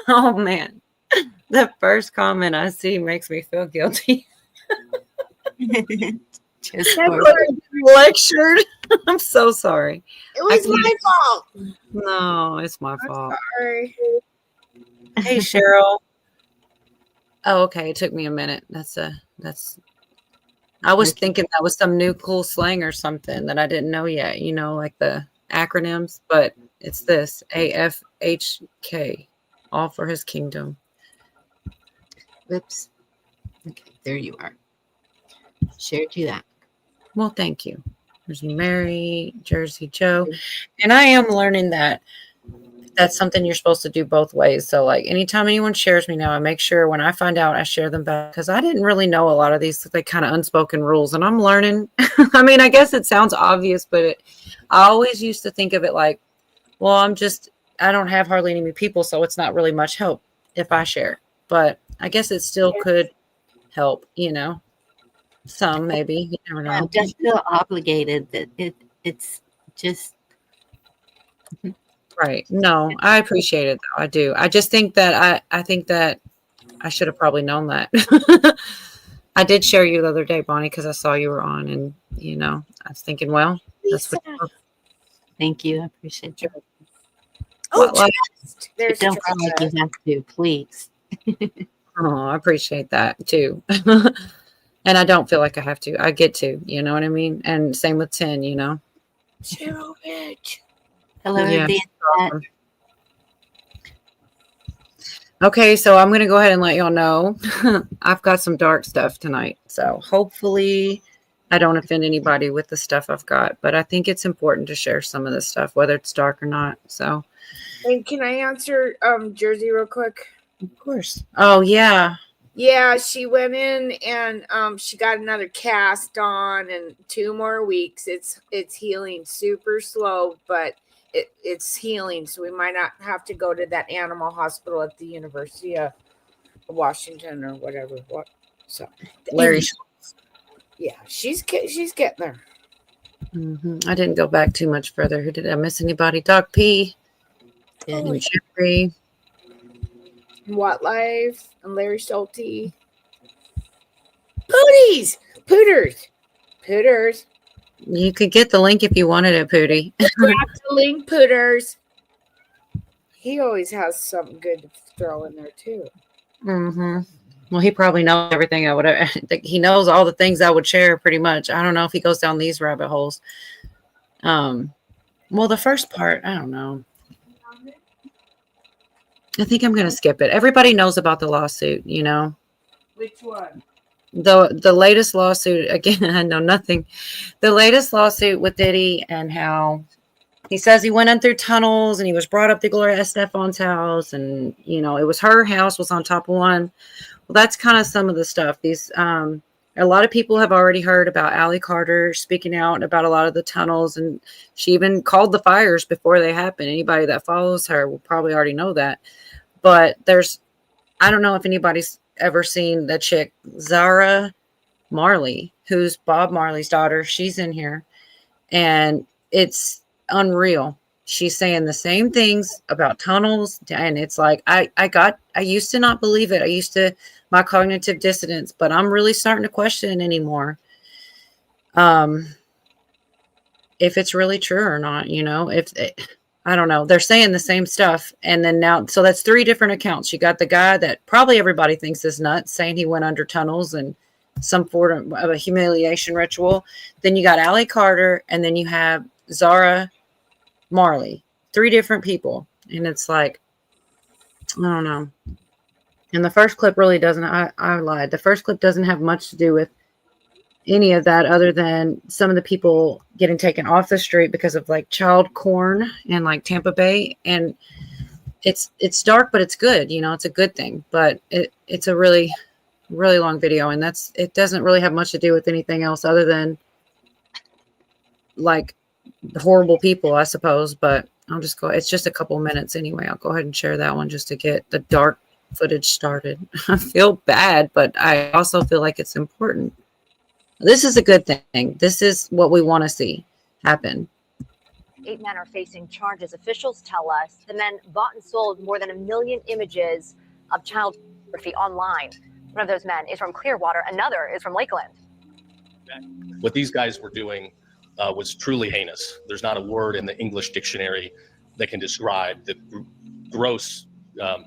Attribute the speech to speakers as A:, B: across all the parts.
A: Oh man, the first comment I see makes me feel guilty.
B: Just
A: I
B: for
A: lectured. I'm so sorry.
C: It was my fault.
A: No, it's my
C: I'm
A: fault.
C: sorry.
A: Hey Cheryl. Oh, okay. It took me a minute. I was thinking that was some new cool slang or something that I didn't know yet, you know, like the acronyms, but it's this AFHK, all for his kingdom.
B: Whoops. Okay, there you are. Shared you that.
A: Well, thank you. There's Mary, Jersey Joe. And I am learning that that's something you're supposed to do both ways. So like anytime anyone shares me now, I make sure when I find out I share them back because I didn't really know a lot of these like kind of unspoken rules and I'm learning. I mean, I guess it sounds obvious, but I always used to think of it like, well, I don't have hardly any people, so it's not really much help if I share. But I guess it still could help, you know. Some maybe. You never know.
B: Don't feel obligated that it's just
A: Right. No, I appreciate it though. I do. I just think that I think that I should have probably known that. I did share you the other day, Bonnie, because I saw you were on and you know, I was thinking, well, that's what
B: thank you. I appreciate you.
C: There's
B: don't feel like you have to, please.
A: Oh, I appreciate that too. And I don't feel like I have to. I get to, you know what I mean? And same with 10, you know.
C: Cheryl bitch.
B: Hello,
A: Yeah.
B: Adrienne.
A: Okay, so I'm going to go ahead and let y'all know. I've got some dark stuff tonight. So hopefully I don't offend anybody with the stuff I've got. But I think it's important to share some of this stuff, whether it's dark or not. So.
C: And can I answer Jersey real quick?
A: Of course. Oh, yeah.
C: Yeah, she went in and she got another cast on in 2 more weeks. It's healing super slow, but it's healing. So we might not have to go to that animal hospital at the University of Washington or whatever. So
A: Larry.
C: Yeah, she's getting there.
A: I didn't go back too much further. Did I miss anybody? Doc P. And Giuffre.
C: What Life and Larry Schulte. Pooters.
A: You could get the link if you wanted it, Pootie.
C: Grab the link, Pooters. He always has something good to throw in there too.
A: Well, he probably knows everything I would. He knows all the things I would share pretty much. I don't know if he goes down these rabbit holes. Well, the first part, I don't know. I think I'm going to skip it. Everybody knows about the lawsuit, you know.
C: Which one?
A: The latest lawsuit, again, I know nothing. The latest lawsuit with Diddy and how he says he went in through tunnels and he was brought up to Gloria Estefan's house and, you know, it was her house was on top of one. Well, that's kind of some of the stuff. These, a lot of people have already heard about Allie Carter speaking out about a lot of the tunnels and she even called the fires before they happened. Anybody that follows her will probably already know that. But I don't know if anybody's ever seen the chick, Zara Marley, who's Bob Marley's daughter. She's in here and it's unreal. She's saying the same things about tunnels. And it's like, I used to not believe it. My cognitive dissonance, but I'm really starting to question it anymore. If it's really true or not, you know, I don't know. They're saying the same stuff. And then now, so that's 3 different accounts. You got the guy that probably everybody thinks is nuts saying he went under tunnels and some form of a humiliation ritual. Then you got Allie Carter and then you have Zara Marley, 3 different people. And it's like, I don't know. And the first clip really doesn't, I lied. The first clip doesn't have much to do with any of that other than some of the people getting taken off the street because of like child porn in like Tampa Bay. And it's dark, but it's good. You know, it's a good thing, but it's a really, really long video. And it doesn't really have much to do with anything else other than like the horrible people, I suppose. But I'll just go, it's just a couple minutes anyway. I'll go ahead and share that one just to get the dark footage started. I feel bad, but I also feel like it's important. This is a good thing. This is what we want to see happen.
D: 8 men are facing charges. Officials tell us the men bought and sold more than 1 million images of child pornography online. One of those men is from Clearwater. Another is from Lakeland.
E: What these guys were doing was truly heinous. There's not a word in the English dictionary that can describe the gross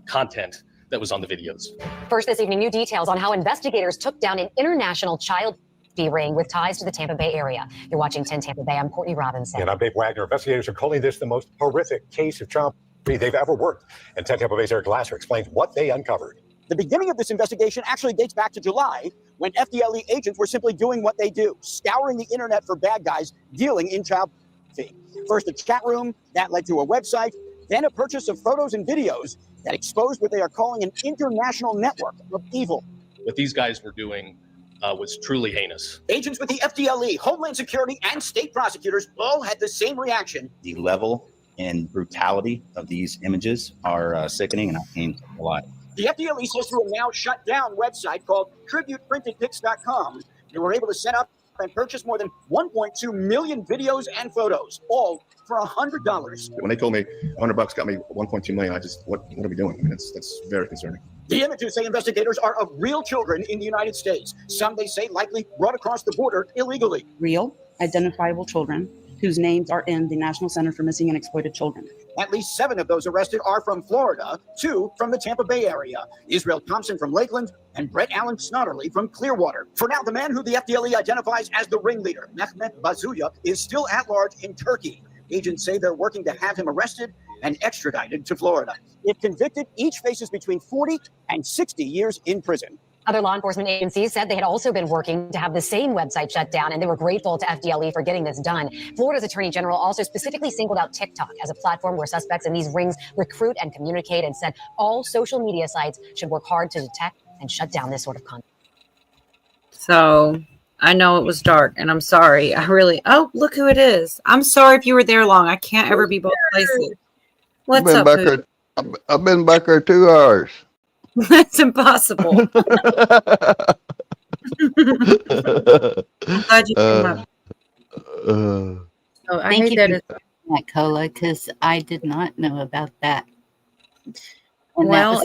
E: content that was on the videos.
D: First this evening, new details on how investigators took down an international child ring with ties to the Tampa Bay area. You're watching 10 Tampa Bay. I'm Courtney Robinson.
F: And I'm Dave Wagner. Investigators are calling this the most horrific case of child pornography they've ever worked. And 10 Tampa Bay's Eric Glasser explains what they uncovered.
G: The beginning of this investigation actually dates back to July, when FDLE agents were simply doing what they do, scouring the internet for bad guys dealing in child pornography. First a chat room, that led to a website, then a purchase of photos and videos that exposed what they are calling an international network of evil.
E: What these guys were doing was truly heinous.
G: Agents with the FDLE, Homeland Security, and state prosecutors all had the same reaction.
H: The level and brutality of these images are sickening, and I've seen a lot.
G: The FDLE says through a now shut down website called TributePrintedPics.com, they were able to set up and purchase more than 1.2 million videos and photos, all for $100.
I: When they told me $100 got me 1.2 million, I just, what are we doing? I mean, that's very concerning.
G: The images, say investigators, are of real children in the United States. Some, they say, likely brought across the border illegally.
J: Real, identifiable children whose names are in the National Center for Missing and Exploited Children.
G: At least 7 of those arrested are from Florida, 2 from the Tampa Bay area, Israel Thompson from Lakeland, and Brett Allen Snotterly from Clearwater. For now, the man who the FDLE identifies as the ringleader, Mehmet Bazuya, is still at large in Turkey. Agents say they're working to have him arrested and extradited to Florida. If convicted, each faces between 40 and 60 years in prison.
D: Other law enforcement agencies said they had also been working to have the same website shut down, and they were grateful to FDLE for getting this done. Florida's Attorney General also specifically singled out TikTok as a platform where suspects in these rings recruit and communicate, and said all social media sites should work hard to detect and shut down this sort of content.
A: So I know it was dark, and I'm sorry. Oh, look who it is. I'm sorry if you were there long. I can't ever be both places. What's up, Pooh?
K: I've been back there 2 hours.
A: That's impossible. I'm glad you came up. So I hate that
B: that Cola, because I did not know about that.
A: And well,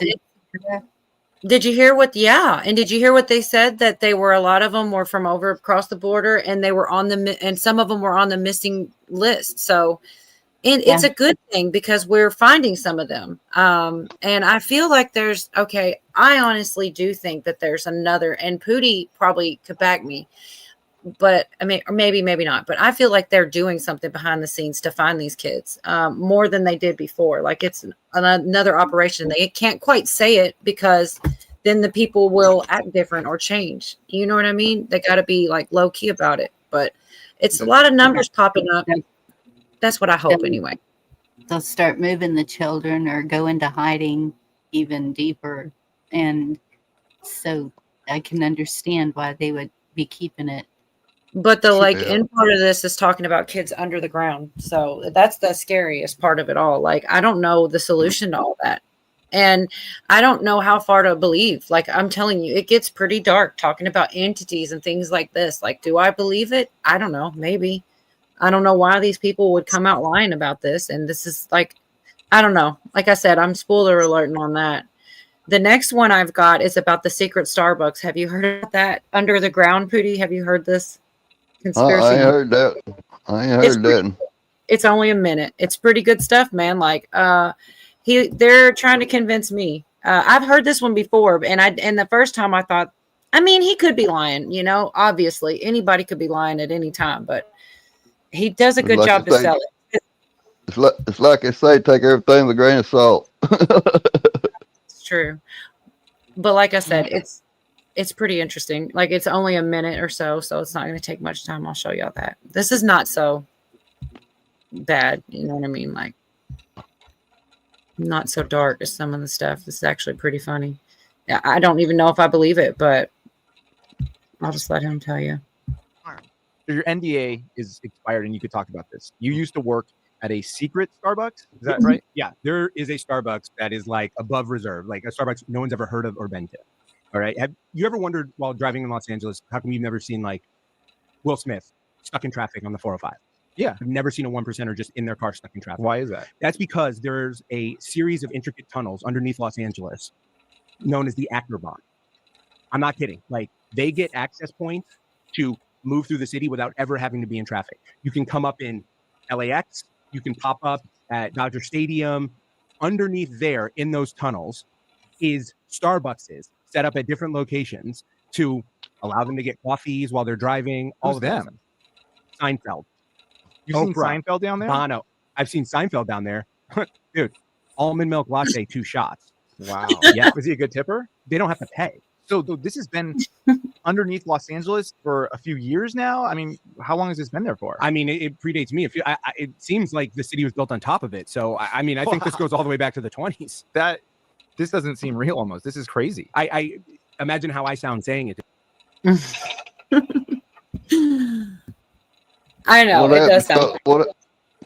A: did you hear what? Yeah, and did you hear what they said? That they were, a lot of them were from over across the border, and they were on the, and some of them were on the missing list. So. And it's a good thing because we're finding some of them. And I feel like I honestly do think that there's another, and Pootie probably could back me, but I mean, or maybe not, but I feel like they're doing something behind the scenes to find these kids more than they did before. Like it's another operation. They can't quite say it because then the people will act different or change. You know what I mean? They got to be like low key about it, but it's a lot of numbers popping up. That's what I hope anyway.
B: They'll start moving the children or go into hiding even deeper. And so I can understand why they would be keeping it.
A: But the end part of this is talking about kids under the ground. So that's the scariest part of it all. Like, I don't know the solution to all that. And I don't know how far to believe. Like, I'm telling you, it gets pretty dark talking about entities and things like this. Like, do I believe it? I don't know. Maybe. I don't know why these people would come out lying about this. And this is like, I don't know. Like I said, I'm spoiler alerting on that. The next one I've got is about the secret Starbucks. Have you heard about that? Under the ground, Pootie? Have you heard this conspiracy?
K: I heard that.
A: It's only a minute. It's pretty good stuff, man. Like, they're trying to convince me. I've heard this one before, and the first time I thought, I mean, he could be lying, obviously anybody could be lying at any time, but he does a good job to sell it.
K: It's like they say, take everything with a grain of salt.
A: It's true. But like I said, it's pretty interesting. Like, it's only a minute or so it's not going to take much time. I'll show y'all that. This is not so bad. You know what I mean? Like, not so dark as some of the stuff. This is actually pretty funny. I don't even know if I believe it, but I'll just let him tell you.
L: So your NDA is expired and you could talk about this. You used to work at a secret Starbucks. Is that right? Yeah. There is a Starbucks that is like above reserve, like a Starbucks no one's ever heard of or been to. All right. Have you ever wondered while driving in Los Angeles, how come you've never seen like Will Smith stuck in traffic on the 405? Yeah, I've never seen a 1%er just in their car stuck in traffic.
M: Why is that?
L: That's because there's a series of intricate tunnels underneath Los Angeles known as the Achterbahn. I'm not kidding. Like, they get access points to move through the city without ever having to be in traffic. You can come up in LAX, you can pop up at Dodger Stadium. Underneath there in those tunnels is Starbucks set up at different locations to allow them to get coffees while they're driving. All
M: Who's
L: of that
M: them?
L: stuff. Seinfeld.
M: You've seen
L: Oprah,
M: Seinfeld down there?
L: Bono. I've seen Seinfeld down there. Dude, almond milk latte, 2 shots.
M: Wow.
L: Yeah.
M: Was he a good tipper?
L: They don't have to pay.
M: So this has been underneath Los Angeles for a few years now. I mean, how long has this been there for?
L: I mean, it predates me. It seems like the city was built on top of it. So, I mean, I think this goes all the way back to the 20s.
M: This doesn't seem real almost. This is crazy.
L: I imagine how I sound saying it.
A: I know.
K: What
A: It does
K: happens
A: sound.
K: to,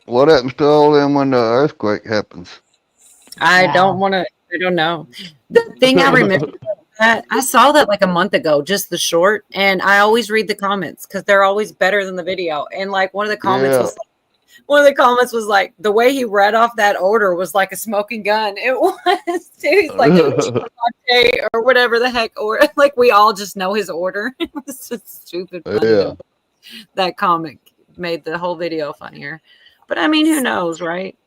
K: what happens to all them when the earthquake happens?
A: I
B: Wow.
A: don't want to. I don't know. The thing I remember that I saw that like a month ago, just the short, and I always read the comments because they're always better than the video. And like one of the comments
K: Yeah.
A: was like, the way he read off that order was like a smoking gun. It was too. He's like latte or whatever the heck, or like we all just know his order. It was just stupid funny.
K: Yeah.
A: That comic made the whole video funnier. But I mean, who knows, right?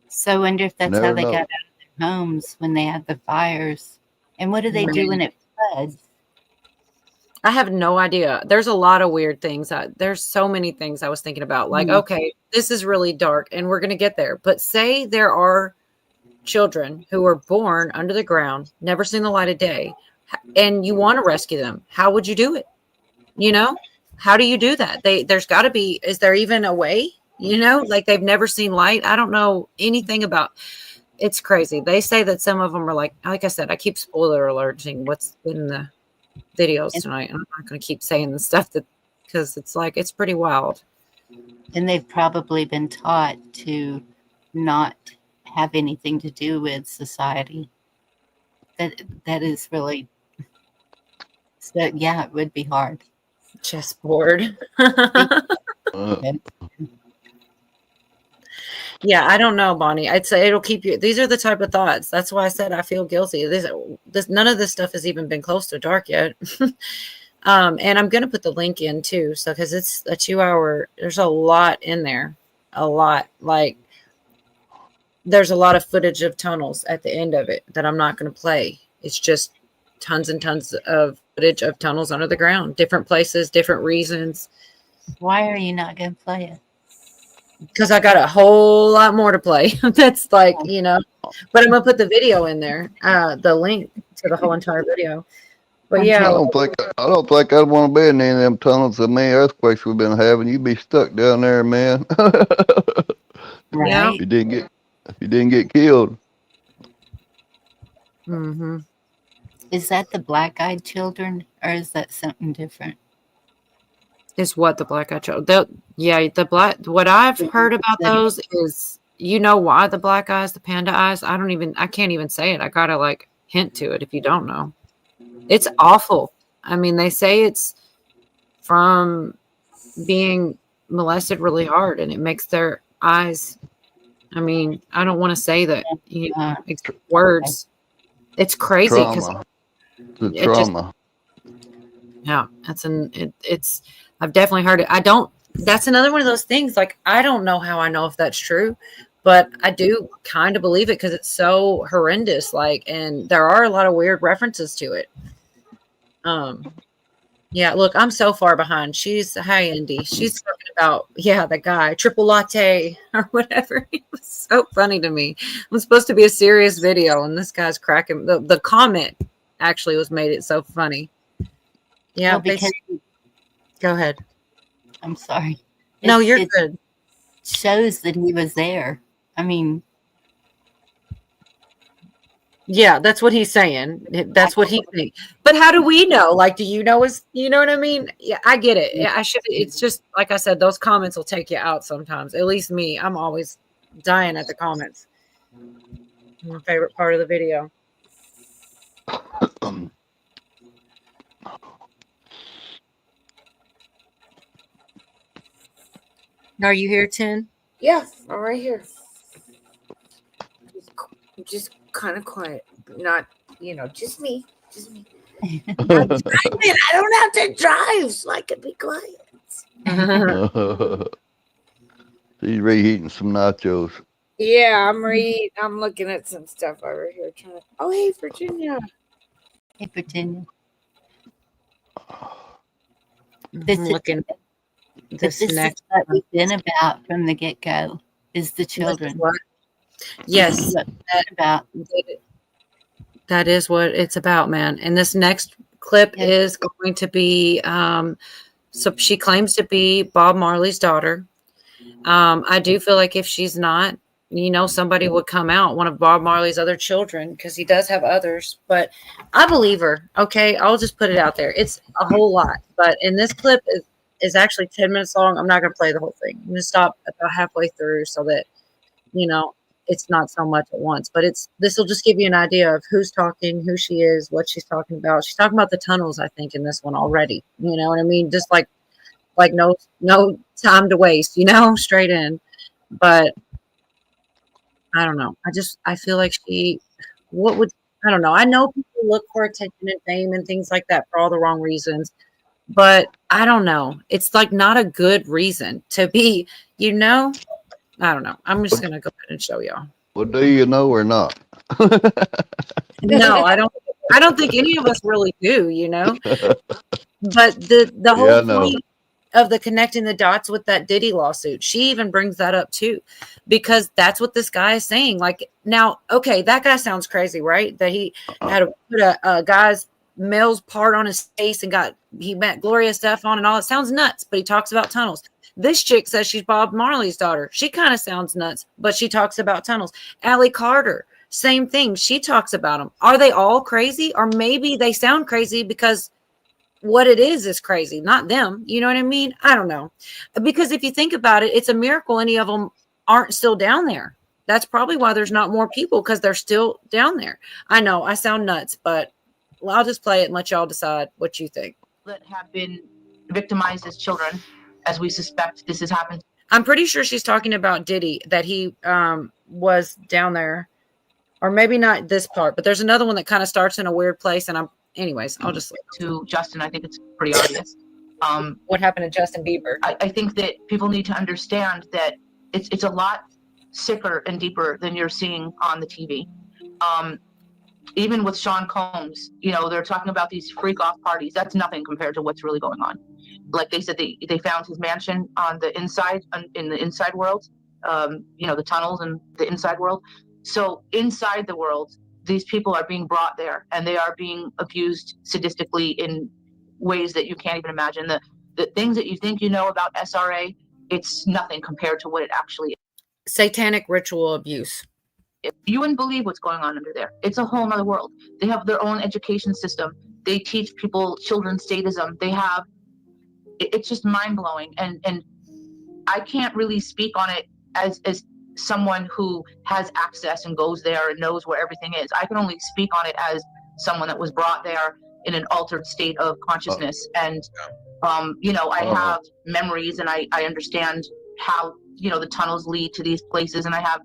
B: So I wonder if that's how
K: Never
B: they
K: know.
B: got out of their homes when they had the fires. And what do they do when it floods?
A: I have no idea. There's a lot of weird things. There's so many things I was thinking about. Like, okay, this is really dark and we're going to get there. But say there are children who are born under the ground, never seen the light of day, and you want to rescue them. How would you do it? You know, how do you do that? There's got to be, is there even a way? You know, like they've never seen light. I don't know anything about. It's crazy. They say that some of them are like I said, I keep spoiler alerting what's in the videos tonight. I'm not going to keep saying the stuff because it's like, it's pretty wild.
B: And they've probably been taught to not have anything to do with society. That is really, so yeah, it would be hard.
A: Chessboard. Yeah, I don't know, Bonnie. I'd say it'll keep you. These are the type of thoughts. That's why I said I feel guilty. None of this stuff has even been close to dark yet. And I'm going to put the link in too. So, because it's a 2-hour, there's a lot in there. A lot. Like, there's a lot of footage of tunnels at the end of it that I'm not going to play. It's just tons and tons of footage of tunnels under the ground, different places, different reasons.
B: Why are you not going to play it?
A: Because I got a whole lot more to play. That's like, you know, but I'm gonna put the video in there, the link to the whole entire video. But yeah,
K: I don't think I'd want to be in any of them tunnels. The many earthquakes we've been having, you'd be stuck down there, man.
B: Right.
K: If you didn't get killed.
A: Mm-hmm.
B: Is that the black-eyed children, or is that something different?
A: Is what the black eye child? Yeah, the black. What I've heard about those is, you know, why the black eyes, the panda eyes. I can't even say it. I gotta like hint to it if you don't know. It's awful. I mean, they say it's from being molested really hard, and it makes their eyes. I mean, I don't want to say that. You know, words. It's crazy because
K: The trauma.
A: yeah, it's. I've definitely heard it. That's another one of those things. Like, I don't know how I know if that's true, but I do kind of believe it because it's so horrendous. Like, and there are a lot of weird references to it. Yeah, look, I'm so far behind. Hi, Indy. She's talking about, the guy, triple latte or whatever. It was so funny to me. It was supposed to be a serious video, and this guy's cracking. The comment actually made it so funny. Yeah,
B: Well, because
A: go ahead.
B: I'm sorry.
A: No, you're good.
B: Shows that he was there. I mean,
A: yeah, that's what he's saying. That's what he thinks. But how do we know? Like, do you know? You know what I mean? Yeah, I get it. Yeah, I should. It's just like I said. Those comments will take you out sometimes. At least me. I'm always dying at the comments. My favorite part of the video. Are you here, Tin?
C: Yeah, I'm right here. Just kind of quiet. Not, just me. Just me. I'm driving. I don't have to drive, so I can be quiet.
K: She's reheating some nachos.
C: Yeah, I'm looking at some stuff over here. Oh, hey, Virginia.
B: Hey, Virginia.
A: I'm looking
B: This is
A: next
B: what we've been about from the get-go, is the children.
A: Yes, that is what it's about, man. And this next clip is going to be so she claims to be Bob Marley's daughter. I do feel like if she's not, somebody would come out, one of Bob Marley's other children, because he does have others. But I believe her. Okay, I'll just put it out there. It's a whole lot, but in this clip is actually 10 minutes long. I'm not going to play the whole thing. I'm going to stop about halfway through so that it's not so much at once. But this will just give you an idea of who's talking, who she is, what she's talking about. She's talking about the tunnels, I think, in this one already. You know what I mean? Just like no time to waste. Straight in. But I don't know. I feel like I don't know. I know people look for attention and fame and things like that for all the wrong reasons, but I don't know. It's like not a good reason to be, I don't know. I'm just going to go ahead and show y'all.
K: Well, do you know or not?
A: No, I don't think any of us really do, but the whole point of the connecting the dots with that Diddy lawsuit, she even brings that up too, because that's what this guy is saying. Like, now, okay, that guy sounds crazy, right? That he had to put a guy's male's part on his face and he met Gloria Estefan and all. It sounds nuts, but he talks about tunnels. This chick says she's Bob Marley's daughter. She kind of sounds nuts, but she talks about tunnels. Allie Carter, same thing. She talks about them. Are they all crazy? Or maybe they sound crazy because what it is crazy, not them. You know what I mean? I don't know. Because if you think about it, it's a miracle any of them aren't still down there. That's probably why there's not more people, because they're still down there. I know I sound nuts, but I'll just play it and let y'all decide what you think.
N: That have been victimized as children, as we suspect this has happened.
A: I'm pretty sure she's talking about Diddy, that he was down there, or maybe not this part, but there's another one that kind of starts in a weird place. And anyways, I'll just
N: to Justin. I think it's pretty obvious.
A: What happened to Justin Bieber?
N: I think that people need to understand that it's a lot sicker and deeper than you're seeing on the TV. Even with Sean Combs, they're talking about these freak off parties. That's nothing compared to what's really going on. Like they said, they found his mansion on the inside, in the inside world, the tunnels and the inside world. So inside the world, these people are being brought there, and they are being abused sadistically in ways that you can't even imagine. The things that you think about SRA, it's nothing compared to what it actually is.
A: Satanic ritual abuse.
N: You wouldn't believe what's going on under there. It's a whole nother world. They have their own education system. They teach people children's statism. It's just mind blowing. And I can't really speak on it as someone who has access and goes there and knows where everything is. I can only speak on it as someone that was brought there in an altered state of consciousness. And, I have memories, and I understand how, the tunnels lead to these places, and I have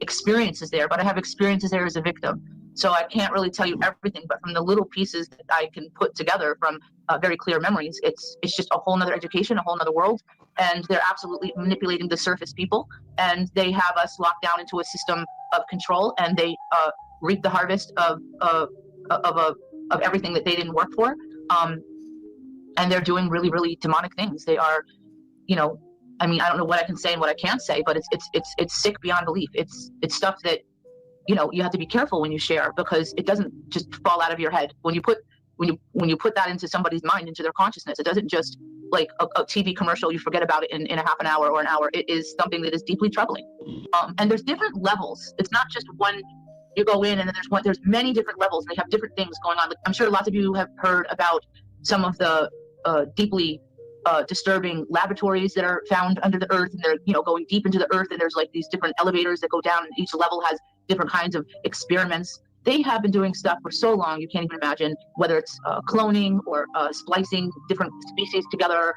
N: experiences there, but I have experiences there as a victim. So I can't really tell you everything, but from the little pieces that I can put together from very clear memories, it's just a whole nother education, a whole nother world. And they're absolutely manipulating the surface people, and they have us locked down into a system of control, and they reap the harvest of everything that they didn't work for. And they're doing really, really demonic things. They are, I don't know what I can say and what I can't say, but it's sick beyond belief. It's stuff that, you have to be careful when you share, because it doesn't just fall out of your head. When you put that into somebody's mind, into their consciousness, it doesn't just like a TV commercial, you forget about it in a half an hour or an hour. It is something that is deeply troubling. And there's different levels. It's not just one, you go in and then there's many different levels, and they have different things going on. I'm sure lots of you have heard about some of the deeply disturbing laboratories that are found under the earth, and they're going deep into the earth, and there's like these different elevators that go down, and each level has different kinds of experiments. They have been doing stuff for so long you can't even imagine, whether it's cloning or splicing different species together,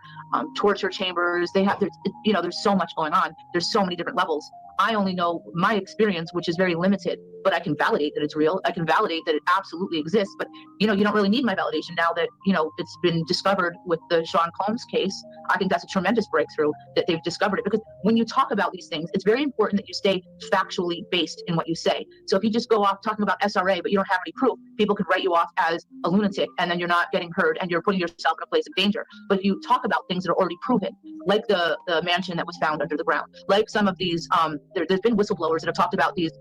N: torture chambers. There's so much going on. There's so many different levels. I only know my experience, which is very limited, but I can validate that it's real. I can validate that it absolutely exists. But, you don't really need my validation now that, it's been discovered with the Sean Combs case. I think that's a tremendous breakthrough that they've discovered it, because when you talk about these things, it's very important that you stay factually based in what you say. So if you just go off talking about SRA, but you don't have any proof, people could write you off as a lunatic, and then you're not getting heard and you're putting yourself in a place of danger. But if you talk about things that are already proven, like the mansion that was found under the ground, like some of these, there's been whistleblowers that have talked about these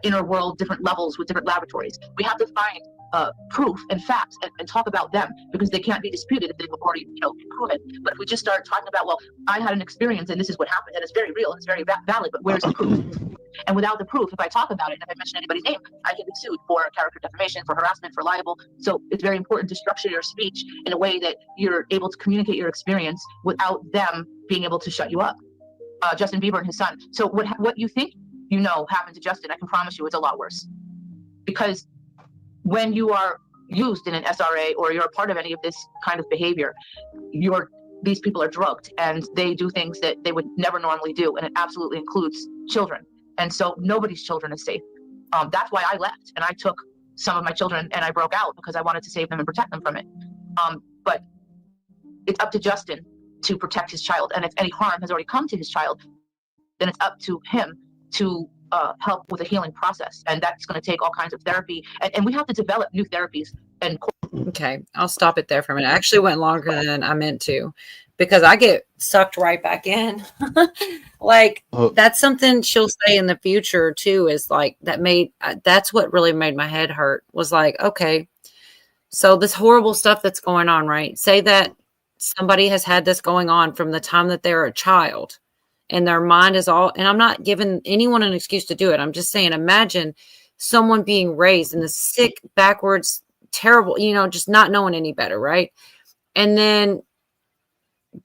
N: inner world, different levels with different laboratories. We have to find proof and facts and talk about them, because they can't be disputed if they've already been proven. But if we just start talking about, well, I had an experience and this is what happened, and it's very real and it's very valid, but where's the proof? And without the proof, if I talk about it and if I mention anybody's name, I can be sued for character defamation, for harassment, for libel. So it's very important to structure your speech in a way that you're able to communicate your experience without them being able to shut you up. Justin Bieber and his son. So what you think happened to Justin, I can promise you it's a lot worse. Because when you are used in an SRA or you're a part of any of this kind of behavior, these people are drugged and they do things that they would never normally do, and it absolutely includes children. And so nobody's children is safe. That's why I left, and I took some of my children and I broke out because I wanted to save them and protect them from it. But it's up to Justin to protect his child, and if any harm has already come to his child, then it's up to him to help with the healing process, and that's going to take all kinds of therapy, and we have to develop new therapies. And
A: okay, I'll stop it there for a minute. I actually went longer than I meant to, because I get sucked right back in. That's something she'll say in the future too, is like that's what really made my head hurt, was like, okay, so this horrible stuff that's going on, right? Say that somebody has had this going on from the time that they're a child, and their mind is all, and I'm not giving anyone an excuse to do it. I'm just saying, imagine someone being raised in this sick, backwards, terrible, just not knowing any better, right? And then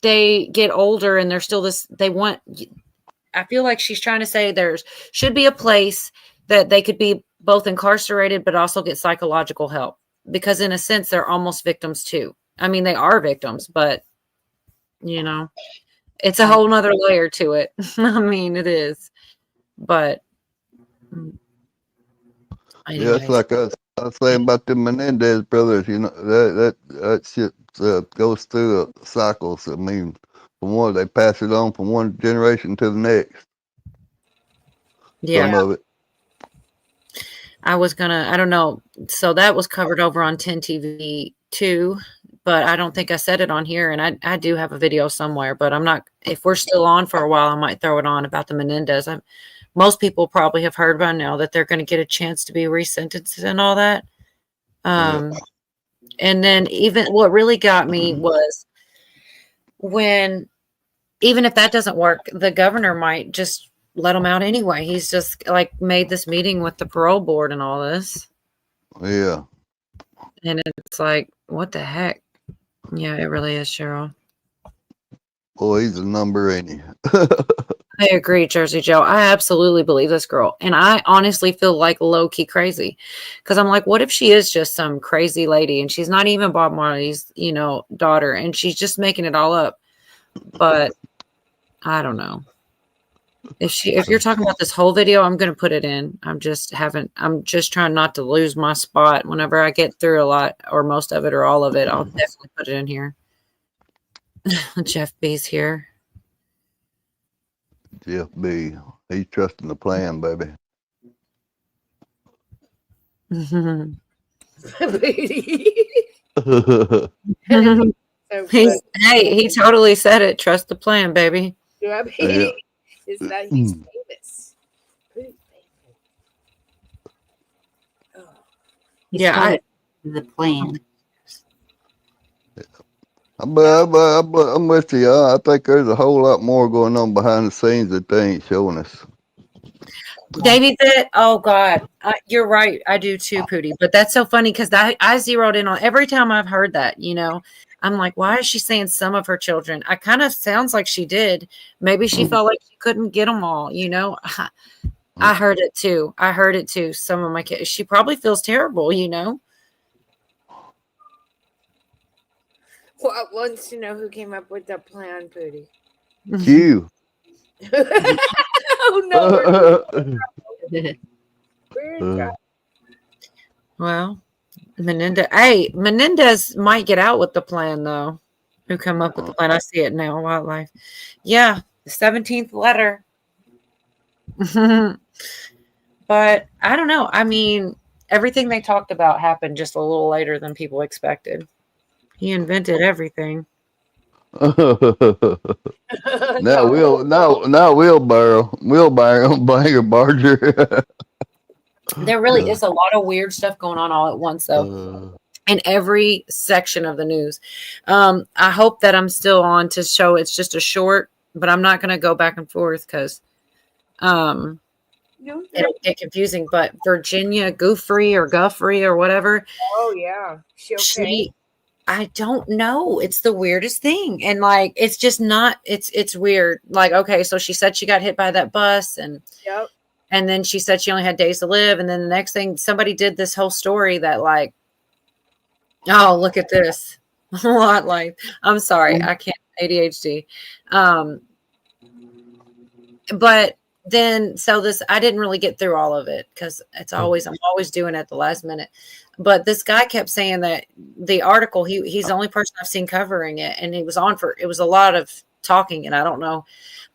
A: they get older and they're still I feel like she's trying to say there should be a place that they could be both incarcerated, but also get psychological help, because in a sense, they're almost victims too. I mean, they are victims, but it's a whole nother layer to it. I mean, it is, but
K: yeah, it's like I was saying about the Menendez brothers. That shit goes through cycles. I mean, they pass it on from one generation to the next.
A: Yeah.
K: Some of it.
A: I don't know. So that was covered over on 10 TV too, but I don't think I said it on here. And I do have a video somewhere, but I'm not, if we're still on for a while, I might throw it on about the Menendez. Most people probably have heard by now that they're going to get a chance to be resentenced and all that. And then even what really got me was when, even if that doesn't work, the governor might just let him out anyway. He's just made this meeting with the parole board and all this.
K: Yeah.
A: And it's like, what the heck? Yeah, it really is, Cheryl.
K: Boy, he's a number, ain't he?
A: I agree, Jersey Joe. I absolutely believe this girl. And I honestly feel like low-key crazy. Because I'm like, what if she is just some crazy lady and she's not even Bob Marley's, daughter, and she's just making it all up? But I don't know. If you're talking about this whole video, I'm going to put it in. I'm just trying not to lose my spot. Whenever I get through a lot or most of it or all of it, I'll definitely put it in here. Jeff B's here.
K: Jeff B. He's trusting the plan, baby.
A: He totally said it. Trust the plan, baby.
C: Yeah. Is that he's famous. Pretty famous. Oh.
A: Yeah,
B: the plan.
K: I'm with you. I think there's a whole lot more going on behind the scenes that they ain't showing us.
A: Davey, oh God, you're right. I do too, Pootie. But that's so funny because I zeroed in on every time I've heard that. I'm like, why is she saying some of her children? I kind of sounds like she did. Maybe she felt like she couldn't get them all. I heard it too. Some of my kids, she probably feels terrible, you know?
C: Well, wants to know who came up with the plan, Pootie.
K: You.
C: Oh no.
A: Well, Menendez might get out with the plan though. Who come up with the plan? I see it now. Wildlife. Yeah, the 17th letter. But I don't know. I mean, everything they talked about happened just a little later than people expected. He invented everything.
K: Now wheelbarrow, banger barger.
A: There really is a lot of weird stuff going on all at once, though, in every section of the news. I hope that I'm still on to show it's just a short, but I'm not going to go back and forth because it'll get confusing. But Virginia Giuffre or whatever.
C: Oh yeah,
A: I don't know. It's the weirdest thing. And like, it's just not, it's weird. Like, okay, so she said she got hit by that bus and then she said she only had days to live. And then the next thing, somebody did this whole story that like, oh, look at this. A lot like, I'm sorry, I can't, ADHD. But then, so this, I didn't really get through all of it because I'm always doing it at the last minute. But this guy kept saying that the article, he's the only person I've seen covering it. And it was a lot of talking. And I don't know,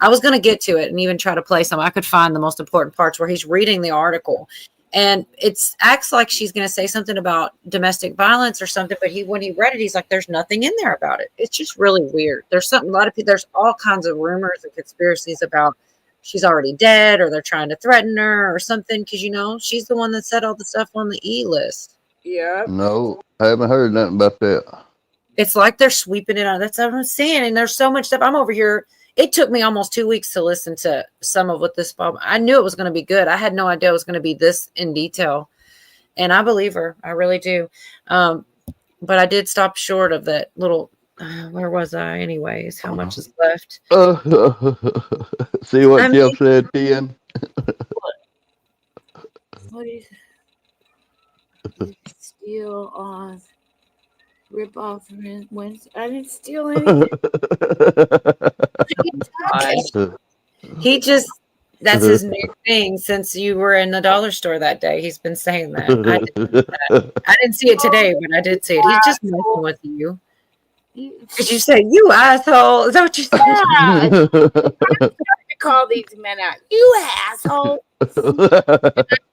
A: I was going to get to it and even try to play some. I could find the most important parts where he's reading the article. And it acts like she's going to say something about domestic violence or something. But when he read it, he's like, there's nothing in there about it. It's just really weird. There's all kinds of rumors and conspiracies about she's already dead or they're trying to threaten her or something. Because, she's the one that said all the stuff on the E list.
C: Yeah.
K: No, I haven't heard nothing about that.
A: It's like they're sweeping it out. That's what I'm saying. And there's so much stuff. I'm over here. It took me almost 2 weeks to listen to some of what this Bob. I knew it was going to be good. I had no idea it was going to be this in detail. And I believe her. I really do. But I did stop short of that little. Where was I anyways? How much is left?
K: See what Jeff said, Ian?
C: What is steal on rip off Wednesday? I didn't steal anything.
A: That's his new thing since you were in the dollar store that day. He's been saying that. I didn't see it today, but I did see it. He's just messing with you. Did you say you asshole? Is that what you said?
C: I'm trying to call these men out. You asshole. I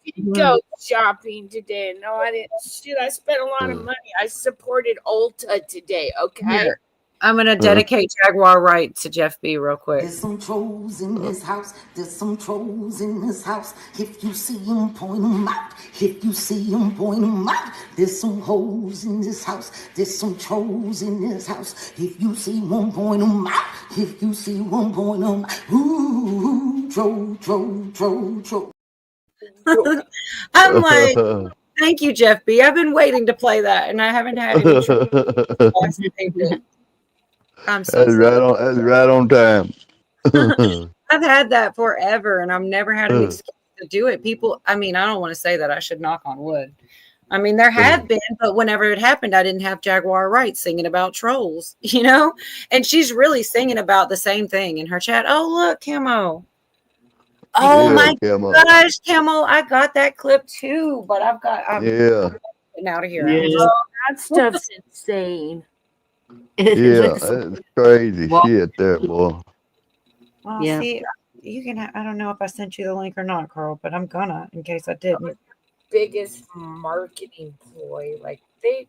C: didn't go shopping today. No, I didn't. Shit, I spent a lot of money. I supported Ulta today. Okay.
A: Here, I'm gonna dedicate Jaguar Right to Jeff B. real quick.
O: There's some trolls in this house. There's some trolls in this house. If you see them, point them out. If you see them, point them out. There's some holes in this house. There's some trolls in this house. If you see one, point them out. If you see one, point them out. Ooh, troll, troll, troll, troll.
A: I'm like, thank you, Jeff B. I've been waiting to play that, and I haven't had any. I'm so
K: that's right on time.
A: I've had that forever, and I've never had an excuse to do it. People, I mean, I don't want to say that. I should knock on wood. I mean, there have been, but whenever it happened, I didn't have Jaguar Wright singing about trolls, And she's really singing about the same thing in her chat. Oh, look, Camo. Oh my gosh, Camo! I got that clip too, but I'm getting out of here.
C: Yeah. Oh, that stuff's insane.
K: It's crazy shit there, boy.
A: Well, see, you can. I don't know if I sent you the link or not, Carl, but I'm gonna in case I didn't.
C: Biggest marketing ploy, like they.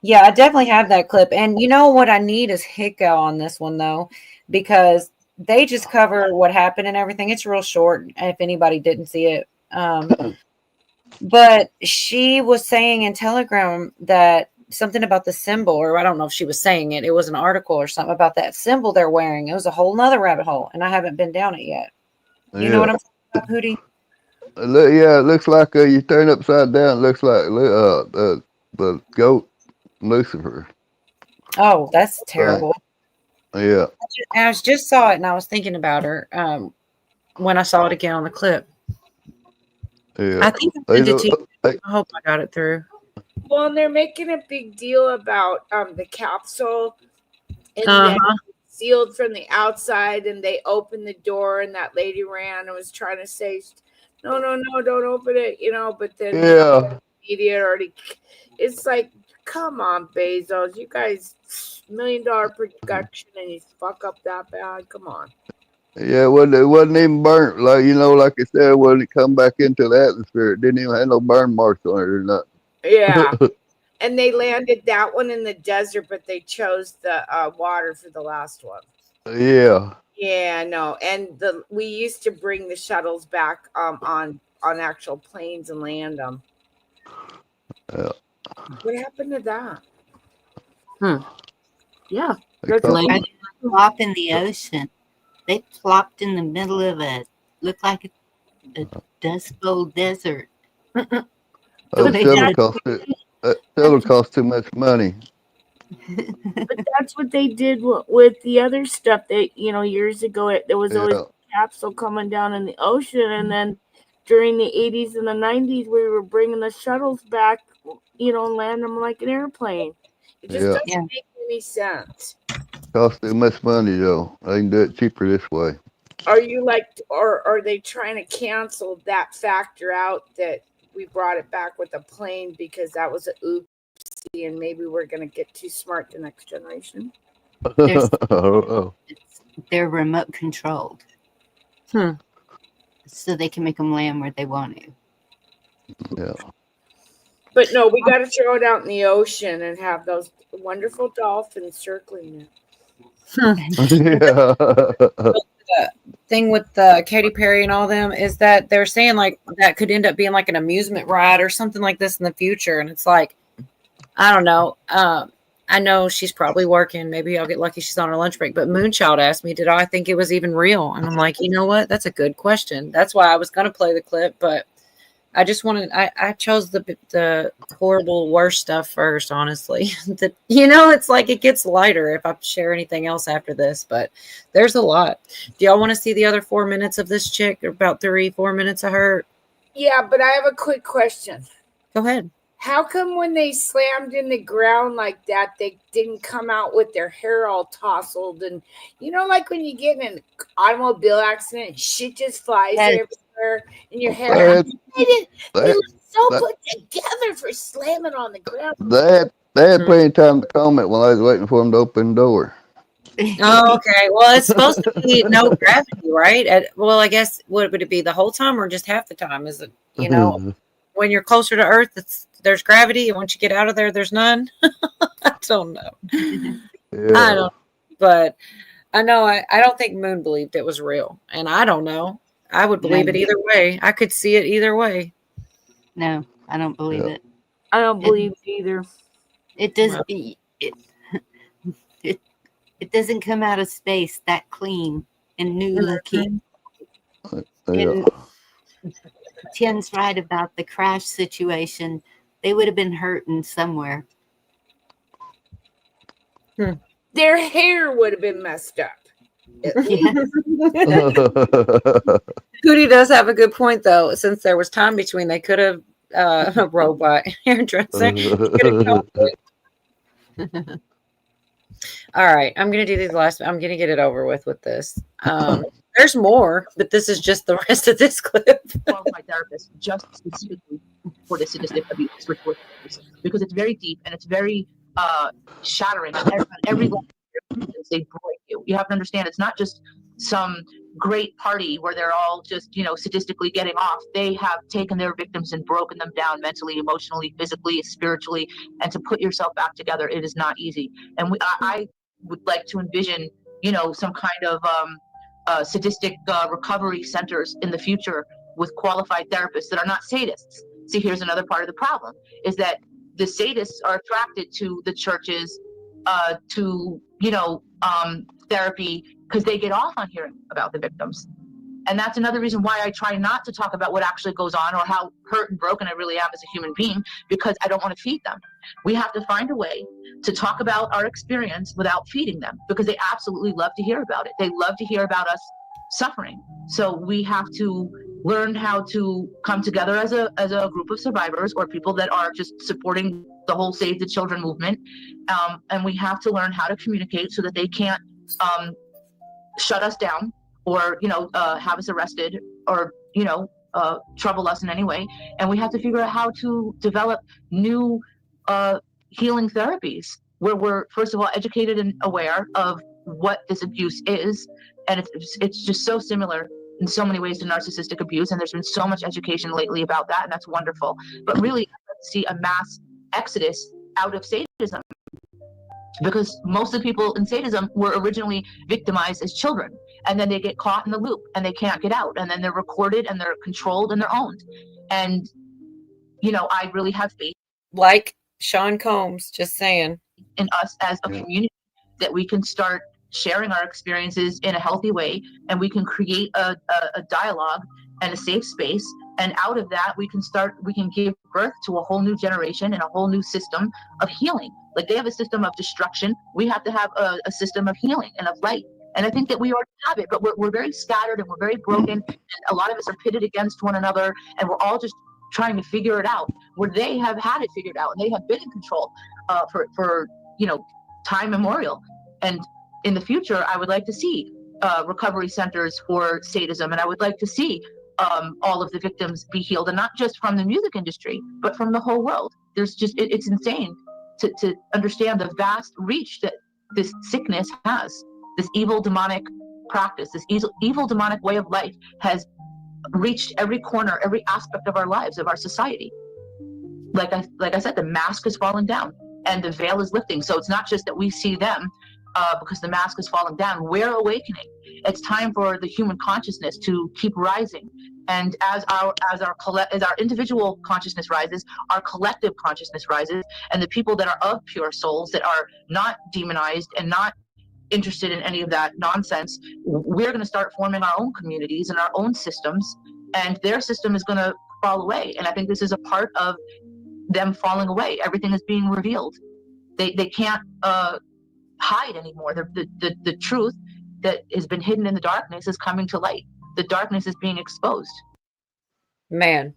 A: Yeah, I definitely have that clip, and you know what I need is Hicko on this one though, because they just cover what happened and everything. It's real short. If anybody didn't see it, but she was saying in Telegram that something about the symbol, or I don't know if she was saying it. It was an article or something about that symbol they're wearing. It was a whole nother rabbit hole, and I haven't been down it yet. You know what I'm talking about, Hootie?
K: It looks like you turn upside down. It looks like the goat Lucifer.
A: Oh, that's terrible.
K: Yeah.
A: I just saw it, and I was thinking about her. when I saw it again on the clip.
K: Yeah.
A: I think I sent it to you. I hope I got it through.
C: Well, and they're making a big deal about the capsule, and then sealed from the outside, and they opened the door, and that lady ran and was trying to say, no, don't open it, but then the media already, it's like, come on, Bezos, you guys, $1 million production, and you fuck up that bad, come on.
K: Yeah, it wasn't even burnt. Like, like I said, when it come back into the atmosphere, it didn't even have no burn marks on it or nothing.
C: Yeah. And they landed that one in the desert, but they chose the water for the last one.
K: Yeah.
C: Yeah, no. And we used to bring the shuttles back on actual planes and land them.
K: Yeah.
C: What happened to that?
A: Yeah.
B: They plop in the ocean. They plopped in the middle of looked like a Dust Bowl desert.
K: That'll cost too much money.
C: But that's what they did with the other stuff. That years ago, there was always a capsule coming down in the ocean, and then during the 80s and the 90s, we were bringing the shuttles back, and land them like an airplane. It just doesn't make any sense.
K: Costs too much money though. They can do it cheaper this way.
C: Are you or are they trying to cancel that factor out that we brought it back with a plane because that was an oopsie, and maybe we're going to get too smart the next generation?
B: They're remote controlled. So they can make them land where they want to.
K: Yeah.
C: But no, we got to throw it out in the ocean and have those wonderful dolphins circling it.
A: The thing with Katy Perry and all them is that they're saying like that could end up being like an amusement ride or something like this in the future, and it's like, I don't know. I know she's probably working. Maybe I'll get lucky she's on her lunch break. But Moonchild asked me, did I think it was even real? And I'm like, you know what? That's a good question. That's why I was going to play the clip, but I just wanted. I chose the horrible, worst stuff first. Honestly, it's like it gets lighter if I share anything else after this. But there's a lot. Do y'all want to see the other 4 minutes of this chick? About 3-4 minutes of her.
C: Yeah, but I have a quick question.
A: Go ahead.
C: How come when they slammed in the ground like that, they didn't come out with their hair all tousled? And like when you get in an automobile accident, and shit just flies everywhere in your hair. They look so put together for slamming on the ground.
K: They had plenty of time to comment while I was waiting for them to open the door.
A: Oh, okay. Well, it's supposed to be no gravity, right? Well, I guess what would it be the whole time or just half the time? Is it when you're closer to Earth, there's gravity, and once you get out of there, there's none. I don't know. I don't. But I know I don't think Moon believed it was real, and I don't know. I would believe it either way. I could see it either way.
B: No, I don't believe it.
C: I don't believe it either.
B: It does. It doesn't come out of space that clean and new looking. And Tim's right about the crash situation. They would have been hurting somewhere.
C: Their hair would have been messed up.
A: Cootie does have a good point, though. Since there was time between, they could have a robot hairdresser. All right, I'm gonna do these last. I'm gonna get it over with this. There's more, but this is just the rest of this clip.
N: My therapist just specifically for the sadistic abuse because it's very deep and it's very shattering on every level. They break you. You have to understand it's not just some great party where they're all just sadistically getting off. They have taken their victims and broken them down mentally, emotionally, physically, spiritually, and to put yourself back together, it is not easy. And I would like to envision some kind of sadistic recovery centers in the future with qualified therapists that are not sadists. See, here's another part of the problem is that the sadists are attracted to the churches to therapy because they get off on hearing about the victims. And that's another reason why I try not to talk about what actually goes on or how hurt and broken I really am as a human being, because I don't want to feed them. We have to find a way to talk about our experience without feeding them, because they absolutely love to hear about it. They love to hear about us suffering. So we have to learn how to come together as a group of survivors, or people that are just supporting the whole Save the Children movement. And we have to learn how to communicate so that they can't shut us down, or have us arrested, or trouble us in any way. And we have to figure out how to develop new healing therapies where we're, first of all, educated and aware of what this abuse is. And it's just so similar in so many ways to narcissistic abuse, and there's been so much education lately about that, and that's wonderful. But really, I'd like to see a mass exodus out of sadism, because most of the people in sadism were originally victimized as children, and then they get caught in the loop and they can't get out, and then they're recorded and they're controlled and they're owned. And I really have faith,
A: like Sean Combs, just saying,
N: in us as a community, that we can start sharing our experiences in a healthy way, and we can create a dialogue and a safe space. And out of that, we can give birth to a whole new generation and a whole new system of healing. Like they have a system of destruction. We have to have a system of healing and of light. And I think that we already have it, but we're very scattered and we're very broken. And a lot of us are pitted against one another, and we're all just trying to figure it out, where they have had it figured out and they have been in control for time immemorial. And in the future, I would like to see recovery centers for sadism, and I would like to see all of the victims be healed, and not just from the music industry, but from the whole world. There's just, it's insane to understand the vast reach that this sickness has. This evil demonic practice, this evil demonic way of life has reached every corner, every aspect of our lives, of our society. Like I said, the mask is falling down and the veil is lifting. So it's not just that we see them because the mask is falling down. We're awakening. It's time for the human consciousness to keep rising. And as our individual consciousness rises, our collective consciousness rises, and the people that are of pure souls, that are not demonized and not interested in any of that nonsense, we're going to start forming our own communities and our own systems, and their system is going to fall away. And I think this is a part of them falling away. Everything is being revealed. They can't hide anymore. The truth that has been hidden in the darkness is coming to light. The darkness is being exposed.
A: Man,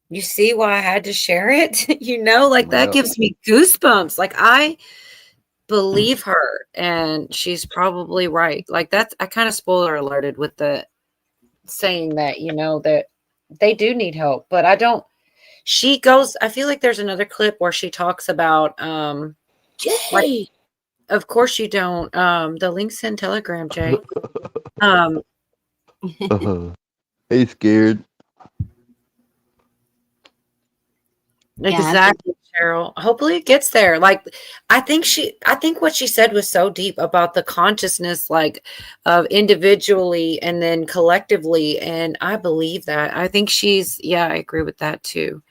A: you see why I had to share it? That gives me goosebumps. Like, I believe her, and she's probably right. Like, that's, I kind of spoiler alerted with the saying that, that they do need help, but I don't. She goes, I feel like there's another clip where she talks about like, of course you don't. The link's in Telegram, Jay.
K: He's scared.
A: Exactly, Cheryl. Hopefully it gets there. Like, I think what she said was so deep about the consciousness, like, of individually and then collectively. And I believe that. I think I agree with that too.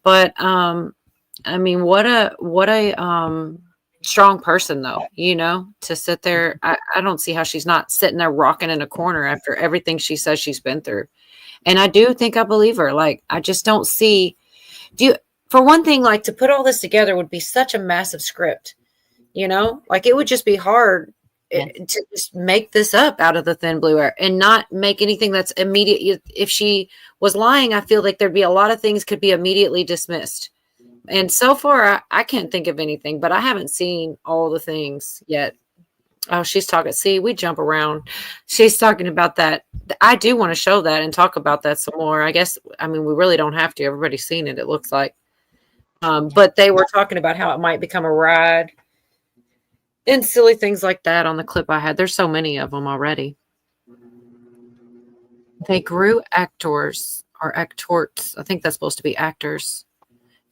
A: But, I mean, what a strong person though, to sit there. I don't see how she's not sitting there rocking in a corner after everything she says she's been through. And I do think I believe her. Like, I just don't see, for one thing, like, to put all this together would be such a massive script, like, it would just be hard to just make this up out of the thin blue air and not make anything that's immediate. If she was lying, I feel like there'd be a lot of things could be immediately dismissed. And so far, I can't think of anything, but I haven't seen all the things yet. Oh, she's talking. See, we jump around. She's talking about that. I do want to show that and talk about that some more. I guess, I mean, we really don't have to. Everybody's seen it, it looks like. But they were talking about how it might become a ride and silly things like that on the clip I had. There's so many of them already. They grew actors or actorts. I think that's supposed to be actors.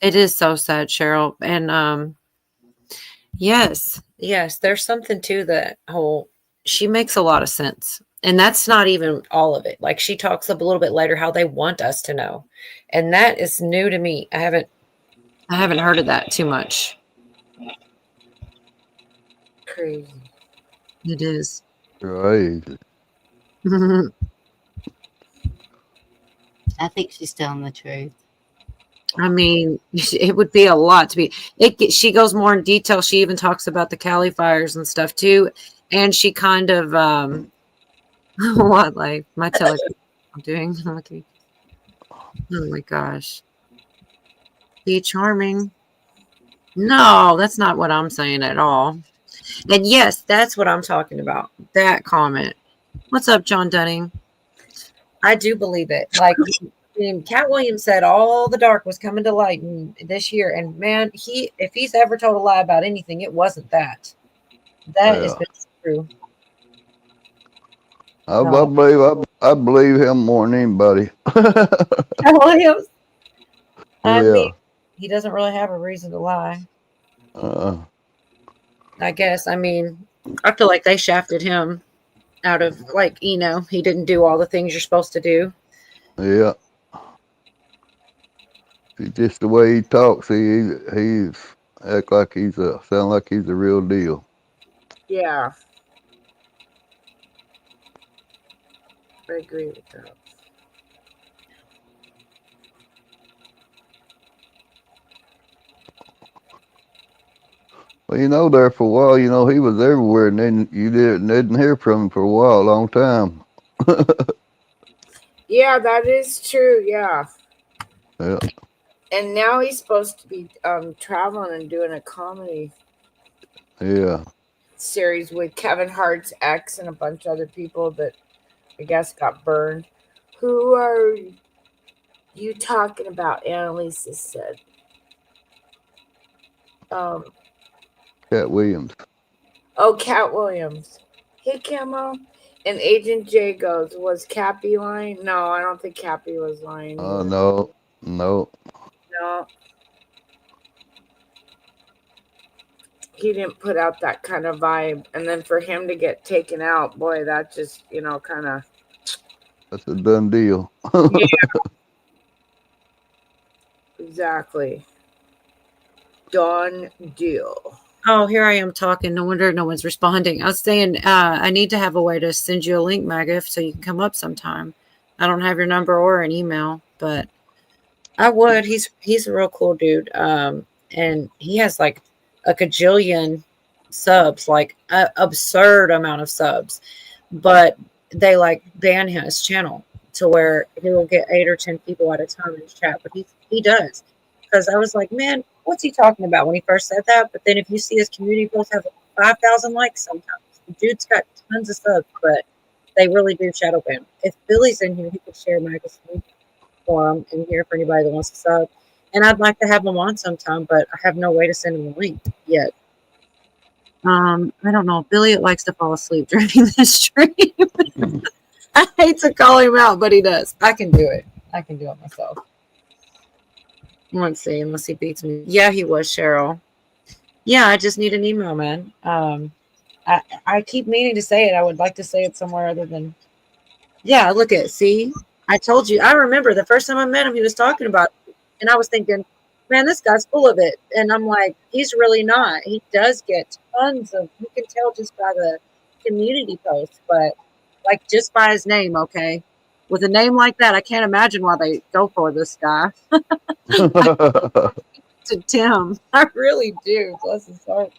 A: It is so sad, Cheryl. And yes, there's something to that whole, she makes a lot of sense. And that's not even all of it. Like, she talks up a little bit later how they want us to know. And that is new to me. I haven't heard of that too much. Crazy. It is.
K: Crazy.
B: I think she's telling the truth.
A: I mean, it would be a lot to be. She goes more in detail. She even talks about the Cali fires and stuff too, and she kind of What, like my telegram I'm doing? Okay. Oh my gosh. Be charming. No, that's not what I'm saying at all. And yes, that's what I'm talking about. That comment. What's up, John Dunning? I do believe it. Like Cat Williams said, all the dark was coming to light this year. And man, if he's ever told a lie about anything, it wasn't that. That is true.
K: I believe him more than anybody.
A: Cat Williams. I
K: Yeah.
A: mean, he doesn't really have a reason to lie. I guess. I mean, I feel like they shafted him out of, like, he didn't do all the things you're supposed to do.
K: Yeah. Just the way he talks, he's act like sound like he's the real deal.
C: Yeah. I agree with that.
K: Well, there for a while, he was everywhere, and then you didn't hear from him for a while, a long time.
C: Yeah, that is true. Yeah.
K: Yeah.
C: And now he's supposed to be traveling and doing a comedy
K: Yeah.
C: series with Kevin Hart's ex and a bunch of other people that I guess got burned. Who are you talking about? Annalisa said.
K: Cat Williams.
C: Oh, Cat Williams. Hey, Camo. And Agent J goes, was Cappy lying? No, I don't think Cappy was lying.
K: No.
C: No. He didn't put out that kind of vibe. And then for him to get taken out, boy, that just, kind of.
K: That's a done deal.
C: Yeah. Exactly. Done deal.
A: Oh, here I am talking. No wonder no one's responding. I was saying I need to have a way to send you a link, Magif, so you can come up sometime. I don't have your number or an email, but I would. He's a real cool dude. And he has like a gajillion subs, like an absurd amount of subs. But they like ban his channel to where he will get 8 or 10 people at a time in his chat. But he does. Because I was like, man, what's he talking about when he first said that? But then if you see his community posts have 5,000 likes sometimes. The dude's got tons of subs, but they really do shadow ban. If Billy's in here, he could share magazine for him in here for anybody that wants to sub. And I'd like to have him on sometime, but I have no way to send him a link yet. I don't know. Billy likes to fall asleep during the stream. I hate to call him out, but he does. I can do it. I can do it myself. Let's see, unless he beats me. Yeah, he was, Cheryl. Yeah, I just need an email, man. I keep meaning to say it. I would like to say it somewhere other than. Yeah, look at. See, I told you. I remember the first time I met him, he was talking about it, and I was thinking, man, this guy's full of it. And I'm like, he's really not. He does get tons of. You can tell just by the community posts, but like just by his name, okay. With a name like that, I can't imagine why they go for this guy. To Tim, I really do. Bless his heart.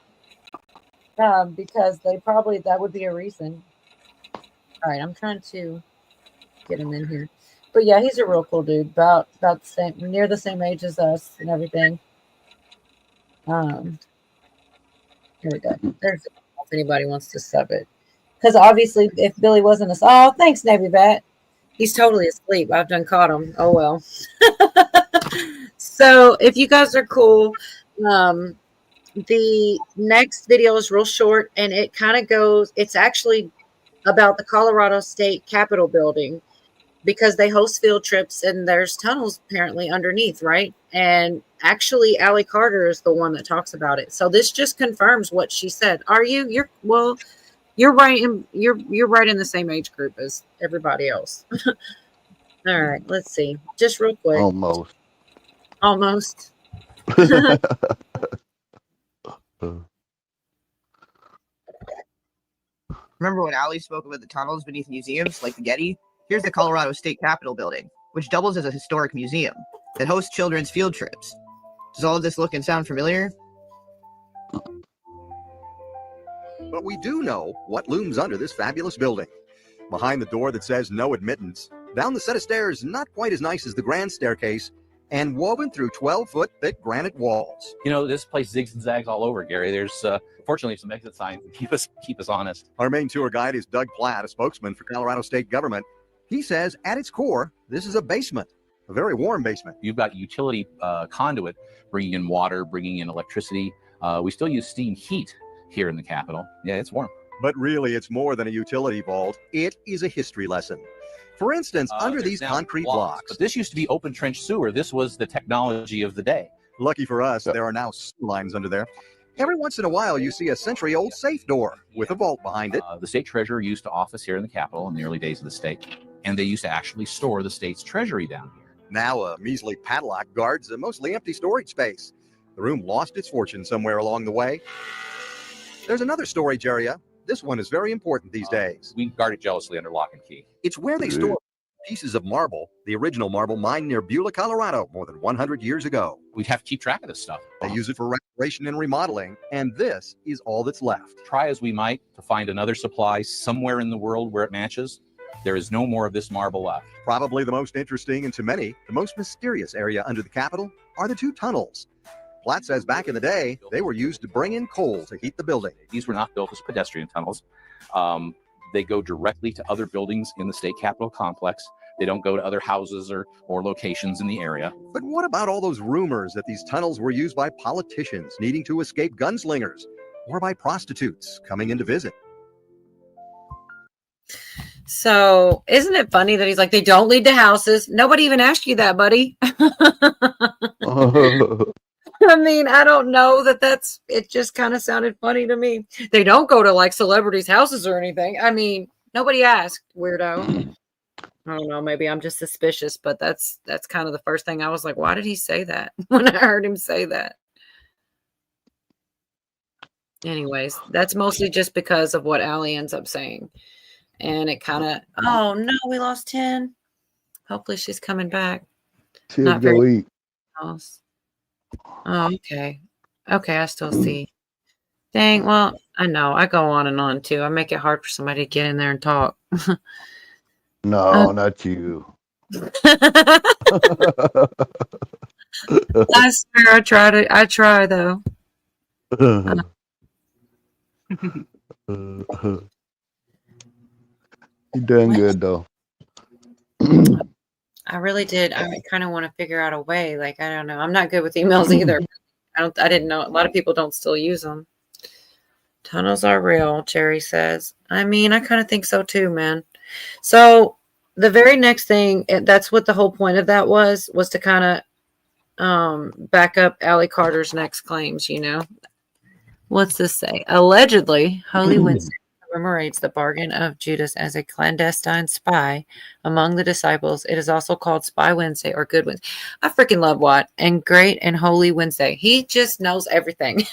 A: Because that would be a reason. All right, I'm trying to get him in here. But yeah, he's a real cool dude. About the same, near the same age as us and everything. Here we go. There's if anybody wants to sub it. Because obviously, if Billy wasn't thanks, Navy Bat. He's totally asleep. I've done caught him. Oh, well. So if you guys are cool, the next video is real short, and it kind of goes, it's actually about the Colorado State Capitol building because they host field trips, and there's tunnels apparently underneath, right? And actually, Allie Carter is the one that talks about it. So this just confirms what she said. You're right. You're right in the same age group as everybody else. All right, let's see. Just real quick.
K: Almost.
P: Remember when Ali spoke about the tunnels beneath museums like the Getty? Here's the Colorado State Capitol building, which doubles as a historic museum that hosts children's field trips. Does all of this look and sound familiar?
Q: But we do know what looms under this fabulous building. behind the door that says no admittance, down the set of stairs not quite as nice as the grand staircase, and woven through 12-foot thick granite walls.
R: You know, this place zigs and zags all over, Gary. There's fortunately some exit signs that keep us honest.
Q: Our main tour guide is Doug Platt, a spokesman for Colorado State government. He says at its core, this is a basement, a very warm basement.
R: You've got utility conduit bringing in water, bringing in electricity. We still use steam heat here in the Capitol. Yeah, it's warm.
Q: But really, it's more than a utility vault. It is a history lesson. For instance, under these concrete blocks.
R: But this used to be open trench sewer. This was the technology of the day.
Q: Lucky for us, there are now sewer lines under there. Every once in a while, you see a century-old safe door with a vault behind it.
R: The state treasurer used to office here in the Capitol in the early days of the state, and they used to actually store the state's treasury down here.
Q: Now a measly padlock guards a mostly empty storage space. The room lost its fortune somewhere along the way. There's another storage area. This one is very important these days.
R: We guard it jealously under lock and key.
Q: It's where they store pieces of marble, the original marble mined near Beulah, Colorado, more than 100 years ago.
R: We have to keep track of this stuff.
Q: They use it for restoration and remodeling, and this is all that's left.
R: Try as we might to find another supply somewhere in the world where it matches, there is no more of this marble left.
Q: Probably the most interesting, and to many, the most mysterious area under the Capitol are the two tunnels. Platt says back in the day, they were used to bring in coal to heat the building.
R: These were not built as pedestrian tunnels. They go directly to other buildings in the state capitol complex. They don't go to other houses or locations in the area.
Q: But what about all those rumors that these tunnels were used by politicians needing to escape gunslingers or by prostitutes coming in to visit?
A: So isn't it funny that he's like, they don't lead to houses? Nobody even asked you that, buddy. I mean, I don't know it just kind of sounded funny to me. They don't go to like celebrities' houses or anything. I mean, nobody asked, weirdo. I don't know, maybe I'm just suspicious, but that's kind of the first thing I was like, why did he say that when I heard him say that? Anyways, that's mostly just because of what Allie ends up saying. And it kind of, oh no, we lost 10. Hopefully she's coming back.
K: She'll
A: Not
K: go
A: very
K: eat.
A: else. Oh, okay. Okay, I still see. Dang, well, I know. I go on and on too. I make it hard for somebody to get in there and talk.
K: No, not you.
A: I swear I try though.
K: You done good though.
A: I really did. I kind of want to figure out a way. Like, I don't know. I'm not good with emails either. I didn't know. A lot of people don't still use them. Tunnels are real, Jerry says. I mean, I kind of think so too, man. So the very next thing, that's what the whole point of that was to kind of back up Allie Carter's next claims, you know. What's this say? Allegedly, Holy Wednesday commemorates the bargain of Judas as a clandestine spy among the disciples. It is also called Spy Wednesday or Good Wednesday. I freaking love Watt and Great and Holy Wednesday. He just knows everything.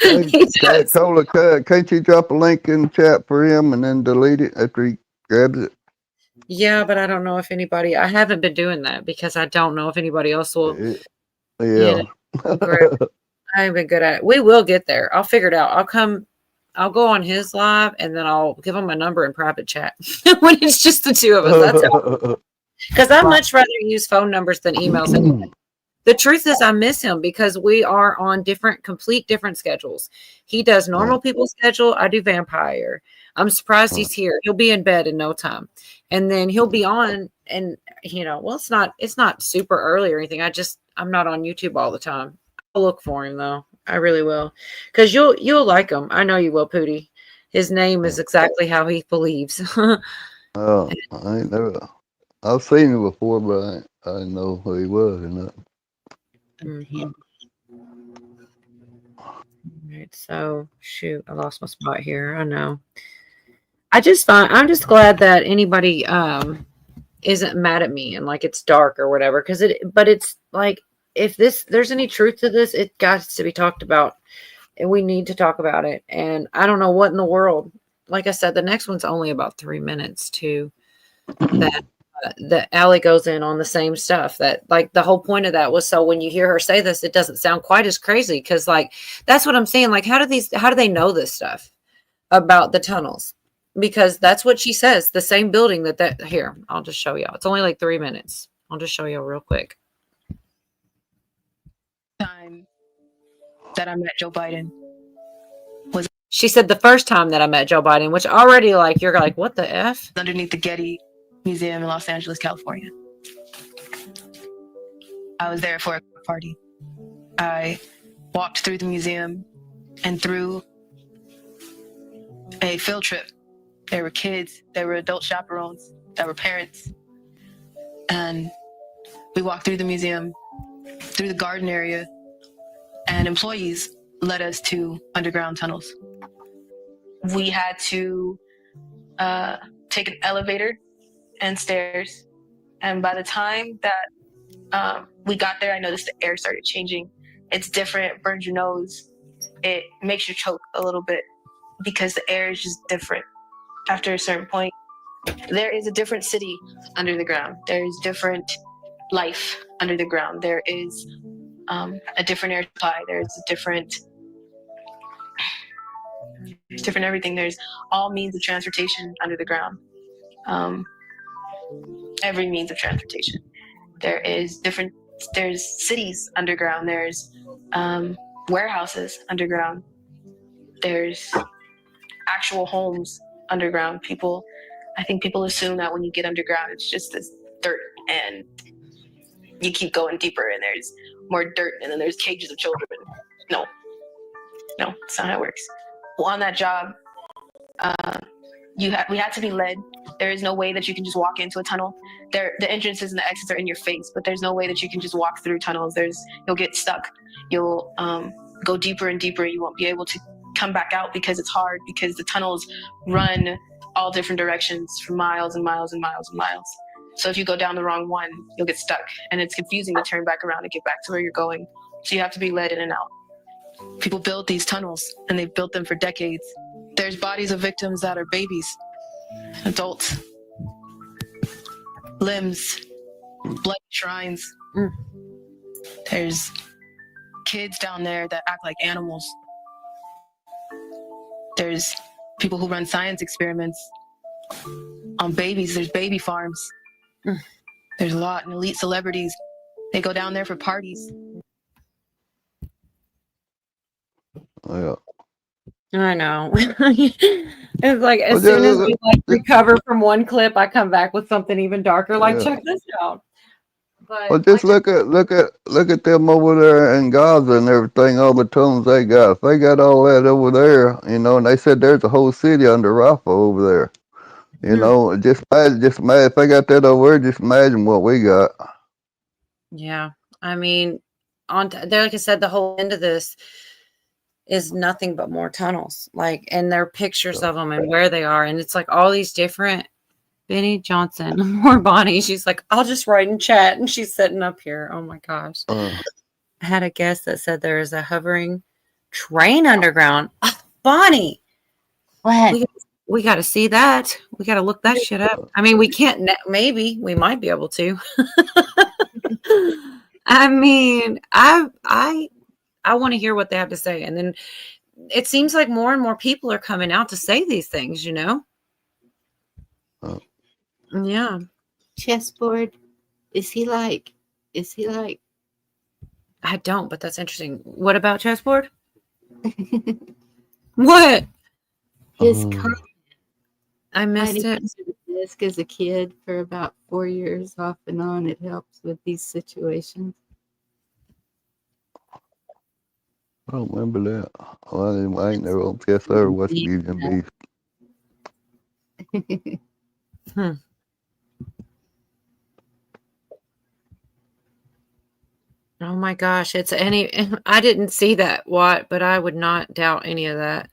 K: Can't you drop a link in the chat for him and then delete it after he grabs it?
A: Yeah, but I don't know if anybody, I haven't been doing that because I don't know if anybody else will.
K: Yeah.
A: I haven't been good at it. We will get there. I'll figure it out. I'll go on his live and then I'll give him my number in private chat when it's just the two of us. That's because I much rather use phone numbers than emails. Anyway. The truth is I miss him because we are on complete different schedules. He does normal people's schedule. I do vampire. I'm surprised he's here. He'll be in bed in no time. And then he'll be on and well, it's not super early or anything. I'm not on YouTube all the time. I'll look for him though. I really will. Because you'll like him. I know you will, Pootie. His name is exactly how he believes.
K: Oh, I ain't never. I've seen him before, but I didn't know who he was or not.
A: Mm-hmm. All right, so shoot, I lost my spot here. I know. I'm just glad that anybody isn't mad at me and like it's dark or whatever. But it's like if there's any truth to this, it got to be talked about, and we need to talk about it. And I don't know what in the world. Like I said, the next one's only about 3 minutes too. That Allie goes in on the same stuff. That like the whole point of that was so when you hear her say this, it doesn't sound quite as crazy because like that's what I'm saying. Like how do they know this stuff about the tunnels? because that's what she says. The same building that here. I'll just show y'all. It's only like 3 minutes. I'll just show you real quick.
S: Time that I met Joe Biden was
A: She said the first time that I met Joe Biden, which already like you're like, what the F?
S: underneath the Getty Museum in Los Angeles, California. I was there for a party. I walked through the museum and through a field trip. There were kids, there were adult chaperones, there were parents. And we walked through the museum, through the garden area, and employees led us to underground tunnels. We had to take an elevator and stairs. And by the time that we got there, I noticed the air started changing. It's different, it burns your nose. It makes you choke a little bit because the air is just different after a certain point. There is a different city under the ground. There is different life under the ground. There is a different air supply. There's a different everything. There's all means of transportation under the ground. Every means of transportation. There's cities underground. There's warehouses underground. There's actual homes underground. I think people assume that when you get underground, it's just this dirt and you keep going deeper and there's more dirt and then there's cages of children. No, that's not how it works. Well, on that job, we had to be led. There is no way that you can just walk into a tunnel. The entrances and the exits are in your face, but there's no way that you can just walk through tunnels. You'll get stuck. You'll go deeper and deeper. You won't be able to come back out because it's hard, because the tunnels run all different directions for miles and miles and miles and miles. So if you go down the wrong one, you'll get stuck, and it's confusing to turn back around and get back to where you're going. So you have to be led in and out. People build these tunnels, and they've built them for decades. There's bodies of victims that are babies, adults, limbs, bloody shrines. There's kids down there that act like animals. There's people who run science experiments on babies. There's baby farms. There's a lot. And elite celebrities, they go down there for parties.
K: Yeah.
A: I know. It's like as soon as we like recover from one clip, I come back with something even darker. Like,
K: Yeah.
A: check this out. But
K: Well, just look at them over there in Gaza and everything, all the tunnels they got. If they got all that over there, and they said there's a whole city under Rafah over there. Just imagine if they got that over there, just imagine what we got.
A: yeah, I mean, there, like I said, the whole end of this is nothing but more tunnels. Like, and there are pictures of them and where they are, and it's like all these different. Benny Johnson, more Bonnie. She's like, I'll just write in chat, and she's sitting up here. Oh my gosh. I had a guest that said there is a hovering train underground. Oh, Bonnie,
B: what?
A: We got to see that. We got to look that shit up. I mean, we can't. Maybe we might be able to. I mean, I want to hear what they have to say, and then it seems like more and more people are coming out to say these things. Yeah.
B: Chessboard. Is he like?
A: I don't, but that's interesting. What about chessboard? What?
B: His comment.
A: I missed it.
B: Desk as a kid for about 4 years off and on. It helps with these situations.
K: I don't remember that. Well, I ain't never on Chess or watched Beauty and Beast.
A: Oh my gosh, I didn't see that, but I would not doubt any of that.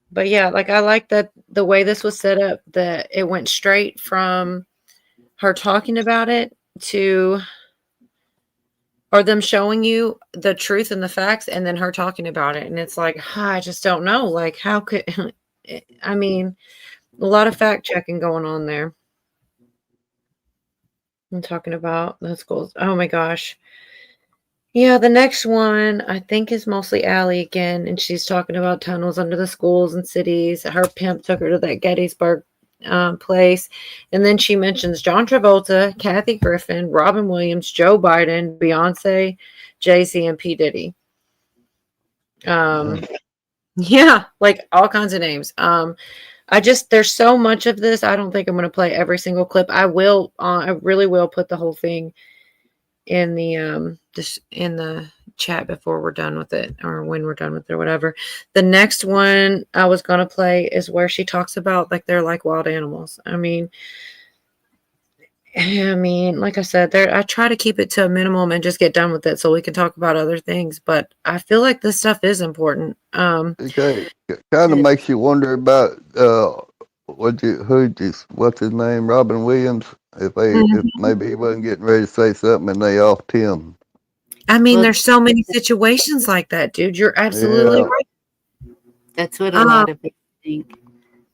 A: But yeah, like I like that the way this was set up, that it went straight from her talking about it or them showing you the truth and the facts, and then her talking about it. And it's like, I just don't know. Like, how could, I mean, a lot of fact checking going on there. I'm talking about the schools. Oh my gosh. Yeah, the next one I think is mostly Allie again, and she's talking about tunnels under the schools and cities. Her pimp took her to that Gettysburg place, and then she mentions John Travolta, Kathy Griffin, Robin Williams, Joe Biden, Beyonce, Jay-Z, and P. Diddy. Yeah, like all kinds of names. There's so much of this. I don't think I'm going to play every single clip. I really will put the whole thing in the in the chat before we're done with it, or when we're done with it, or whatever. The next one I was going to play is where she talks about like they're like wild animals. I mean, like I said, I try to keep it to a minimum and just get done with it so we can talk about other things. But I feel like this stuff is important.
K: Okay, kind of makes you wonder about what's his name, Robin Williams. If maybe he wasn't getting ready to say something and they offed him.
A: I mean, there's so many situations like that, dude. You're absolutely right.
B: That's what a lot of people think.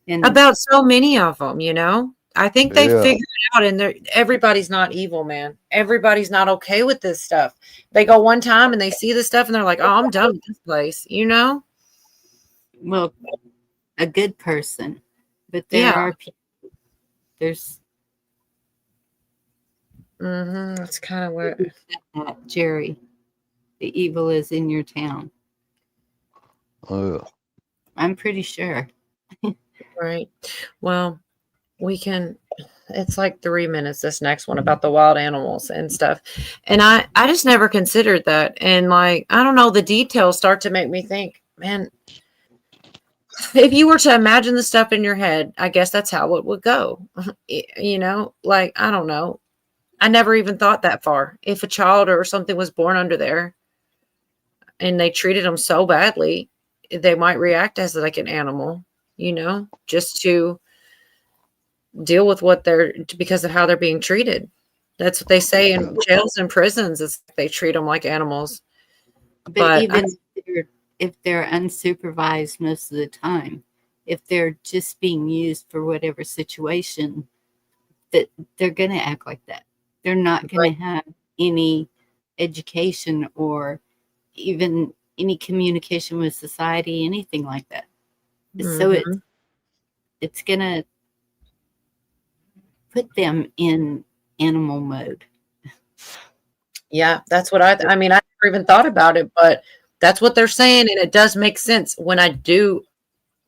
B: And
A: About so many of them, I think they figured it out, and everybody's not evil, man. Everybody's not okay with this stuff. They go one time and they see this stuff and they're like, "Oh, I'm done with this place,"
B: Well, a good person, but there are people. There's.
A: That's kind of where
B: Jerry, the evil is in your town.
K: Oh, yeah.
B: I'm pretty sure.
A: Right. Well, it's like 3 minutes, this next one about the wild animals and stuff. And I just never considered that. And like, I don't know, the details start to make me think, man, if you were to imagine the stuff in your head, I guess that's how it would go. Like, I don't know. I never even thought that far. If a child or something was born under there and they treated them so badly, they might react as like an animal, just to deal with because of how they're being treated. That's what they say in jails and prisons, is they treat them like animals.
B: But even if they're unsupervised most of the time, if they're just being used for whatever situation, that they're going to act like that. They're not going to have any education or even any communication with society, anything like that. So it's going to put them in animal mode.
A: Yeah, that's what I never even thought about it, but that's what they're saying, and it does make sense when I do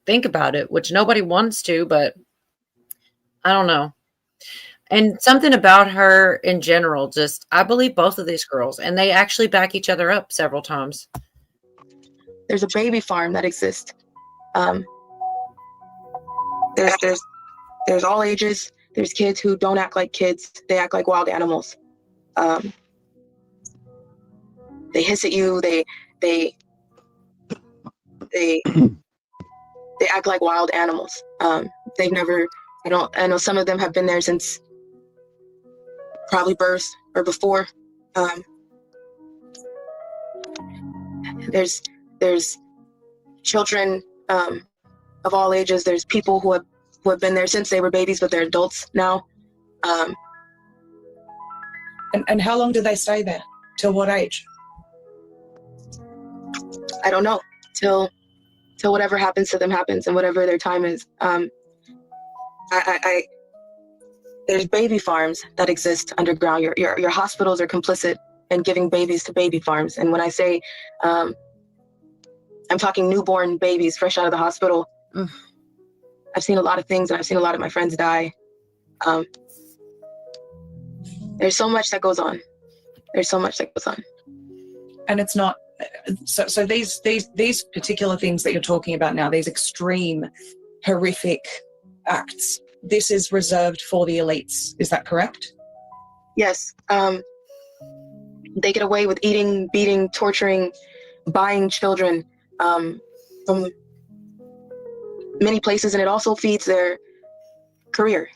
A: think about it, which nobody wants to, but I don't know. And something about her in general, I believe both of these girls, and they actually back each other up several times.
S: There's a baby farm that exists. There's all ages. There's kids who don't act like kids. They act like wild animals. They hiss at you. They act like wild animals. They've never. I know some of them have been there since probably birth or before. There's children of all ages. There's people who have been there since they were babies, but they're adults now.
T: And how long do they stay there? Till what age?
S: I don't know. Till whatever happens to them happens, and whatever their time is. There's baby farms that exist underground. Your hospitals are complicit in giving babies to baby farms. And when I say, I'm talking newborn babies fresh out of the hospital. I've seen a lot of things, and I've seen a lot of my friends die. There's so much that goes on.
T: And it's not. So these particular things that you're talking about now, these extreme, horrific acts, this is reserved for the elites. Is that correct?
S: Yes. They get away with eating, beating, torturing, buying children from many places, and it also feeds their career.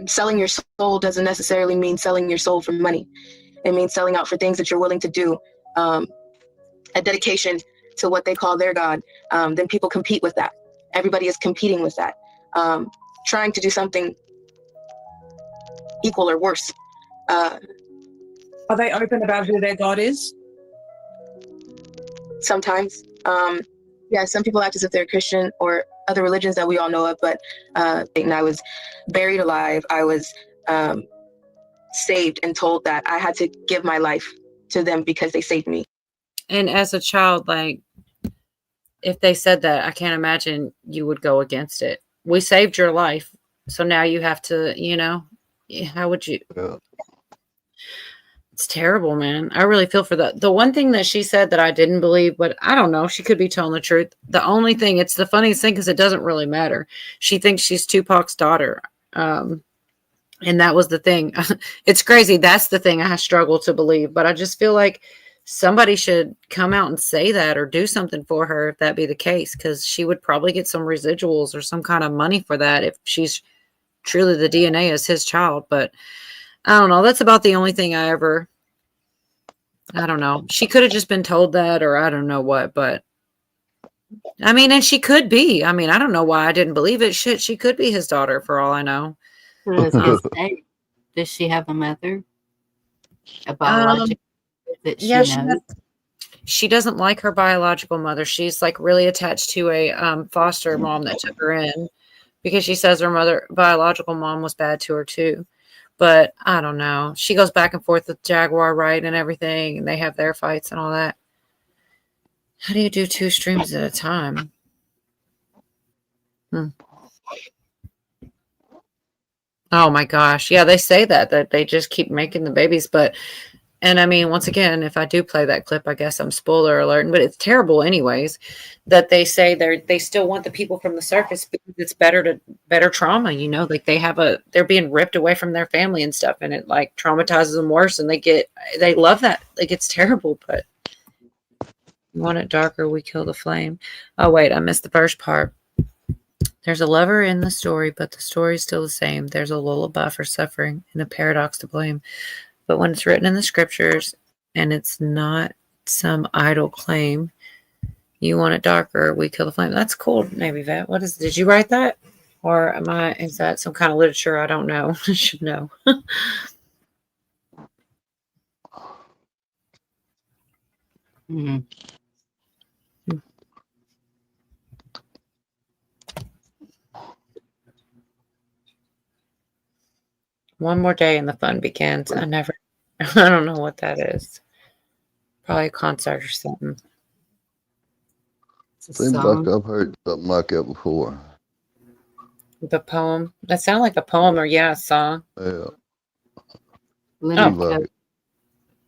S: Selling your soul doesn't necessarily mean selling your soul for money. It means selling out for things that you're willing to do, a dedication to what they call their God. Then people compete with that. Everybody is competing with that, trying to do something equal or worse.
T: Are they open about who their God is?
S: sometimes. Yeah, some people act as if they're Christian or other religions that we all know of, but and I was buried alive. I was saved and told that I had to give my life to them because they saved me.
A: And as a child, like, if they said that, I can't imagine you would go against it. We saved your life, so now you have to, how would you?
K: Yeah.
A: It's terrible, man. I really feel for that. The one thing that she said that I didn't believe, but I don't know, she could be telling the truth. The only thing, it's the funniest thing because it doesn't really matter. She thinks she's Tupac's daughter. And that was the thing. It's crazy. That's the thing I struggle to believe, but I just feel like somebody should come out and say that or do something for her if that be the case, because she would probably get some residuals or some kind of money for that if she's truly the DNA is his child. But I don't know. That's about the only thing I don't know. She could have just been told that, or I don't know what, but I mean, and she could be. I mean, I don't know why I didn't believe it. Shit, she could be his daughter for all I know.
B: I was gonna say, does she have a mother? A biological that she knows?
A: She doesn't like her biological mother. She's like really attached to a foster mom that took her in because she says her biological mom was bad to her too. But I don't know. She goes back and forth with Jaguar, right, and everything, and they have their fights and all that. How do you do 2 streams at a time? Oh my gosh. Yeah, they say that they just keep making the babies. And I mean, once again, if I do play that clip, I guess I'm spoiler alerting, but it's terrible anyways, that they say they still want the people from the surface because it's better trauma, like they're being ripped away from their family and stuff, and it like traumatizes them worse, and they love that. Like, it's terrible, but you want it darker, we kill the flame. Oh wait, I missed the first part. There's a lover in the story, but the story is still the same. There's a lullaby for suffering and a paradox to blame. But when it's written in the scriptures and it's not some idle claim, you want it darker, we kill the flame. That's cool, Navy Vet. Did you write that? Or is that some kind of literature I don't know? I should know.
B: Mm-hmm.
A: One more day and the fun begins. I don't know what that is. Probably a concert or something.
K: Seems like I've heard something like that before.
A: The poem. That sounds like a poem or a song.
K: Yeah.
A: Oh.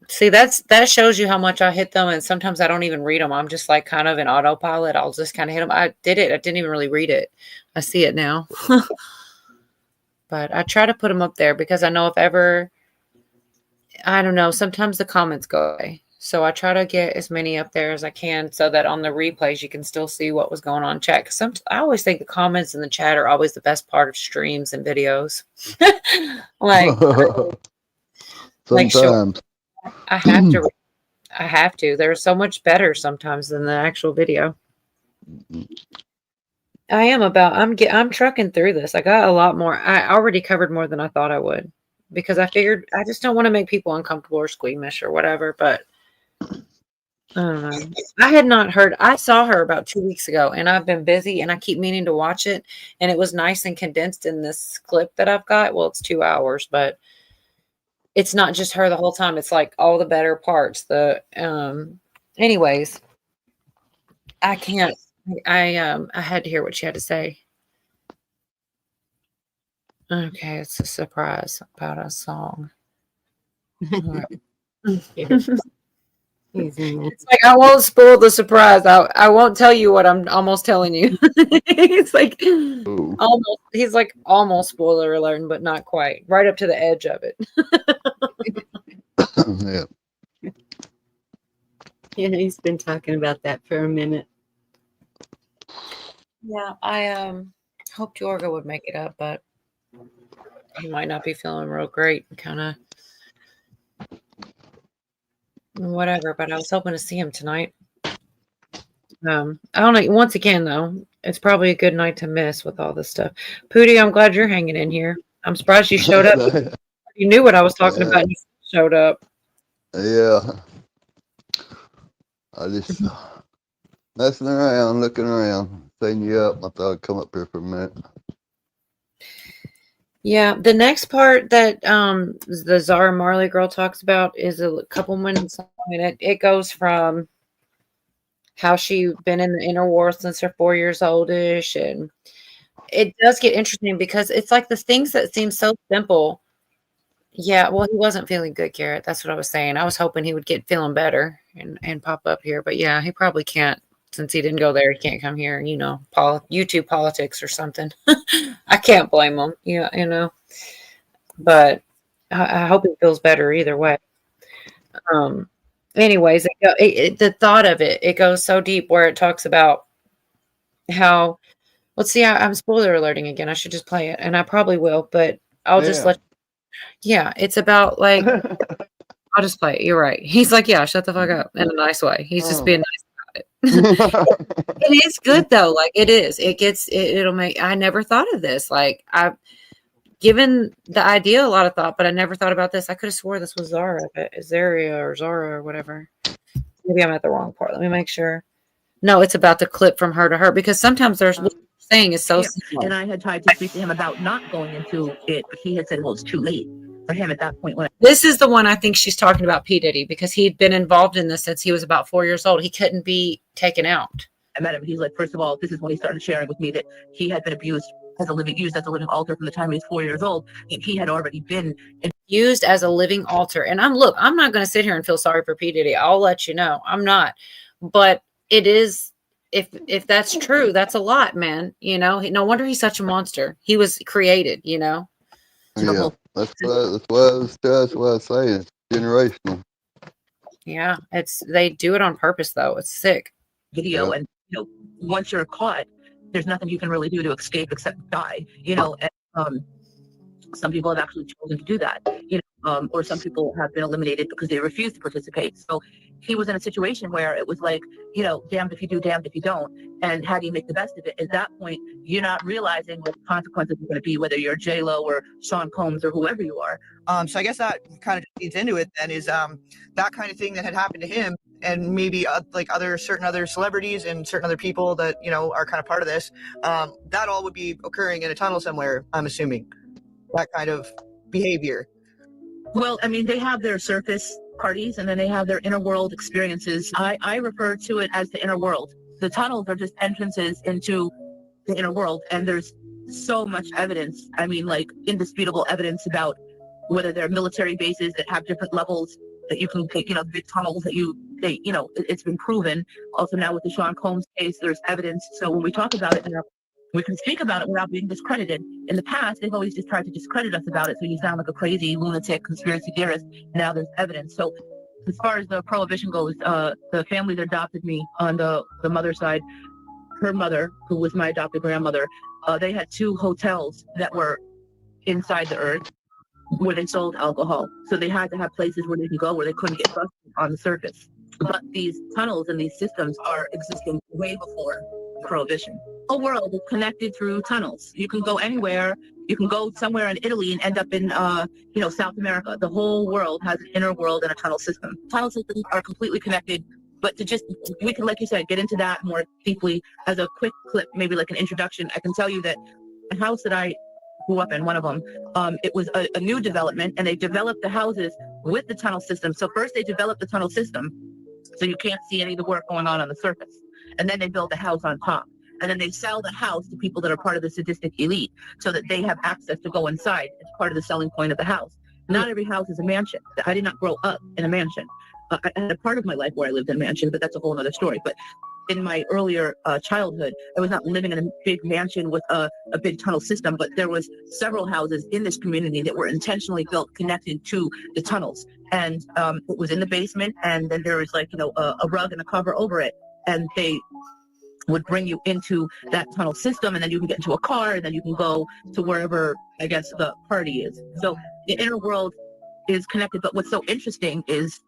A: See, that shows you how much I hit them, and sometimes I don't even read them. I'm just like kind of in autopilot. I'll just kind of hit them. I did it. I didn't even really read it. I see it now. But I try to put them up there because I know if ever, I don't know, sometimes the comments go away. So I try to get as many up there as I can so that on the replays, you can still see what was going on in chat. Because I always think the comments in the chat are always the best part of streams and videos.
K: Sometimes.
A: Sure, I have to. They're so much better sometimes than the actual video. I'm trucking through this. I got a lot more. I already covered more than I thought I would because I figured I just don't want to make people uncomfortable or squeamish or whatever. But I don't know. I had not heard. I saw her about 2 weeks ago, and I've been busy, and I keep meaning to watch it. And it was nice and condensed in this clip that I've got. Well, it's 2 hours, but it's not just her the whole time. It's like all the better parts. Anyways, I can't. I had to hear what she had to say. Okay, it's a surprise about a song. It's like, I won't spoil the surprise. I won't tell you what I'm almost telling you. It's like almost. He's like almost spoiler alert, but not quite. Right up to the edge of it.
K: Yeah.
B: Yeah, he's been talking about that for a minute.
A: Yeah, I hoped Jorga would make it up, but he might not be feeling real great. Kind of whatever. But I was hoping to see him tonight. I don't know. Once again, though, it's probably a good night to miss with all this stuff. Pootie, I'm glad you're hanging in here. I'm surprised you showed up. You knew what I was talking about. And you showed up.
K: Yeah. I just Messing around, looking around, setting you up. I thought I'd come up here for a minute.
A: Yeah, the next part that the Zara Marley girl talks about is a couple minutes long, and it goes from how she been in the inner war since her 4 years oldish, and it does get interesting because it's like the things that seem so simple. Yeah, well, he wasn't feeling good, Garrett. That's what I was saying. I was hoping he would get feeling better and pop up here, but yeah, he probably can't since he didn't go there. He can't come here, YouTube politics or something. I can't blame him, but I hope he feels better either way. Anyways, the thought of it goes so deep where it talks about how, let's see, I'm spoiler alerting again. I should just play it, and I probably will, but I'll just yeah, it's about like, I'll just play it. You're right. He's like, yeah, shut the fuck up in a nice way. He's just being nice about it. It is good though. Like it is. It'll make, I never thought of this. Like I've given the idea a lot of thought, but I never thought about this. I could have swore this was Zara, but Zaria or Zara or whatever. Maybe I'm at the wrong part. Let me make sure. No, it's about the clip from Her to Her, because sometimes there's what you're saying is so simple.
N: And I had tried to speak to him about not going into it, but he had said, well, it's too late for him at that point.
A: This is the one I think she's talking about, P. Diddy, because he'd been involved in this since he was about 4 years old. He couldn't be taken out.
N: I met him. He's like, first of all, this is when he started sharing with me that he had been abused used as a living altar from the time he was 4 years old. And he had already been
A: used as a living altar. And I'm not going to sit here and feel sorry for P. Diddy. I'll let you know. I'm not. But it is, if that's true, that's a lot, man. No wonder he's such a monster. He was created,
K: Yeah, that's what I say. It's generational.
A: Yeah, they do it on purpose, though. It's sick.
N: Video, and once you're caught, there's nothing you can really do to escape except die. And, some people have actually chosen to do that. Or some people have been eliminated because they refuse to participate. So he was in a situation where it was like, damned if you do, damned if you don't. And how do you make the best of it? At that point, you're not realizing what the consequences are going to be, whether you're J-Lo or Sean Combs or whoever you are.
P: So I guess that kind of feeds into it then, is that kind of thing that had happened to him, and maybe certain other celebrities and certain other people that are kind of part of this, that all would be occurring in a tunnel somewhere, I'm assuming, that kind of behavior.
N: Well, I mean, they have their surface parties and then they have their inner world experiences. I refer to it as the inner world. The tunnels are just entrances into the inner world, and there's so much evidence. I mean, like indisputable evidence about whether they're military bases that have different levels that you can take, big tunnels that it's been proven. Also now with the Sean Combs case, there's evidence. So when we talk about it, we can speak about it without being discredited. In the past, they've always just tried to discredit us about it, so you sound like a crazy lunatic conspiracy theorist. Now there's evidence. So as far as the prohibition goes, the family that adopted me on the mother's side, her mother, who was my adopted grandmother, they had 2 hotels that were inside the earth where they sold alcohol. So they had to have places where they could go where they couldn't get busted on the surface. But these tunnels and these systems are existing way before prohibition. The whole world is connected through tunnels. You can go anywhere. You can go somewhere in Italy and end up in, South America. The whole world has an inner world and a tunnel system. Tunnel systems are completely connected. But we can, like you said, get into that more deeply as a quick clip, maybe like an introduction. I can tell you that the house that I grew up in, one of them, it was a new development, and they developed the houses with the tunnel system. So first they developed the tunnel system, so you can't see any of the work going on the surface. And then they build the house on top. And then they sell the house to people that are part of the sadistic elite so that they have access to go inside. It's part of the selling point of the house. Not every house is a mansion. I did not grow up in a mansion. I had a part of my life where I lived in a mansion, but that's a whole other story. But in my earlier childhood, I was not living in a big mansion with a big tunnel system, but there was several houses in this community that were intentionally built connected to the tunnels. And it was in the basement, and then there was a rug and a cover over it. And they would bring you into that tunnel system, and then you can get into a car, and then you can go to wherever, I guess, the party is. So the inner world is connected. But what's so interesting is,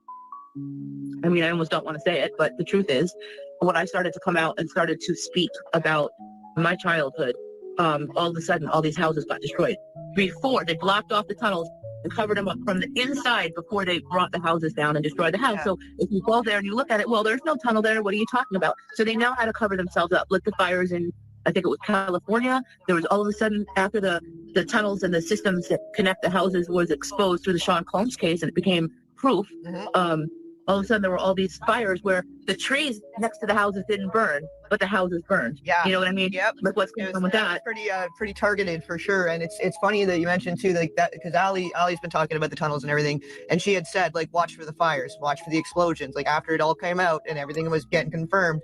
N: I mean, I almost don't want to say it, but the truth is, when I started to come out and started to speak about my childhood, all of a sudden, all these houses got destroyed. Before, they blocked off the tunnels and covered them up from the inside before they brought the houses down and destroyed the house. So if you go there and you look at it, well, there's no tunnel there. What are you talking about? So they know how to cover themselves up. Lit the fires in, I think it was California. There was all of a sudden, after the tunnels and the systems that connect the houses was exposed through the Sean Combs case, and it became proof. All of a sudden there were all these fires where the trees next to the houses didn't burn, but the houses burned.
P: Yeah.
N: You know what I mean?
P: Yep.
N: Like what's going on with that?
P: Pretty targeted for sure. And it's funny that you mentioned too, like that, because Ali's been talking about the tunnels and everything, and she had said, like, watch for the fires, watch for the explosions. Like after it all came out and everything was getting confirmed,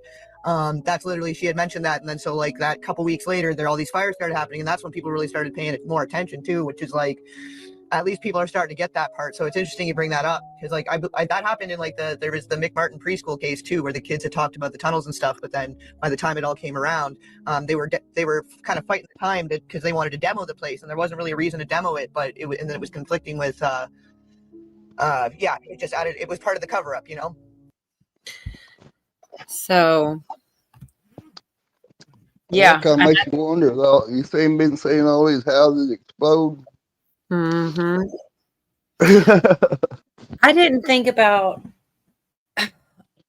P: that's literally, she had mentioned that. And then so like that couple weeks later, all these fires started happening, and that's when people really started paying more attention too, which is like, at least people are starting to get that part. So it's interesting you bring that up, because like I that happened in like there was the McMartin preschool case too, where the kids had talked about the tunnels and stuff, but then by the time it all came around, they were kind of fighting the time because they wanted to demo the place, and there wasn't really a reason to demo it, but and then it was conflicting with it just added, it was part of the cover up, you know.
A: So yeah,
K: That kind of makes you wonder though. You been seeing all these houses explode.
A: Mm-hmm. I didn't think about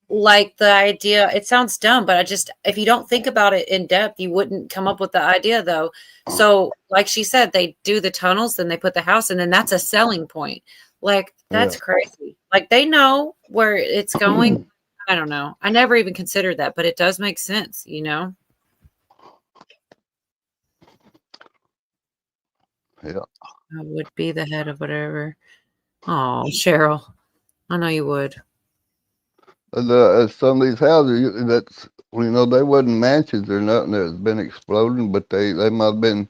A: like the idea. It sounds dumb, but if you don't think about it in depth, you wouldn't come up with the idea though. So like she said, they do the tunnels, then they put the house, and then that's a selling point. Like that's crazy. Like they know where it's going. I don't know. I never even considered that, but it does make sense, you know?
K: Yeah.
A: I would be the head of whatever. Oh, Cheryl. I know you would.
K: Some of these houses, they wasn't mansions or nothing that's been exploding, but they might have been,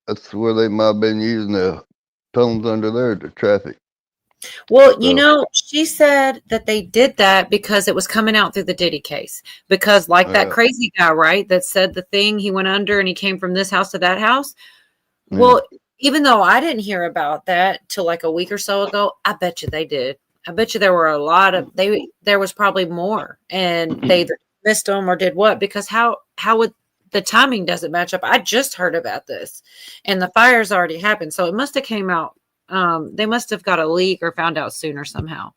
K: that's where they might have been using the tunnels under there to traffic.
A: Well, she said that they did that because it was coming out through the Diddy case. Because like that crazy guy, right, that said the thing, he went under and he came from this house to that house. Yeah. Well, even though I didn't hear about that till like a week or so ago, I bet you they did. I bet you there were a lot of, there was probably more, and they either missed them or did what, because how would the timing doesn't match up. I just heard about this and the fires already happened. So it must have came out. They must have got a leak or found out sooner somehow.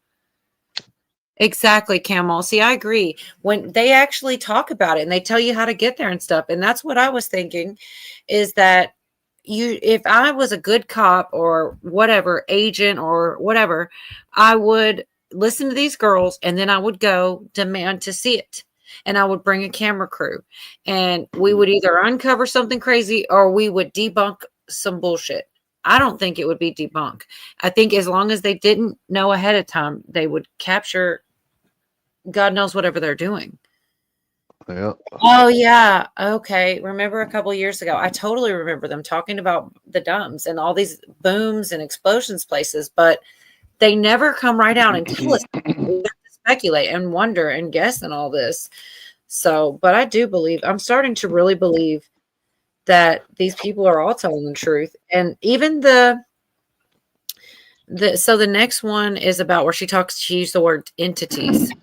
A: Exactly, Camel. See, I agree. When they actually talk about it and they tell you how to get there and stuff. And that's what I was thinking, is that if I was a good cop or whatever, agent or whatever, I would listen to these girls and then I would go demand to see it. And I would bring a camera crew and we would either uncover something crazy or we would debunk some bullshit. I don't think it would be debunk. I think as long as they didn't know ahead of time, they would capture God knows whatever they're doing.
K: Yeah.
A: Oh, yeah. Okay. Remember a couple of years ago, I totally remember them talking about the dumps and all these booms and explosions places, but they never come right out and tell us. We have to speculate and wonder and guess and all this. So, but I do believe, I'm starting to really believe that these people are all telling the truth. And even so the next one is about where she used the word entities.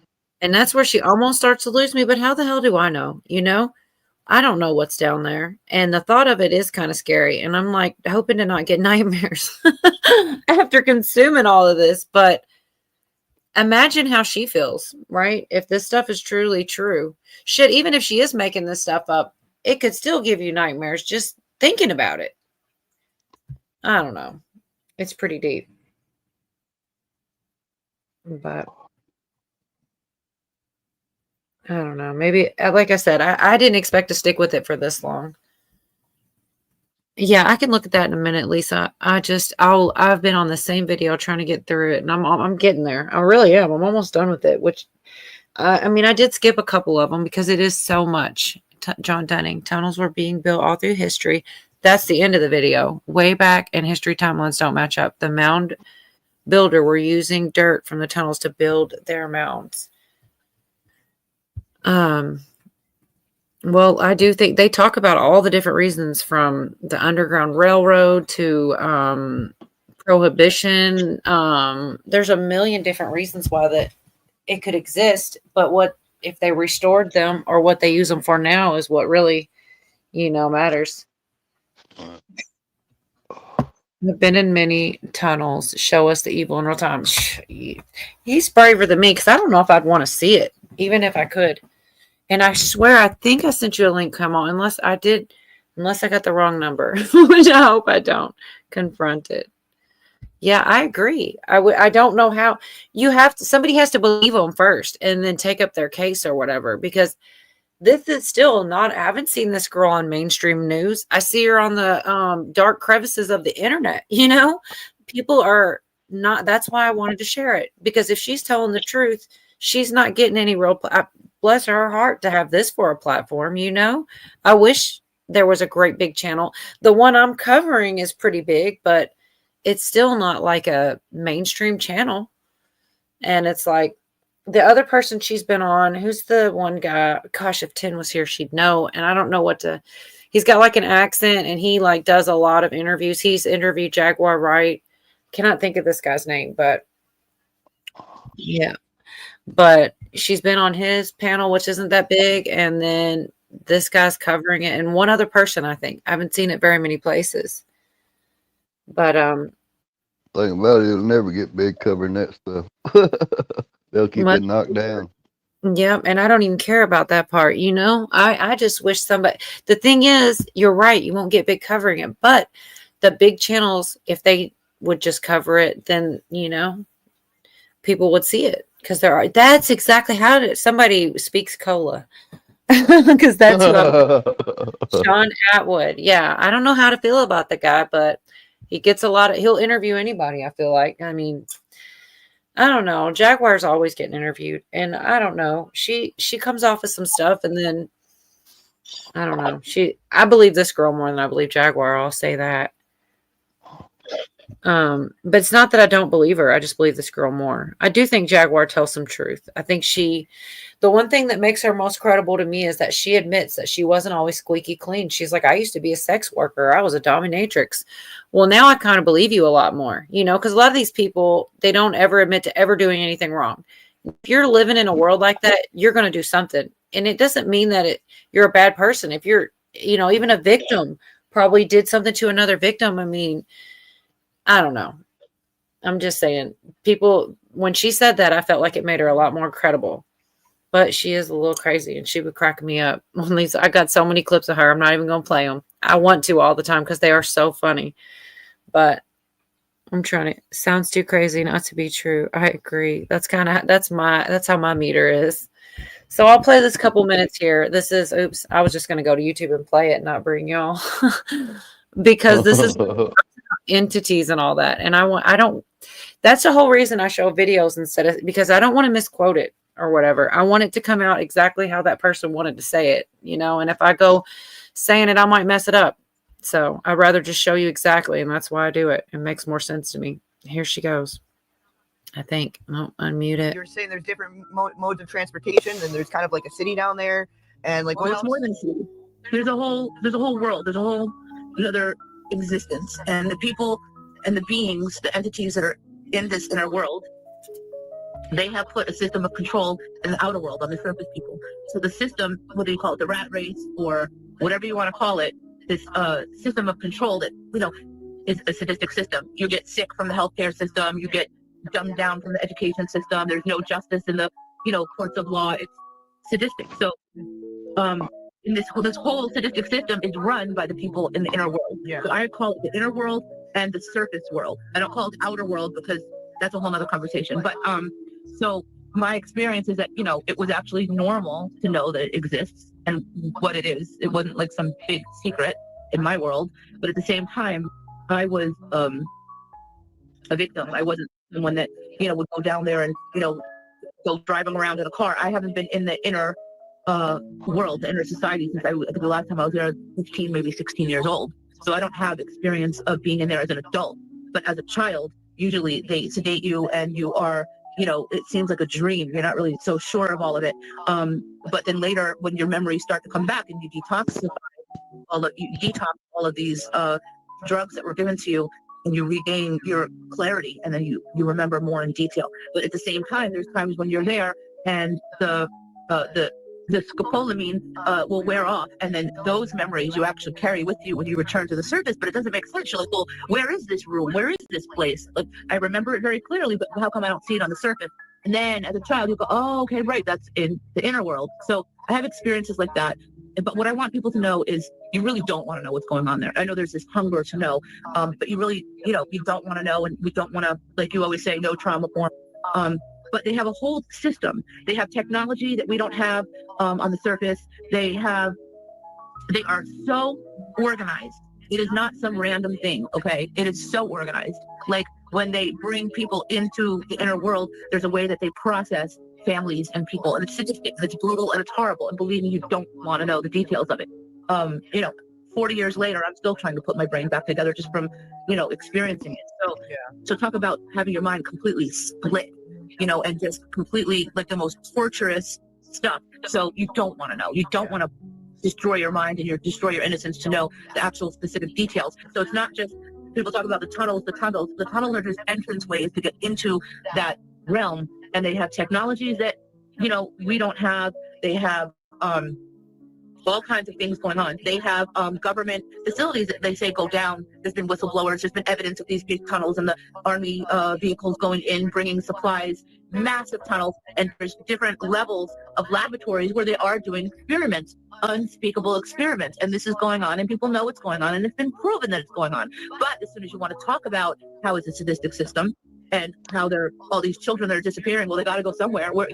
A: And that's where she almost starts to lose me. But how the hell do I know? I don't know what's down there. And the thought of it is kind of scary. And I'm like hoping to not get nightmares after consuming all of this. But imagine how she feels, right? If this stuff is truly true. Shit, even if she is making this stuff up, it could still give you nightmares just thinking about it. I don't know. It's pretty deep. But I don't know. Maybe, like I said, I didn't expect to stick with it for this long. Yeah, I can look at that in a minute, Lisa. I've been on the same video trying to get through it, and I'm getting there. I really am. I'm almost done with it, which, I did skip a couple of them because it is so much. John Dunning, tunnels were being built all through history. That's the end of the video. Way back, and history timelines don't match up. The mound builder were using dirt from the tunnels to build their mounds. Well, I do think they talk about all the different reasons, from the Underground Railroad to prohibition. There's a million different reasons why that it could exist, but what if they restored them, or what they use them for now is what really, matters. I've been in many tunnels. Show us the evil in real time. He's braver than me because I don't know if I'd want to see it, even if I could. And I swear, I think I sent you a link, come on, unless I got the wrong number, which I hope I don't confront it. Yeah, I agree. I don't know how somebody has to believe them first and then take up their case or whatever, because this is still not, I haven't seen this girl on mainstream news. I see her on the dark crevices of the internet. People are not, that's why I wanted to share it, because if she's telling the truth, she's not getting any real, bless her heart to have this for a platform. I wish there was a great big channel. The one I'm covering is pretty big, but it's still not like a mainstream channel. And it's like the other person she's been on, who's the one guy, gosh, if 10 was here, she'd know. And I don't know he's got like an accent and he like does a lot of interviews. He's interviewed Jaguar Wright. Cannot think of this guy's name, but yeah. But she's been on his panel, which isn't that big. And then this guy's covering it. And one other person, I think. I haven't seen it very many places. But
K: thing about it, it'll never get big covering that stuff. They'll keep it knocked down.
A: Yeah, and I don't even care about that part. I just wish somebody. The thing is, you're right. You won't get big covering it, but the big channels, if they would just cover it, then people would see it, because that's exactly how somebody speaks cola. Because that's Sean Atwood. Yeah, I don't know how to feel about the guy, but he gets he'll interview anybody, I feel like. I mean, I don't know. Jaguar's always getting interviewed, and I don't know. She comes off with some stuff, and then I don't know. I believe this girl more than I believe Jaguar. I'll say that. But it's not that I don't believe her. I just believe this girl more. I do think Jaguar tells some truth. I think the one thing that makes her most credible to me is that she admits that she wasn't always squeaky clean. She's like, I used to be a sex worker. I was a dominatrix. Well, now I kind of believe you a lot more, because a lot of these people, they don't ever admit to ever doing anything wrong. If you're living in a world like that, you're going to do something. And it doesn't mean that you're a bad person. If you're, even a victim probably did something to another victim. I mean, I don't know. I'm just saying, when she said that, I felt like it made her a lot more credible. But she is a little crazy, and she would crack me up. I got so many clips of her. I'm not even going to play them. I want to all the time because they are so funny. But I'm trying to. Sounds too crazy not to be true. I agree. That's how my meter is. So I'll play this couple minutes here. This is. Oops. I was just going to go to YouTube and play it, and not bring y'all, because this is entities and all that. And I don't. That's the whole reason I show videos instead of, because I don't want to misquote it or whatever. I want it to come out exactly how that person wanted to say it, and if I go saying it, I might mess it up. So I'd rather just show you exactly, and that's why I do it. It makes more sense to me. Here she goes. I think. No, unmute it.
P: You're saying there's different modes of transportation, and there's kind of like a city down there, and like
N: Well, it's more than a city. There's a whole world. There's a whole another existence, and the people and the beings, the entities that are in this inner world, they have put a system of control in the outer world on the surface people. So the system, whether you call it the rat race or whatever you want to call it, this system of control that is a sadistic system. You get sick from the healthcare system. You get dumbed down from the education system. There's no justice in the courts of law. It's sadistic. So in this whole sadistic system is run by the people in the inner world.
P: Yeah.
N: So I call it the inner world and the surface world. I don't call it outer world because that's a whole nother conversation. But so my experience is that it was actually normal to know that it exists and what it is. It wasn't like some big secret in my world. But at the same time, I was a victim. I wasn't someone that would go down there and go driving around in a car. I haven't been in the inner world, the inner society, since I think the last time I was there, 15, maybe 16 years old. So I don't have experience of being in there as an adult. But as a child, usually they sedate you and you are, it seems like a dream. You're not really so sure of all of it. But then later, when your memories start to come back and you detox all of these drugs that were given to you, and you regain your clarity, and then you remember more in detail. But at the same time, there's times when you're there and the the scopolamine will wear off, and then those memories you actually carry with you when you return to the surface, but it doesn't make sense. You're like, well, where is this room? Where is this place? Like, I remember it very clearly, but how come I don't see it on the surface? And then as a child, you go, oh, okay, right, that's in the inner world. So I have experiences like that. But what I want people to know is you really don't want to know what's going on there. I know there's this hunger to know, but you really, you don't want to know, and we don't want to, like you always say, no trauma porn. But they have a whole system. They have technology that we don't have on the surface. They are so organized. It is not some random thing, okay? It is so organized. Like when they bring people into the inner world, there's a way that they process families and people, and it's brutal and it's horrible. And believe me, you don't want to know the details of it. 40 years later, I'm still trying to put my brain back together just from, experiencing it. So talk about having your mind completely split, and just completely like the most torturous stuff. So you don't want to know. You don't want to destroy your mind and destroy your innocence to know the actual specific details. So it's not just people talk about the tunnels. The tunnels are just entrance ways to get into that realm. And they have technologies that, we don't have. They have all kinds of things going on. They have government facilities that they say go down. There's been whistleblowers. There's been evidence of these big tunnels and the army vehicles going in, bringing supplies, massive tunnels. And there's different levels of laboratories where they are doing experiments, unspeakable experiments. And this is going on, and people know what's going on, and it's been proven that it's going on. But as soon as you want to talk about how it's a sadistic system, and how all these children that are disappearing, well, they got to go somewhere. Where,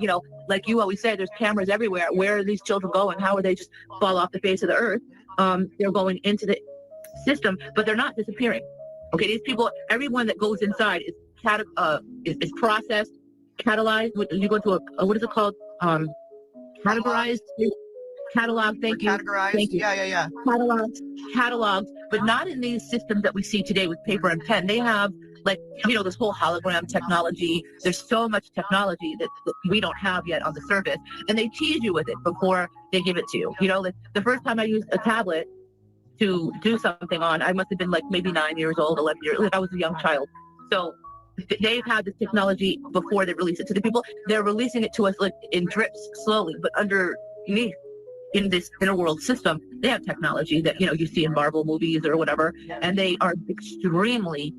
N: like you always say, there's cameras everywhere. Where are these children going? How are they just fall off the face of the earth? They're going into the system, but they're not disappearing. Okay, these people, everyone that goes inside is processed, catalyzed. You go to what is it called? Categorized. Catalog, thank you.
P: Categorized.
N: Thank you.
P: Yeah.
N: Catalogs, but not in these systems that we see today with paper and pen. They have this whole hologram technology. There's so much technology that we don't have yet on the surface, and they tease you with it before they give it to you. The first time I used a tablet to do something on, I must have been like maybe 9 years old, 11 years old. I was a young child. So they've had this technology before they release it to the people. They're releasing it to us like in drips, slowly, but underneath. In this inner world system, they have technology that you see in Marvel movies or whatever, and they are extremely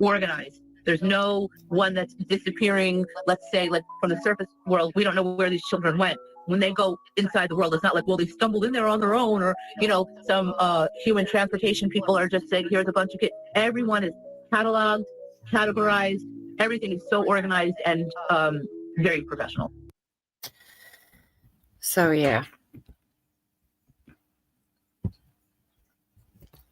N: organized. There's no one that's disappearing, let's say, like from the surface world. We don't know where these children went. When they go inside the world, it's not like, well, they stumbled in there on their own, or some human transportation people are just saying, here's a bunch of kids. Everyone is cataloged, categorized. Everything is so organized and very professional.
A: So yeah,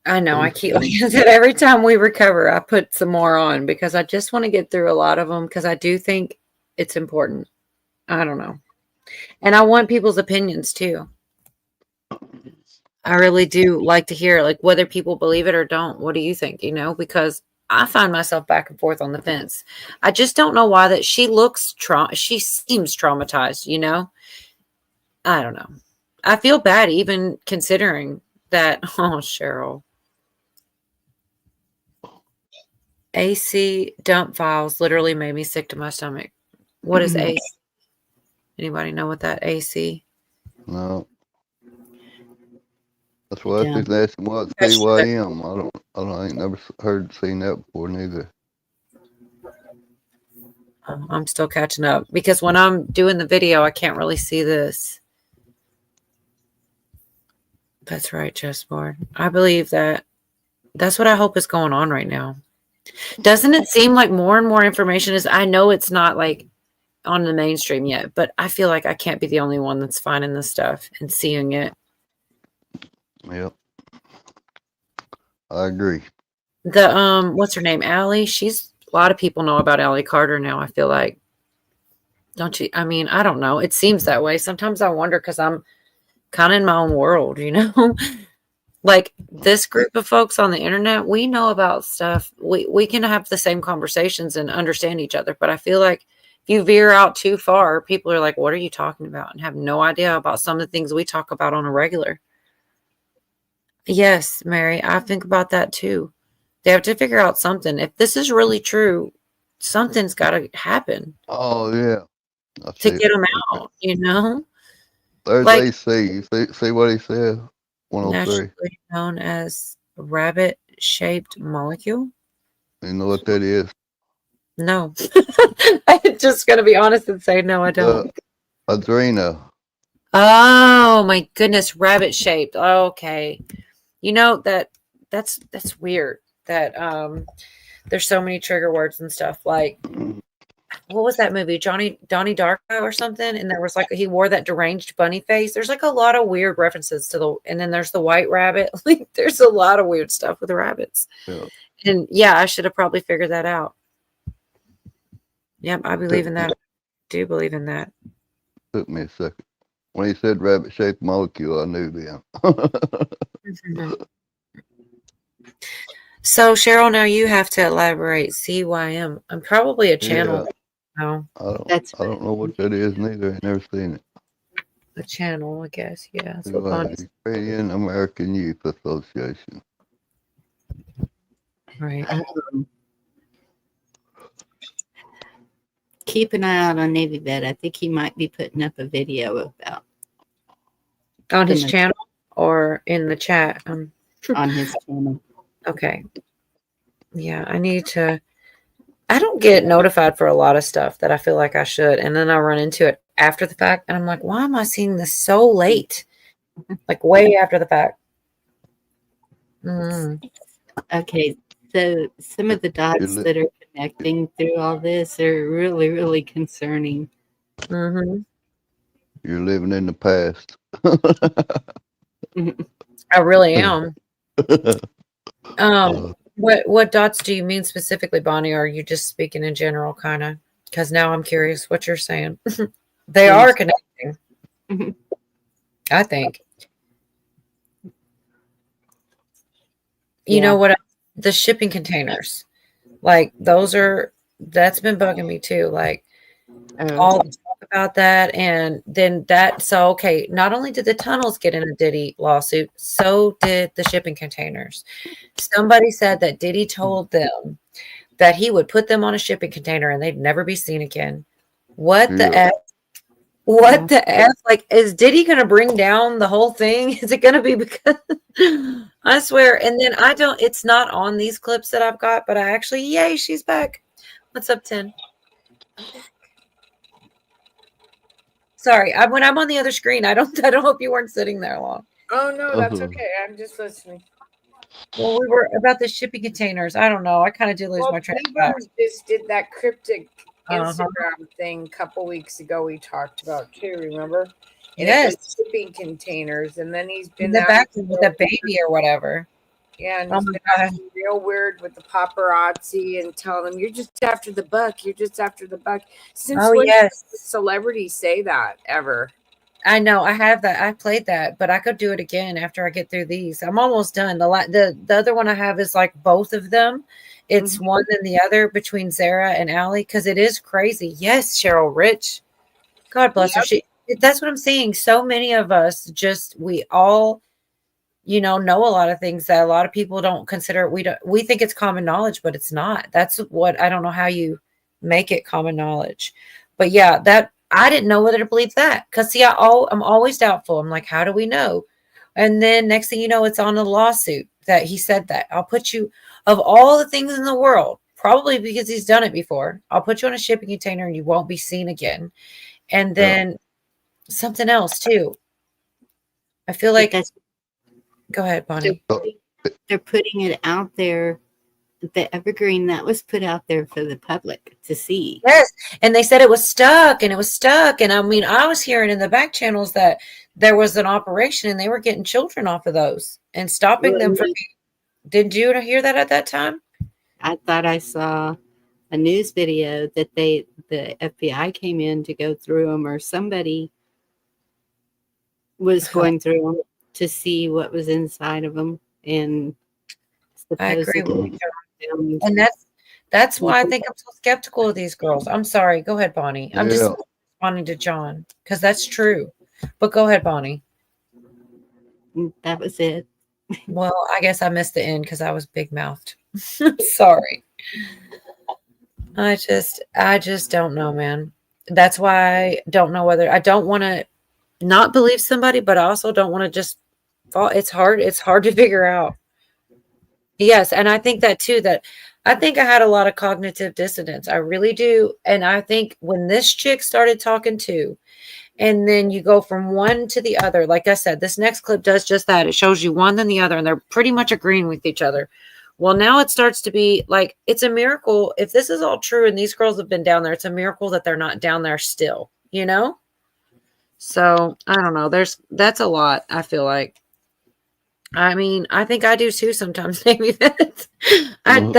A: I know. I keep, like I said, every time we recover, I put some more on because I just want to get through a lot of them because I do think it's important. I don't know, and I want people's opinions too. I really do like to hear like whether people believe it or don't. What do you think? Because I find myself back and forth on the fence. I just don't know why that she seems traumatized. I don't know. I feel bad even considering that. Oh, Cheryl. AC dump files literally made me sick to my stomach. What is AC? Anybody know what that AC?
K: No. That's what I was asking. What's CYM? I ain't never seen that before neither.
A: I'm still catching up because when I'm doing the video, I can't really see this. That's right, chessboard. I believe that's what I hope is going on right now. Doesn't it seem like more and more information is, I know it's not like on the mainstream yet, but I feel like I can't be the only one that's finding this stuff and seeing it.
K: Yep. I agree.
A: What's her name? Allie. A lot of people know about Allie Carter now, I feel like. Don't you? I mean, I don't know. It seems that way. Sometimes I wonder because I'm kind of in my own world, like this group of folks on the internet, we know about stuff. We can have the same conversations and understand each other. But I feel like if you veer out too far, people are like, what are you talking about? And have no idea about some of the things we talk about on a regular. Yes, Mary, I think about that too. They have to figure out something. If this is really true, something's got to happen.
K: Oh, yeah.
A: To get them out,
K: There's
A: Like
K: AC. See what he said? 103.
A: naturally known as rabbit-shaped molecule.
K: You know what that is?
A: No, I'm just gonna be honest and say no, I don't.
K: Adrena.
A: Oh my goodness, rabbit-shaped. Okay, you know that's weird. That there's so many trigger words and stuff. Like, what was that movie? Donnie Darko or something? And there was like he wore that deranged bunny face. There's like a lot of weird references to the, and then there's the white rabbit. Like, there's a lot of weird stuff with the rabbits.
K: Yeah.
A: And yeah, I should have probably figured that out. Yep, I believe in that. I do believe in that.
K: Took me a second. When he said rabbit-shaped molecule, I knew then.
A: So Cheryl, now you have to elaborate. CYM. I'm probably a channel. No,
K: I don't know what that is neither. I've never seen it.
A: a channel, I guess. Yeah, that's what Bonnie.
K: Ukrainian American Youth Association.
A: Right.
B: Keep an eye out on Navy Vet. I think he might be putting up a video about
A: On his channel or in the chat?
B: On his channel.
A: Okay. Yeah, I need to. I don't get notified for a lot of stuff that I feel like I should. And then I run into it after the fact. And I'm like, why am I seeing this so late? Like way after the fact.
B: Okay. So some of the dots that are connecting through all this are really, really concerning.
A: Mm-hmm.
K: You're living in the past.
A: I really am. What dots do you mean specifically, Bonnie? Or are you just speaking in general, kind of? Because now I'm curious what you're saying. They are connecting. I think. You know what? The shipping containers, like that's been bugging me too. Like all the talk about that, and then that. So okay, not only did the tunnels get in a Diddy lawsuit, so did the shipping containers. Somebody said that Diddy told them that he would put them on a shipping container and they'd never be seen again. What the F? What the F? Like, is Diddy going to bring down the whole thing? Is it going to be because I swear? And then it's not on these clips that I've got, but I actually, yay, she's back. What's up, 10? Sorry, when I'm on the other screen, I don't hope you weren't sitting there long.
C: Oh no, that's okay. I'm just listening.
A: Well, we were about the shipping containers. I don't know. I kind of did lose my train of thought.
C: Just did that cryptic Instagram thing a couple weeks ago. We talked about too. Remember? And
A: yes,
C: it was shipping containers, and then he's been
A: in the back with a baby or whatever.
C: Yeah, and he's been real weird with the paparazzi and telling them you're just after the buck. You're just after the buck. Since when did celebrities say that ever?
A: I know I have that. I played that, but I could do it again after I get through these. I'm almost done. The other one I have is like both of them. It's one and the other between Zara and Allie because it is crazy. Yes, Cheryl Rich. God bless her. That's what I'm saying. So many of us we all, know a lot of things that a lot of people don't consider. We think it's common knowledge, but it's not. That's what I don't know how you make it common knowledge. But yeah, that. I didn't know whether to believe that because see, I'm always doubtful. I'm like, how do we know? And then next thing you know, it's on a lawsuit that he said that. I'll put you, of all the things in the world, probably because he's done it before, I'll put you on a shipping container and you won't be seen again. And then something else too. I feel like go ahead, Bonnie.
B: They're putting it out there. The evergreen that was put out there for the public to see.
A: Yes, and they said it was stuck. And I mean, I was hearing in the back channels that there was an operation and they were getting children off of those and stopping them from. Did you hear that at that time?
B: I thought I saw a news video that the FBI came in to go through them, or somebody was going through them to see what was inside of them, and
A: I agree with you. And that's why I think I'm so skeptical of these girls. I'm sorry. Go ahead, Bonnie. I'm just responding to John because that's true. But go ahead, Bonnie.
B: That was it.
A: Well, I guess I missed the end because I was big mouthed. Sorry. I just don't know, man. That's why I don't know whether I don't want to. not believe somebody, but I also don't want to just fall. It's hard to figure out. Yes, and I think that too, that I think I had a lot of cognitive dissonance. I really do. And I think when this chick started talking too, and then you go from one to the other, like I said, this next clip does just that. It shows you one then the other, and they're pretty much agreeing with each other. Well, now it starts to be like, it's a miracle. If this is all true and these girls have been down there, it's a miracle that they're not down there still, you know? So I don't know. That's a lot, I feel like. I mean, I think I do too sometimes, maybe that's why I'm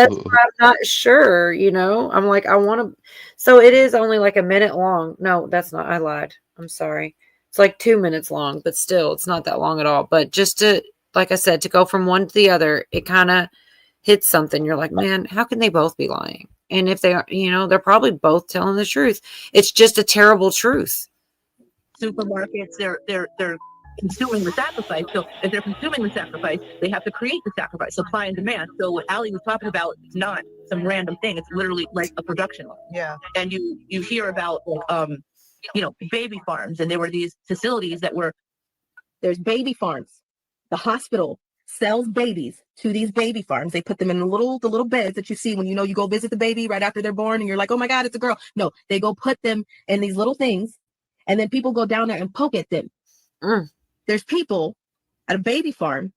A: not sure, you know. I'm like, I want to. So it is only like a minute long. No, that's not. I lied. I'm sorry. It's like 2 minutes long, but still, it's not that long at all. But just to, like I said, to go from one to the other, it kind of hits something. You're like, man, how can they both be lying? And if they are, you know, they're probably both telling the truth. It's just a terrible truth.
N: Supermarkets, they're consuming the sacrifice. So if they're consuming the sacrifice, they have to create the sacrifice, supply and demand. So what Ali was talking about is not some random thing. It's literally like a production line.
P: Yeah.
N: And you hear about baby farms, and there were these facilities there's baby farms. The hospital sells babies to these baby farms. They put them in the little beds that you see when you go visit the baby right after they're born, and you're like, oh my God, it's a girl. No, they go put them in these little things, and then people go down there and poke at them. There's people at a baby farm.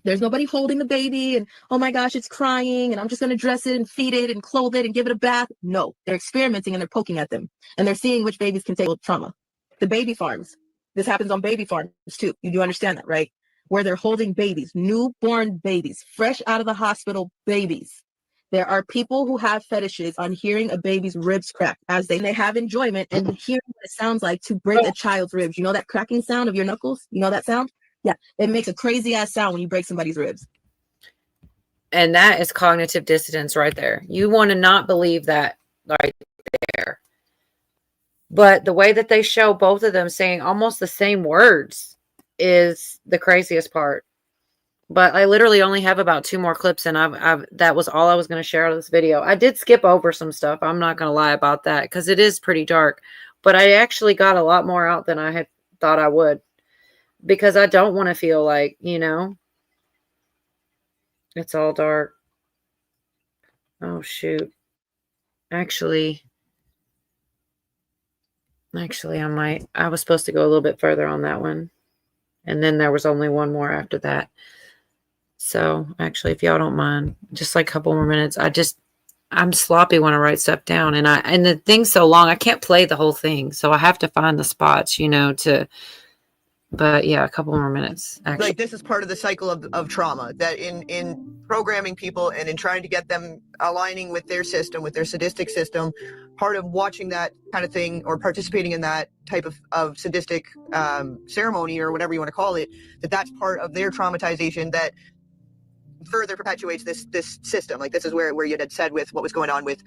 N: There's nobody holding the baby and, oh my gosh, it's crying and I'm just going to dress it and feed it and clothe it and give it a bath. No, they're experimenting and they're poking at them and they're seeing which babies can take trauma. The baby farms. This happens on baby farms too. You do understand that, right? Where they're holding babies, newborn babies, fresh out of the hospital babies. There are people who have fetishes on hearing a baby's ribs crack as they have enjoyment and hearing what it sounds like to break a child's ribs. You know that cracking sound of your knuckles? You know that sound? Yeah, it makes a crazy ass sound when you break somebody's ribs.
A: And that is cognitive dissonance right there. You want to not believe that right there. But the way that they show both of them saying almost the same words is the craziest part. But I literally only have about 2 more clips, and that was all I was going to share out of this video. I did skip over some stuff. I'm not going to lie about that because it is pretty dark. But I actually got a lot more out than I had thought I would, because I don't want to feel like, you know, it's all dark. Oh, shoot. Actually, I was supposed to go a little bit further on that one. And then there was only one more after that. So actually, if y'all don't mind, just like a couple more minutes. I'm sloppy when I write stuff down, and the thing's so long, I can't play the whole thing. So I have to find the spots, you know, but yeah, a couple more minutes. Actually.
P: Like, this is part of the cycle of trauma, that in programming people and in trying to get them aligning with their system, with their sadistic system, part of watching that kind of thing or participating in that type of sadistic ceremony or whatever you want to call it, that's part of their traumatization that further perpetuates this system. Like, this is where you had said with what was going on with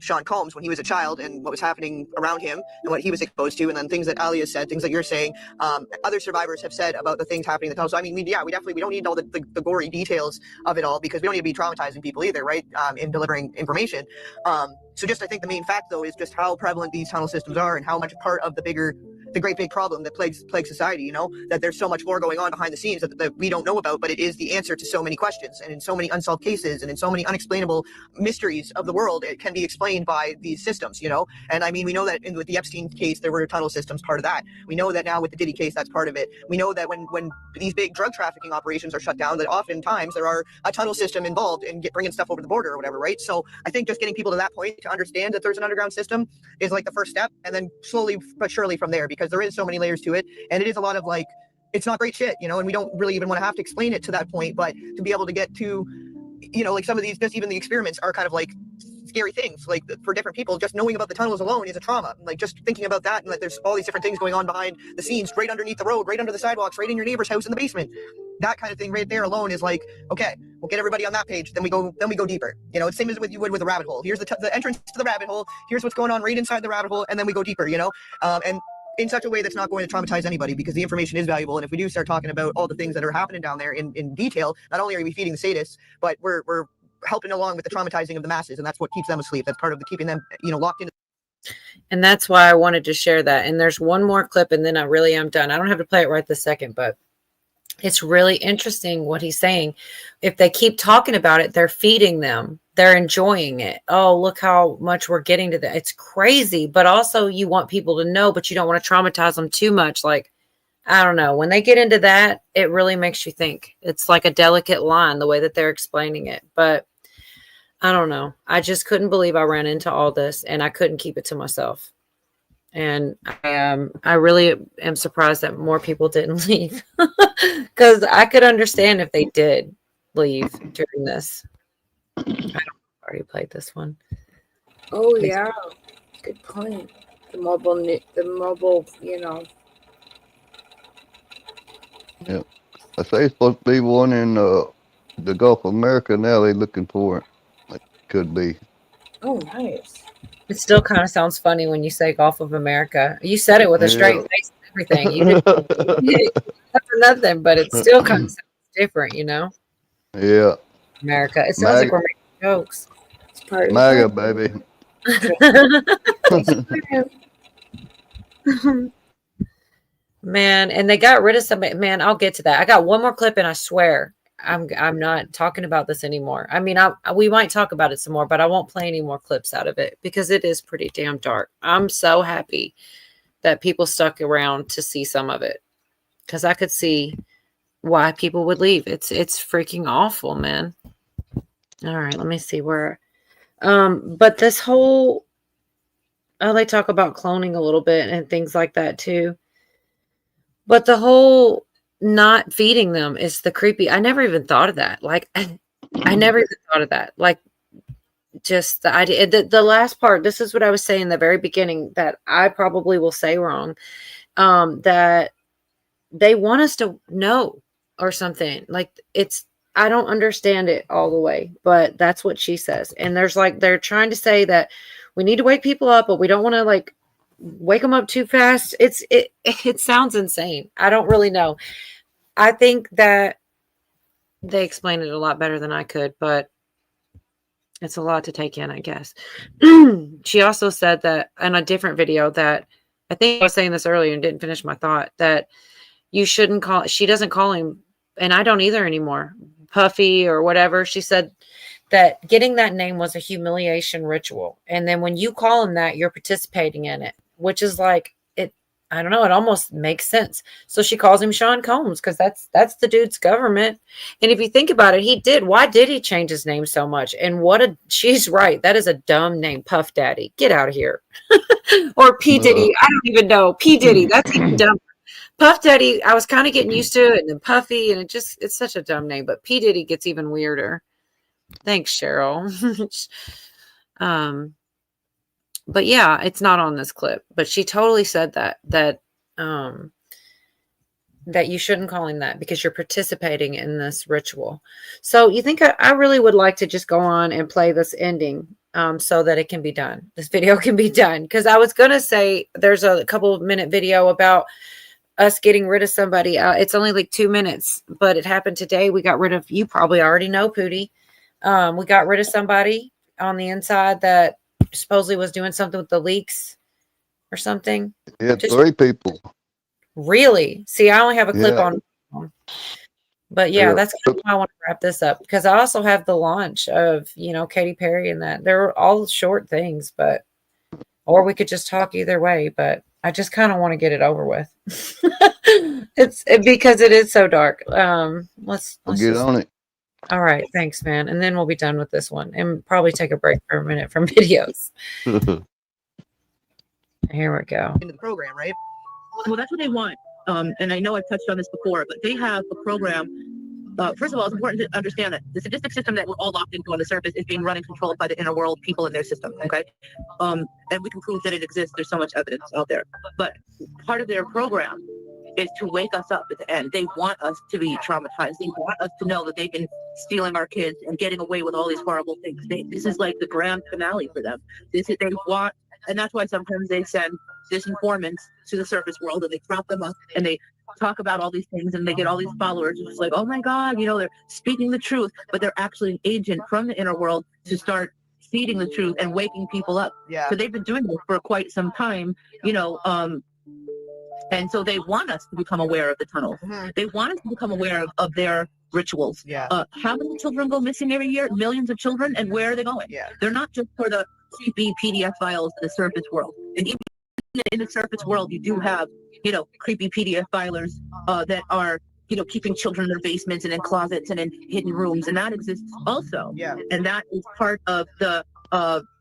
P: Sean Combs when he was a child and what was happening around him and what he was exposed to, and then things that Ali has said, things that you're saying, other survivors have said about the things happening in the tunnel. So I mean, we don't need all the gory details of it all, because we don't need to be traumatizing people either, right? In delivering information. So just, I think the main fact though is just how prevalent these tunnel systems are and how much part of the great big problem that plagues society, you know, that there's so much more going on behind the scenes that we don't know about, but it is the answer to so many questions, and in so many unsolved cases and in so many unexplainable mysteries of the world, it can be explained by these systems, you know. And I mean, we know that with the Epstein case, there were tunnel systems part of that. We know that now with the Diddy case, that's part of it. We know that when these big drug trafficking operations are shut down, that oftentimes there are a tunnel system involved in bringing stuff over the border or whatever, right? So I think just getting people to that point to understand that there's an underground system is like the first step, and then slowly but surely from there, because there is so many layers to it, and it is a lot of, like, it's not great shit, you know, and we don't really even want to have to explain it to that point, but to be able to get to, you know, like some of these, just even the experiments are kind of like scary things, like for different people. Just knowing about the tunnels alone is a trauma. Like, just thinking about that, and that there's all these different things going on behind the scenes, right underneath the road, right under the sidewalks, right in your neighbor's house in the basement. That kind of thing right there alone is like, okay, we'll get everybody on that page, then we go deeper. You know, it's same as what you would with a rabbit hole. Here's the entrance to the rabbit hole, here's what's going on right inside the rabbit hole, and then we go deeper, you know. And in such a way that's not going to traumatize anybody, because the information is valuable. And if we do start talking about all the things that are happening down there in detail, not only are we feeding the sadists, but we're helping along with the traumatizing of the masses, and that's what keeps them asleep. That's part of keeping them, you know, locked into
A: And that's why I wanted to share that. And there's one more clip and then I really am done. I don't have to play it right this second, but it's really interesting what he's saying. If they keep talking about it, they're feeding them. They're enjoying it. Oh, look how much we're getting to that. It's crazy. But also you want people to know, but you don't want to traumatize them too much. Like, I don't know. When they get into that, it really makes you think. It's like a delicate line, the way that they're explaining it. But I don't know. I just couldn't believe I ran into all this and I couldn't keep it to myself. And I really am surprised that more people didn't leave because I could understand if they did leave during this. I already played this one.
C: Oh yeah, good point. The mobile, you know.
K: Yeah. I say it's supposed to be one in the Gulf of America now. They're looking for it. Like, could be.
C: Oh, nice.
A: It still kind of sounds funny when you say Gulf of America. You said it with a straight face and everything. You didn't for nothing, but it still kind of sounds different, you know?
K: Yeah.
A: America. It sounds like we're making jokes.
C: It's part of
K: MAGA, baby.
A: Man, and they got rid of somebody. Man, I'll get to that. I got one more clip, and I swear I'm not talking about this anymore. I mean, we might talk about it some more, but I won't play any more clips out of it because it is pretty damn dark. I'm so happy that people stuck around to see some of it because I could see why people would leave. It's freaking awful, man. All right, let me see where. But this whole, they talk about cloning a little bit and things like that too. But the whole not feeding them is the creepy. I never even thought of that. Like, I never even thought of that. Like, just the idea. The last part, this is what I was saying in the very beginning that I probably will say wrong. That they want us to know or something. Like, I don't understand it all the way, but that's what she says. And they're trying to say that we need to wake people up, but we don't want to like wake them up too fast. It sounds insane. I don't really know. I think that they explained it a lot better than I could, but it's a lot to take in, I guess. She also said that in a different video that I think I was saying this earlier and didn't finish my thought that you shouldn't call, she doesn't call him, and I don't either anymore, Puffy or whatever. She said that getting that name was a humiliation ritual. And then when you call him that, you're participating in it, which is like, I don't know. It almost makes sense. So she calls him Sean Combs because that's the dude's government. And if you think about it, he did. Why did he change his name so much? And she's right. That is a dumb name. Puff Daddy. Get out of here. Or P. Diddy. I don't even know. P. Diddy. That's even dumber. Puff Daddy, I was kind of getting used to it. And then Puffy. And it's such a dumb name. But P. Diddy gets even weirder. Thanks, Cheryl. But yeah, it's not on this clip, but she totally said that you shouldn't call him that because you're participating in this ritual. So you think I really would like to just go on and play this ending so that it can be done. This video can be done. Because I was going to say there's a couple of minute video about us getting rid of somebody. It's only like 2 minutes, but it happened today. We got rid of, you probably already know, Pootie. We got rid of somebody on the inside that supposedly was doing something with the leaks or something.
K: Yeah, 3 people.
A: Really? See, I only have a clip on. But yeah, that's kind of why I want to wrap this up because I also have the launch of, Katy Perry and that. They're all short things, or we could just talk either way, but I just kind of want to get it over with. It's because it is so dark. Let's
K: get on it.
A: All right. Thanks, man. And then we'll be done with this one and probably take a break for a minute from videos. Here we go.
P: Into the program, right? Well, that's what they want. And I know I've touched on this before, but they have a program. First of all, it's important to understand that the sadistic system that we're all locked into on the surface is being run and controlled by the inner world people in their system. Okay. And we can prove that it exists. There's so much evidence out there. But part of their program is to wake us up at the end. They want us to be traumatized. They want us to know that they've been stealing our kids and getting away with all these horrible things. This is like the grand finale for them. They want, and that's why sometimes they send disinformants to the surface world and they prop them up and they talk about all these things and they get all these followers. It's like, oh my God, they're speaking the truth, but they're actually an agent from the inner world to start
N: seeding the truth and waking people up.
P: Yeah.
N: So they've been doing this for quite some time, you know, and so they want us to become aware of the tunnel. They want us to become aware of their rituals.
P: Yeah.
N: How many children go missing every year? Millions of children, and where are they going?
P: Yeah.
N: They're not just for the creepy PDF files in the surface world. And even in the surface world, you do have, you know, creepy PDF filers that are, you know, keeping children in their basements and in closets and in hidden rooms, and that exists also.
P: Yeah.
N: And that is part of the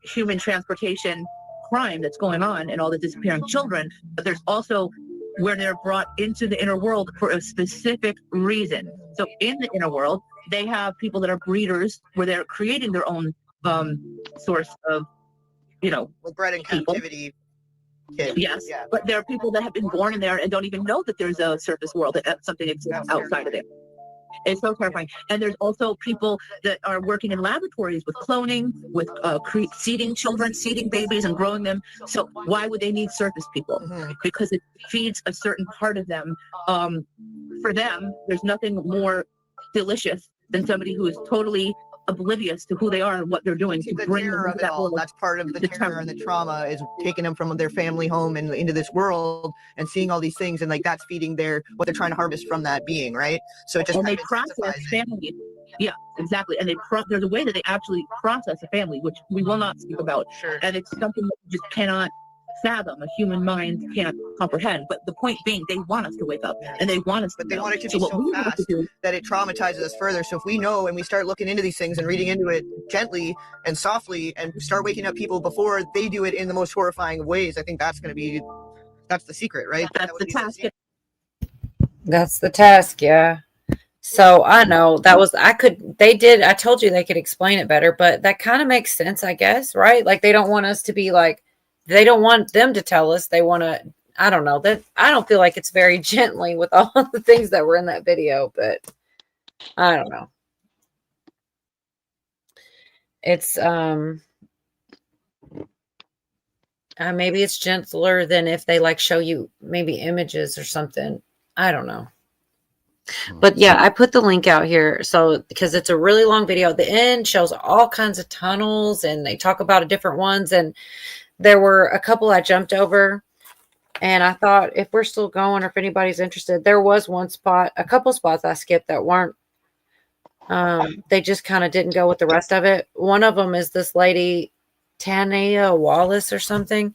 N: human transportation crime that's going on and all the disappearing children. But there's also where they're brought into the inner world for a specific reason. So in the inner world, they have people that are breeders where they're creating their own source of, you know,
P: Like bred in
N: people.
P: captivity. Kids.
N: Yes,
P: Yeah.
N: but there are people that have been born in there and don't even know that there's a surface world, that something exists outside of it. It's so terrifying. And there's also people that are working in laboratories with cloning, with seeding children, seeding babies and growing them. So why would they need surface people? Because it feeds a certain part of them. For them, there's nothing more delicious than somebody who is totally oblivious to who they are and what they're doing to
P: The
N: bring them
P: terror
N: into
P: of it
N: that
P: all.
N: world.
P: That's part of the terror and the trauma is taking them from their family home and into this world and seeing all these things, and like that's feeding what they're trying to harvest from that being, right? So it just
N: And they
P: kind of
N: process
P: intensifies it.
N: family. Yeah, exactly. And there's a way that they actually process a family, which we will not speak about.
P: Sure.
N: And it's something that you just cannot fathom. A human mind can't comprehend. But the point being, they want us to wake up, and they want us
P: But
N: to
P: they
N: know.
P: want it to
N: So
P: be
N: what
P: so
N: we have to
P: fast
N: do,
P: that it traumatizes us further. So if we know and we start looking into these things and reading into it gently and softly and start waking up people before they do it in the most horrifying ways, I think that's the secret, right?
N: that's the task.
A: That's the task, yeah. So I know I told you they could explain it better, but that kind of makes sense, I guess, right? Like they don't want us to be like, they don't want them to tell us. They want to, I don't know, that I don't feel like it's very gently with all of the things that were in that video, but I don't know. It's maybe it's gentler than if they like show you maybe images or something. I don't know. But yeah, I put the link out here. So, because it's a really long video, the end shows all kinds of tunnels and they talk about different ones. And there were a couple I jumped over, and I thought if we're still going or if anybody's interested, there was a couple spots I skipped that weren't, they just kind of didn't go with the rest of it. One of them is this lady, Tania Wallace or something.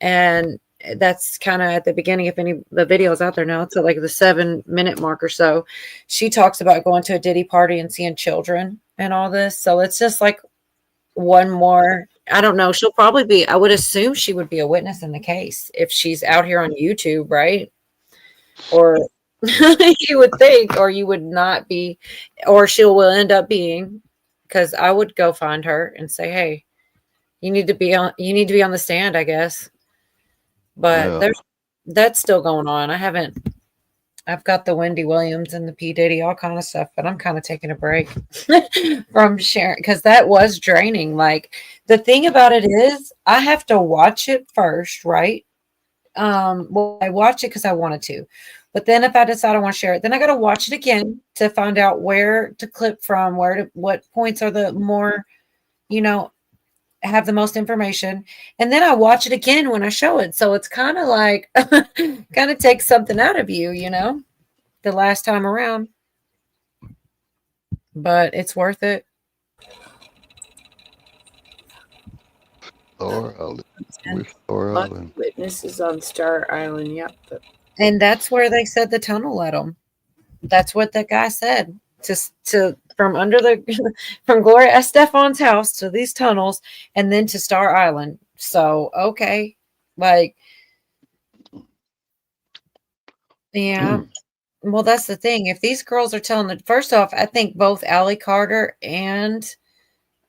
A: And that's kind of at the beginning. If the video's out there now, it's at like the 7-minute mark or so. She talks about going to a Diddy party and seeing children and all this. So it's just like one more. I don't know. She'll probably be, I would assume she would be a witness in the case if she's out here on YouTube, right? Or you would think, or you would not be, or she will end up being, because I would go find her and say, hey, you need to be on the stand, I guess. But that's still going on. I've got the Wendy Williams and the P. Diddy, all kind of stuff, but I'm kind of taking a break from sharing because that was draining. Like the thing about it is I have to watch it first, right? Well, I watch it because I wanted to, but then if I decide I want to share it, then I got to watch it again to find out where to clip from, what points are the more, have the most information. And then I watch it again when I show it. So it's kind of like, kind of takes something out of you, the last time around. But it's worth it.
K: Star Island.
C: Witnesses on Star Island, yep.
A: And that's where they said the tunnel led them. That's what the guy said. From Gloria Estefan's house to these tunnels and then to Star Island. So, okay. Like, yeah. Well, that's the thing. If these girls are telling first off, I think both Allie Carter and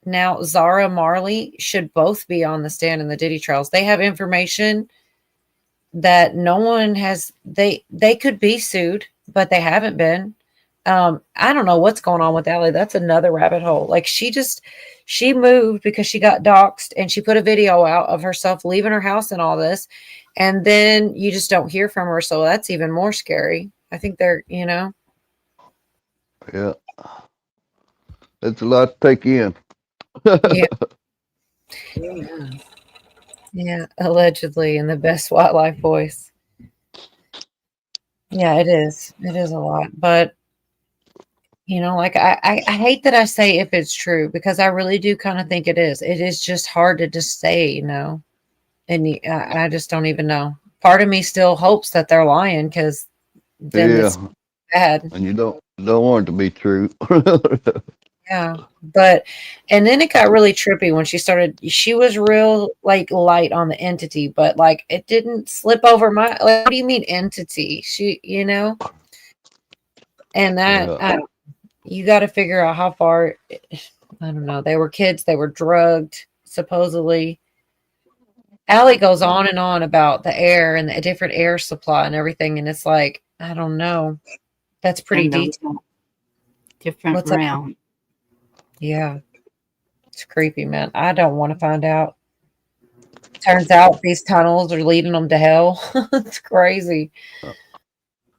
A: now Zara Marley should both be on the stand in the Diddy trials. They have information that no one has. They could be sued, but they haven't been. I don't know what's going on with Allie. That's another rabbit hole. Like she moved because she got doxxed and she put a video out of herself leaving her house and all this. And then you just don't hear from her. So that's even more scary. I think they're,
K: Yeah. It's a lot to take in.
A: Yeah. Yeah. Yeah, allegedly in the best wildlife voice. Yeah, it is. It is a lot. But like I hate that I say if it's true because I really do kind of think it is. It is just hard to just say, and I just don't even know. Part of me still hopes that they're lying because then it's
K: Yeah,
A: bad.
K: and you don't want it to be true.
A: Yeah, and then it got really trippy when she was real like light on the entity, but like it didn't slip over my, like, what do you mean entity? And that,
K: Yeah.
A: you got to figure out how far, I don't know. They were kids, they were drugged, supposedly. Allie goes on and on about the air and the different air supply and everything, and it's like, I don't know. That's pretty
B: And those
A: detailed.
B: different
A: What's that?
B: realms.
A: Yeah. It's creepy, man. I don't want to find out. Turns out these tunnels are leading them to hell. It's crazy.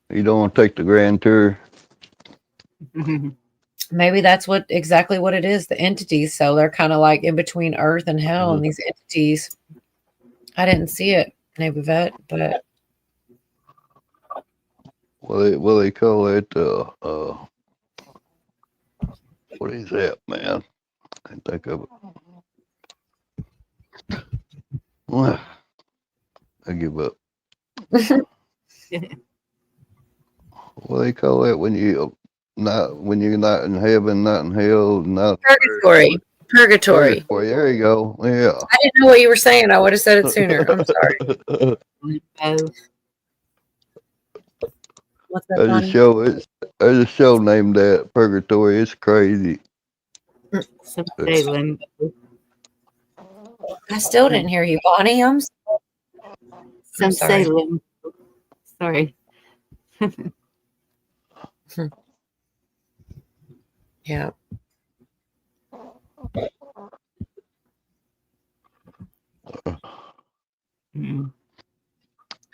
K: You don't want to take the grand tour.
A: Maybe that's exactly what it is. The entities. So they're kind of like in between Earth and hell, and these entities. I didn't see it, maybe vet, but
K: Well, they call it what is that, man? I can't think of it. Well, I give up. What they call that when you're not in heaven, not in hell, not
A: purgatory. Purgatory.
K: There you go. Yeah.
A: I didn't know what you were saying. I would have said it sooner. I'm sorry. What's that, Bonnie?
K: There's a show named that Purgatory. It's crazy.
B: Some say limbo.
A: I still didn't hear you, Bonnie.
B: Some say
A: sorry.
B: limbo. Sorry.
A: Yeah.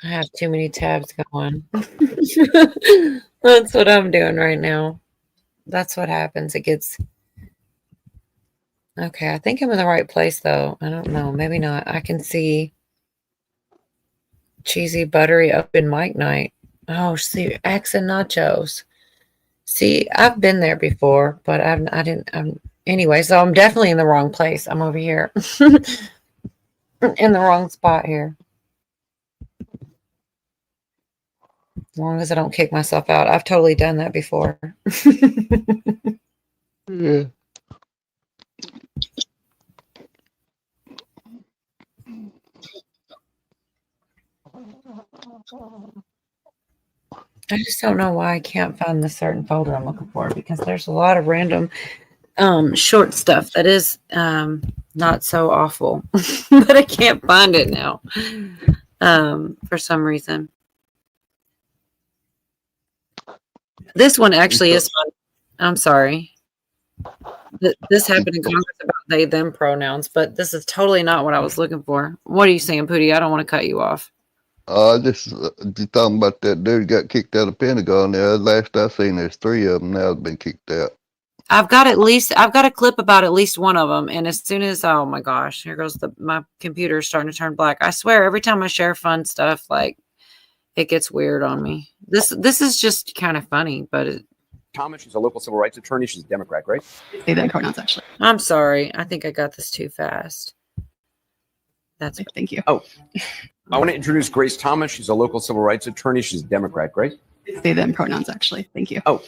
A: I have too many tabs going. That's what I'm doing right now. That's what happens. It gets okay. I think I'm in the right place though. I don't know. Maybe not. I can see cheesy, buttery open mic night. Oh, see, X and nachos. See, I've been there before, but anyway, so I'm definitely in the wrong place. I'm over here in the wrong spot here. As long as I don't kick myself out. I've totally done that before.
K: Yeah.
A: I just don't know why I can't find the certain folder I'm looking for because there's a lot of random short stuff that is not so awful, but I can't find it now for some reason. This one actually is fun. I'm sorry. This happened in Congress about they, them pronouns, but this is totally not what I was looking for. What are you saying, Pootie? I don't want to cut you off.
K: Just talking about that dude got kicked out of Pentagon. Yeah, last I seen, there's 3 of them now have been kicked out.
A: I've got a clip about at least one of them, and as soon as, oh my gosh, here goes my computer starting to turn black. I swear, every time I share fun stuff, like it gets weird on me. This is just kind of funny, but
U: Thomas, she's a local civil rights attorney. She's a Democrat, right?
V: They then pronouns actually.
A: I'm sorry. I think I got this too fast. That's
V: thank you.
U: Oh, I want to introduce Grace Thomas. She's a local civil rights attorney. She's a Democrat, Grace.
V: They then pronouns actually. Thank you.
U: Oh.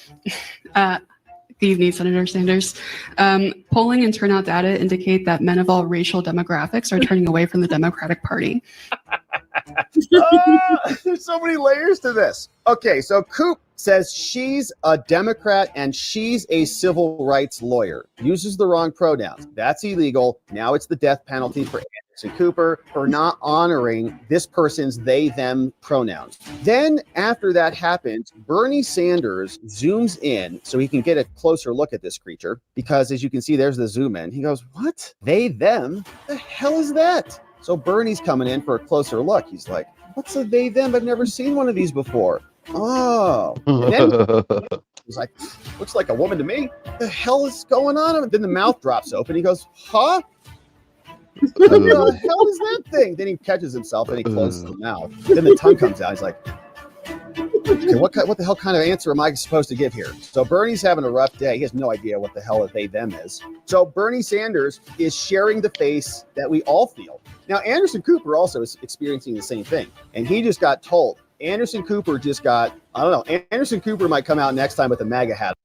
V: Good evening, Senator Sanders. Polling and turnout data indicate that men of all racial demographics are turning away from the Democratic Party.
U: There's so many layers to this. Okay, so Coop says she's a Democrat and she's a civil rights lawyer. Uses the wrong pronouns. That's illegal. Now it's the death penalty for Anderson Cooper for not honoring this person's they, them pronouns. Then after that happens, Bernie Sanders zooms in so he can get a closer look at this creature because as you can see, there's the zoom in. He goes, what? They, them? The hell is that? So Bernie's coming in for a closer look. He's like, what's a they, them? I've never seen one of these before. Oh. And then he's like, looks like a woman to me. What the hell is going on? And then the mouth drops open. He goes, huh? What the hell is that thing? Then he catches himself and he closes his mouth. Then the tongue comes out. He's like, okay, what the hell kind of answer am I supposed to give here? So Bernie's having a rough day. He has no idea what the hell a they them is. So Bernie Sanders is sharing the face that we all feel. Now, Anderson Cooper also is experiencing the same thing. And he just got told. Anderson Cooper just got, I don't know, Anderson Cooper might come out next time with a MAGA hat.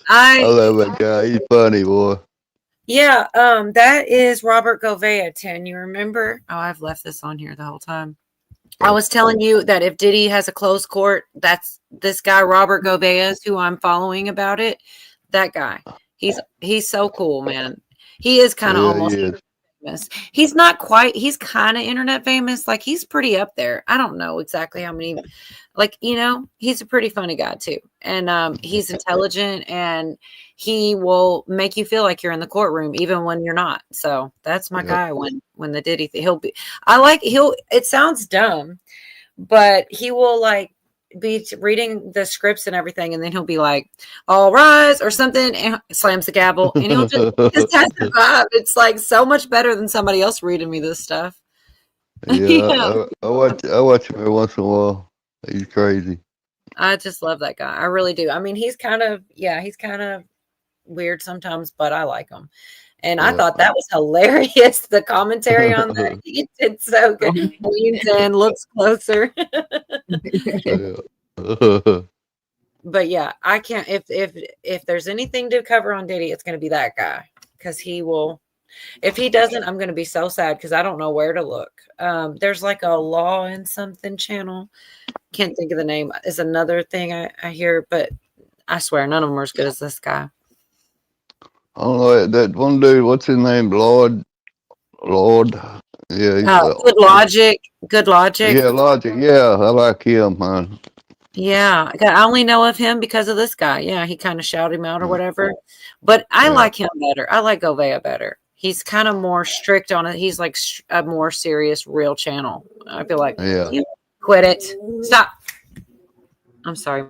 K: I love that guy. He's funny, boy.
A: Yeah, that is Robert Gouveia, 10. You remember? Oh, I've left this on here the whole time. I was telling you that if Diddy has a closed court, that's this guy, Robert Gouveia, is who I'm following about it. That guy. He's so cool, man. He is kind of almost famous. He's not quite, he's kind of internet famous. Like, he's pretty up there. I don't know exactly how many, like, you know, he's a pretty funny guy too. And he's intelligent and he will make you feel like you're in the courtroom even when you're not. So that's my guy when the Diddy thing, it sounds dumb, but he will like be reading the scripts and everything, and then he'll be like, all rise or something, and slams the gavel, and he'll just testify. It's like so much better than somebody else reading me this stuff.
K: Yeah, I watch him every once in a while. He's crazy.
A: I just love that guy. I really do. I mean, he's kind of weird sometimes, but I like him. And I thought that was hilarious. The commentary on that, he did so good. Leans in, looks closer. But yeah, I can't. If there's anything to cover on Diddy, it's going to be that guy, because he will. If he doesn't, I'm going to be so sad because I don't know where to look. There's like a Law and Something channel. Can't think of the name. Is another thing I hear, but I swear none of them are as good as this guy.
K: I don't know that one dude. What's his name? Lord. Yeah.
A: Good Logic.
K: Yeah, Logic. Yeah, I like him, man.
A: Yeah, I only know of him because of this guy. Yeah, he kind of shouted him out or whatever. But I like him better. I like Gouveia better. He's kind of more strict on it. He's like a more serious, real channel. I feel like you quit it. Stop. I'm sorry.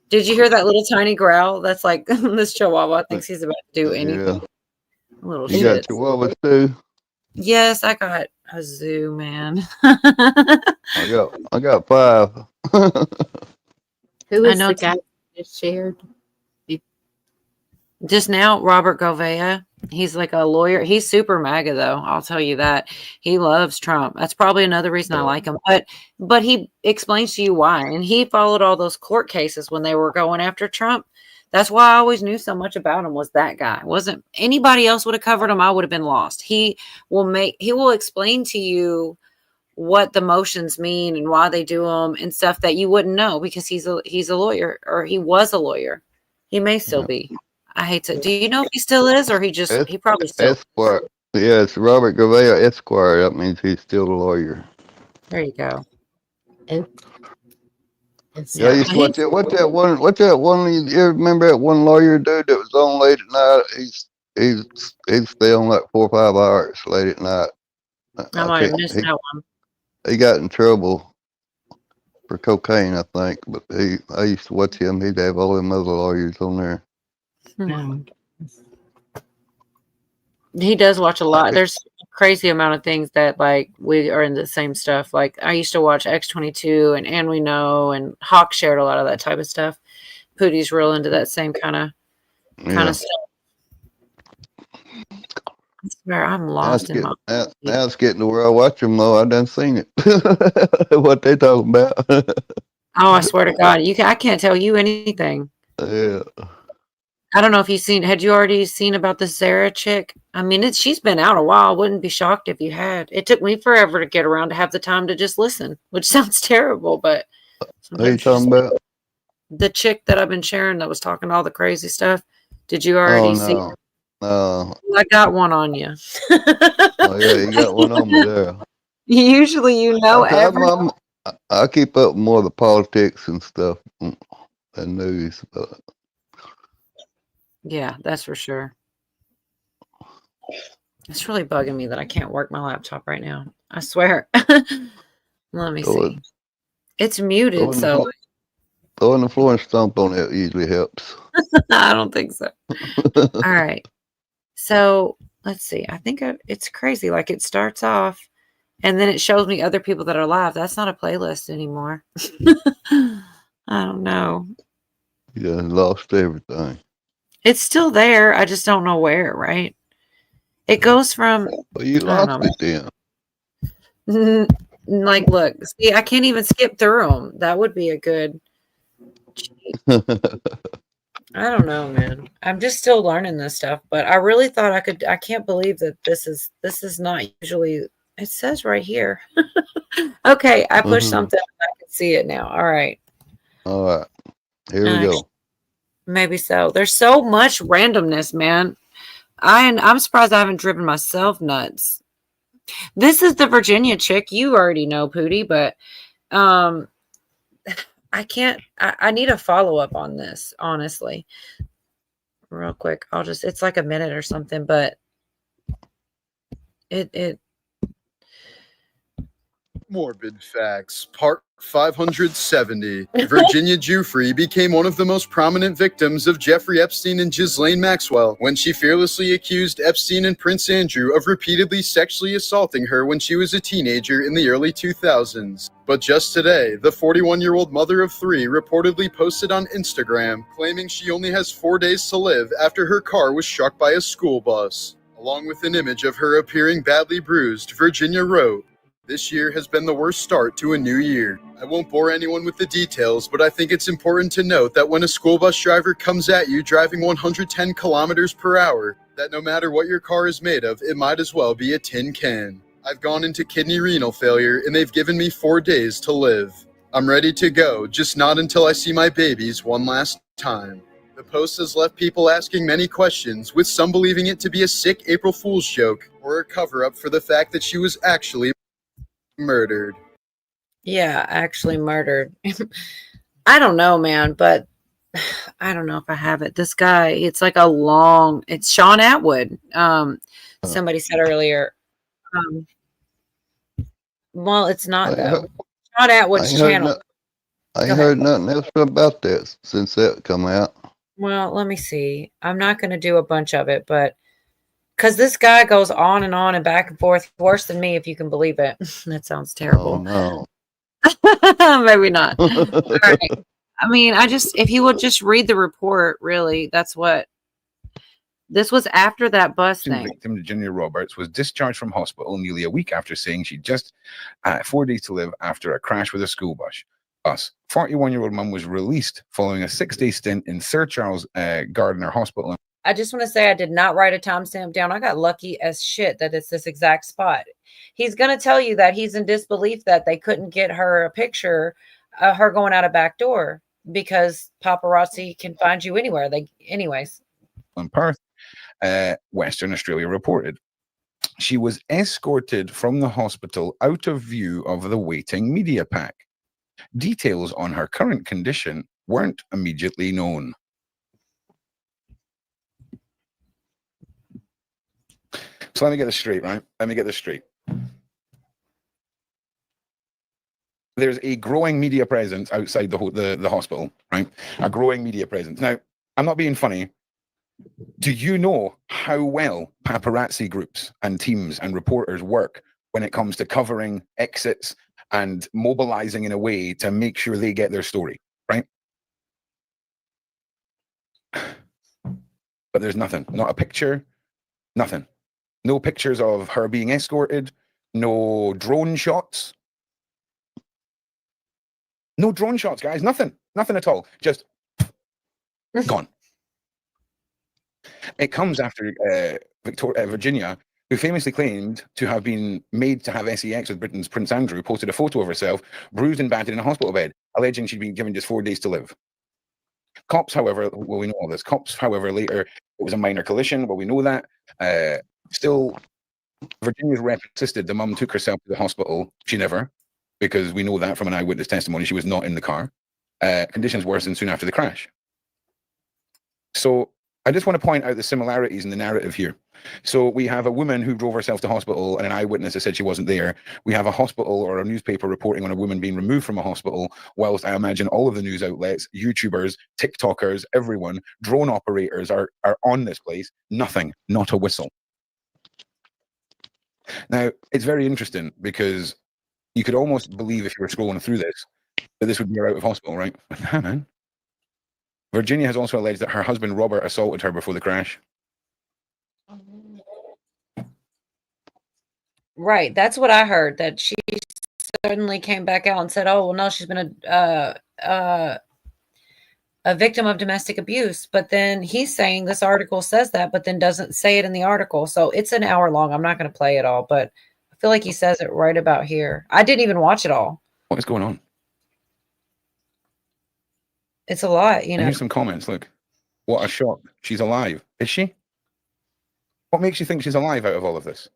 A: Did you hear that little tiny growl? That's like this Chihuahua thinks he's about to do anything. Little
K: you
A: shit.
K: got Chihuahuas too?
A: Yes, I got a zoo, man.
K: I got 5.
B: Who is the guy you just shared?
A: Just now, Robert Gouveia. He's like a lawyer. He's super MAGA, though. I'll tell you that. He loves Trump. That's probably another reason I like him. But he explains to you why. And he followed all those court cases when they were going after Trump. That's why I always knew so much about him, was that guy. Wasn't anybody else would have covered him, I would have been lost. He will explain to you what the motions mean and why they do them and stuff that you wouldn't know, because he's a lawyer, or he was a lawyer. He may still be. I hate to. Do you know if he still is, or he probably still
K: Esquire. Yeah, it's Robert Gouveia Esquire. That means he's still a lawyer.
A: There you go.
K: Yeah, I used to watch it. What's that one? You remember that one lawyer dude that was on late at night? He'd stay on like 4 or 5 hours late at night.
A: I might have missed that one.
K: He got in trouble for cocaine, I think. But I used to watch him. He'd have all them other lawyers on there.
A: He does watch a lot. There's a crazy amount of things that like we are in the same stuff. Like I used to watch X22 and We Know, and Hawk shared a lot of that type of stuff. Pootie's real into that same kind of stuff. I swear I'm lost in my.
K: Now it's getting to where I watch them though. I done seen it. What they talking about?
A: Oh, I swear to God, I can't tell you anything.
K: Yeah.
A: I don't know if you've seen. Had you already seen about the Sarah chick? I mean, she's been out a while. I wouldn't be shocked if you had. It took me forever to get around to have the time to just listen, which sounds terrible, but.
K: What are you talking about?
A: The chick that I've been sharing that was talking all the crazy stuff. Did you already see?
K: No.
A: I got one on you.
K: Oh yeah, you got one on me there.
A: Usually, you know,
K: I keep up more of the politics and stuff and news, but.
A: Yeah, that's for sure. It's really bugging me that I can't work my laptop right now. I swear. Let me see. It's muted, so
K: Throw on the floor and stomp on it usually helps.
A: I don't think so. All right. So let's see. I think it's crazy. Like it starts off and then it shows me other people that are live. That's not a playlist anymore. I don't know.
K: You done lost everything.
A: It's still there. I just don't know where, right? It goes from.
K: Well, you lost it then.
A: Like, look, see, I can't even skip through them. That would be a good. I don't know, man. I'm just still learning this stuff, but I really thought I could. I can't believe that this is not usually. It says right here. Okay, I pushed something. I can see it now. All right.
K: All right. Here we go.
A: Maybe so. There's so much randomness, man. I'm surprised I haven't driven myself nuts. This is the Virginia chick. You already know, Pootie, but I can't. I need a follow up on this, honestly. Real quick, it's like a minute or something, but it.
E: Morbid Facts, Part 570. Virginia Giuffre became one of the most prominent victims of Jeffrey Epstein and Ghislaine Maxwell when she fearlessly accused Epstein and Prince Andrew of repeatedly sexually assaulting her when she was a teenager in the early 2000s. But just today, the 41-year-old mother of three reportedly posted on Instagram claiming she only has 4 days to live after her car was struck by a school bus. Along with an image of her appearing badly bruised, Virginia wrote, "This year has been the worst start to a new year. I won't bore anyone with the details, but I think it's important to note that when a school bus driver comes at you driving 110 kilometers per hour, that no matter what your car is made of, it might as well be a tin can. I've gone into kidney renal failure and they've given me 4 days to live. I'm ready to go, just not until I see my babies one last time." The post has left people asking many questions, with some believing it to be a sick April Fool's joke or a cover-up for the fact that she was actually murdered.
A: Yeah, actually murdered. I don't know, man, but I don't know if I have it. This guy, it's like it's Sean Atwood. Somebody said earlier. Well, it's not though. Sean Atwood's channel.
K: I ain't heard nothing else about that since that come out.
A: Well, let me see. I'm not going to do a bunch of it, but because this guy goes on and back and forth, worse than me, if you can believe it. That sounds terrible.
K: Oh, no.
A: Maybe not. All right. I mean, if you would just read the report, really, that's what. This was after that bus thing.
F: Victim Virginia Roberts was discharged from hospital nearly a week after saying she just had 4 days to live after a crash with a school bus. 41-year-old mum was released following a 6-day stint in Sir Charles Gardner Hospital.
A: I just want to say I did not write a timestamp down. I got lucky as shit that it's this exact spot. He's going to tell you that he's in disbelief that they couldn't get her a picture of her going out a back door because paparazzi can find you anywhere. Anyways.
F: In Perth, Western Australia reported. She was escorted from the hospital out of view of the waiting media pack. Details on her current condition weren't immediately known. So let me get this straight, right? Let me get this straight. There's a growing media presence outside the hospital, right? A growing media presence. Now, I'm not being funny. Do you know how well paparazzi groups and teams and reporters work when it comes to covering exits and mobilizing in a way to make sure they get their story, right? But there's nothing. Not a picture. Nothing. No pictures of her being escorted. No drone shots. No drone shots, guys. Nothing. Nothing at all. Just gone. It comes after Virginia, who famously claimed to have been made to have sex with Britain's Prince Andrew, posted a photo of herself bruised and battered in a hospital bed, alleging she'd been given just 4 days to live. Cops, however, well, we know all this. Cops, however, later, it was a minor collision. Well, we know that. Still, Virginia's rep insisted the mum took herself to the hospital. She never, because we know that from an eyewitness testimony. She was not in the car. Conditions worsened soon after the crash. So I just want to point out the similarities in the narrative here. So we have a woman who drove herself to hospital and an eyewitness that said she wasn't there. We have a hospital or a newspaper reporting on a woman being removed from a hospital, whilst I imagine all of the news outlets, YouTubers, TikTokers, everyone, drone operators are on this place. Nothing, not a whistle. Now, it's very interesting because you could almost believe if you were scrolling through this, that this would be her out of hospital, right? But nah, man. Virginia has also alleged that her husband, Robert, assaulted her before the crash.
A: Right. That's what I heard, that she suddenly came back out and said, oh, well, no, she's been a victim of domestic abuse. But then he's saying this article says that, but then doesn't say it in the article. So it's an hour long. I'm not going to play it all, but I feel like he says it right about here. I didn't even watch it all.
F: What is going on?
A: It's a lot, you
F: And
A: know.
F: here's some comments. Look, what a shock. She's alive. Is she? What makes you think she's alive out of all of this?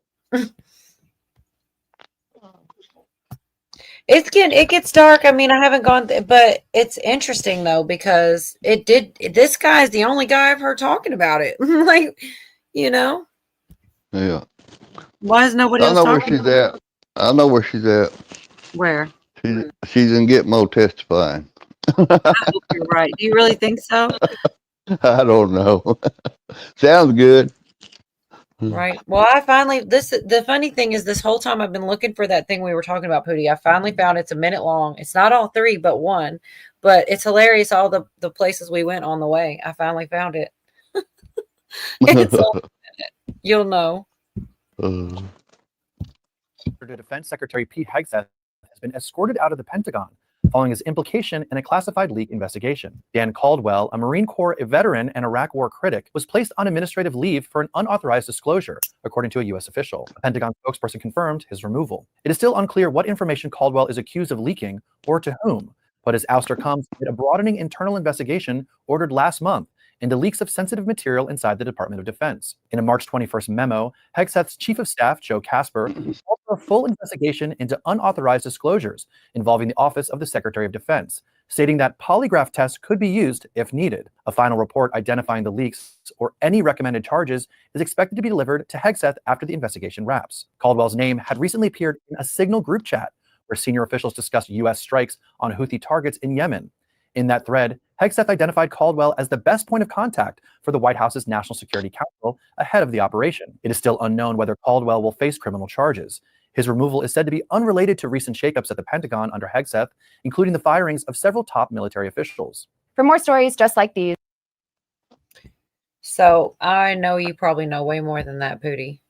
A: It gets dark. I mean, I haven't gone, but it's interesting though, because this guy's the only guy I've heard talking about it. Like, you know,
K: Yeah.
A: why is nobody
K: I
A: else
K: know where
A: talking
K: she's at. I know where she's at.
A: Where?
K: She's in Gitmo testifying.
A: I hope you're right. Do you really think so?
K: I don't know. Sounds good.
A: Right. Well, the funny thing is, this whole time I've been looking for that thing we were talking about, Pootie. I finally found it's a minute long. It's not all three, but one. But it's hilarious, all the places we went on the way. I finally found it. It's all, you'll know.
H: Defense Secretary Pete Hegseth has been escorted out of the Pentagon following his implication in a classified leak investigation. Dan Caldwell, a Marine Corps veteran and Iraq War critic, was placed on administrative leave for an unauthorized disclosure, according to a U.S. official. A Pentagon spokesperson confirmed his removal. It is still unclear what information Caldwell is accused of leaking or to whom, but his ouster comes amid a broadening internal investigation ordered last month into leaks of sensitive material inside the Department of Defense. In a March 21st memo, Hegseth's Chief of Staff, Joe Casper, called for a full investigation into unauthorized disclosures involving the Office of the Secretary of Defense, stating that polygraph tests could be used if needed. A final report identifying the leaks or any recommended charges is expected to be delivered to Hegseth after the investigation wraps. Caldwell's name had recently appeared in a Signal group chat where senior officials discussed U.S. strikes on Houthi targets in Yemen. In that thread, Hegseth identified Caldwell as the best point of contact for the White House's National Security Council ahead of the operation. It is still unknown whether Caldwell will face criminal charges. His removal is said to be unrelated to recent shakeups at the Pentagon under Hegseth, including the firings of several top military officials.
I: For more stories just like these.
A: So I know you probably know way more than that, Pootie.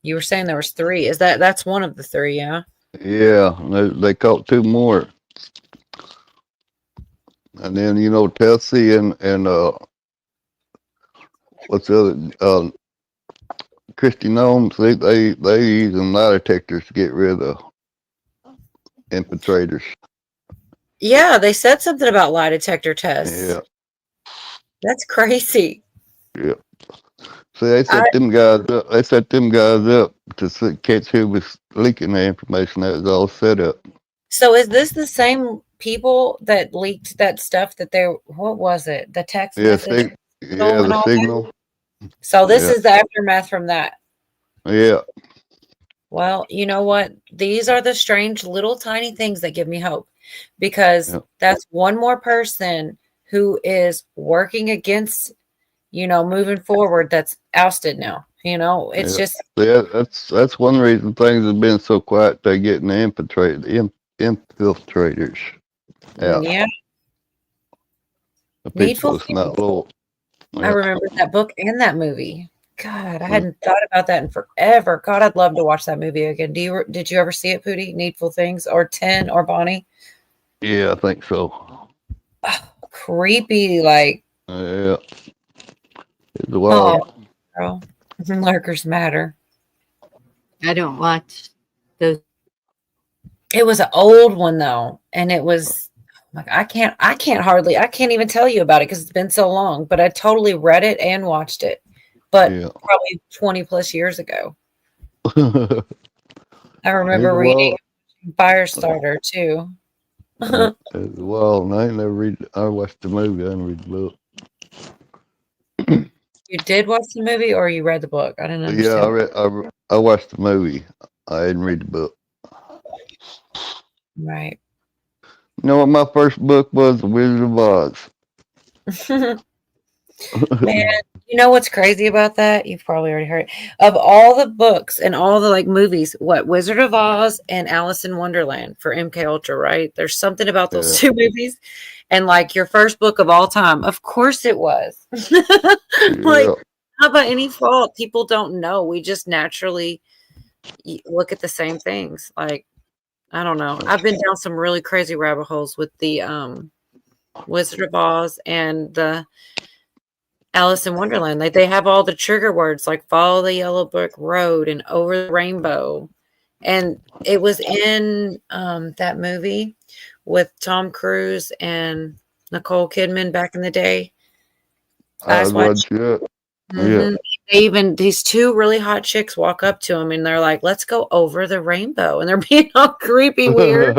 A: You were saying there was three. That's one of the three, yeah?
K: Yeah, they caught two more. And then, Telsey and what's the other, Christy Gnomes, they using lie detectors to get rid of infiltrators.
A: Yeah, they said something about lie detector tests.
K: Yeah.
A: That's crazy.
K: Yeah. See, they set them guys up. They set them guys up to catch who was leaking the information. That was all set up.
A: So is this the same people that leaked that stuff what was it? The text message?
K: The Signal.
A: So this is the aftermath from that.
K: Yeah.
A: Well, you know what? These are the strange little tiny things that give me hope, because that's one more person who is working against, moving forward, that's ousted now. It's just.
K: Yeah, that's one reason things have been so quiet. They're getting the infiltrators out.
A: Yeah.
K: The people is not low.
A: I remember that book and that movie. God, I hadn't thought about that in forever. God, I'd love to watch that movie again. Did you ever see it, Pootie? Needful Things, or 10, or Bonnie?
K: Yeah, I think so.
A: Creepy, like.
K: Yeah. It's wild.
A: Oh, girl. Lurkers matter.
B: I don't watch those.
A: It was an old one though, and it was like I can't even tell you about it because it's been so long. But I totally read it and watched it, but probably 20 plus years ago. I remember reading Firestarter too.
K: Well, I ain't never read. I watched the movie. I didn't read the book.
A: You did watch the movie or you read the book? I didn't
K: Yeah,
A: understand.
K: I watched the movie. I didn't read the book.
A: Right.
K: You know what my first book was? The Wizard of Oz.
A: Man, you know what's crazy about that? You've probably already heard it. Of all the books and all the like movies, what Wizard of Oz and Alice in Wonderland for MK Ultra, right? There's something about those two movies. And like your first book of all time, of course it was. Like,
K: Yeah.
A: not by any fault. People don't know. We just naturally look at the same things. Like, I don't know. I've been down some really crazy rabbit holes with the Wizard of Oz and the Alice in Wonderland. Like they have all the trigger words like follow the yellow brick road and over the rainbow. And it was in that movie with Tom Cruise and Nicole Kidman back in the day. Eyes Wide Shut.
K: Yeah.
A: They even these two really hot chicks walk up to him and they're like, "Let's go over the rainbow," and they're being all creepy, weird.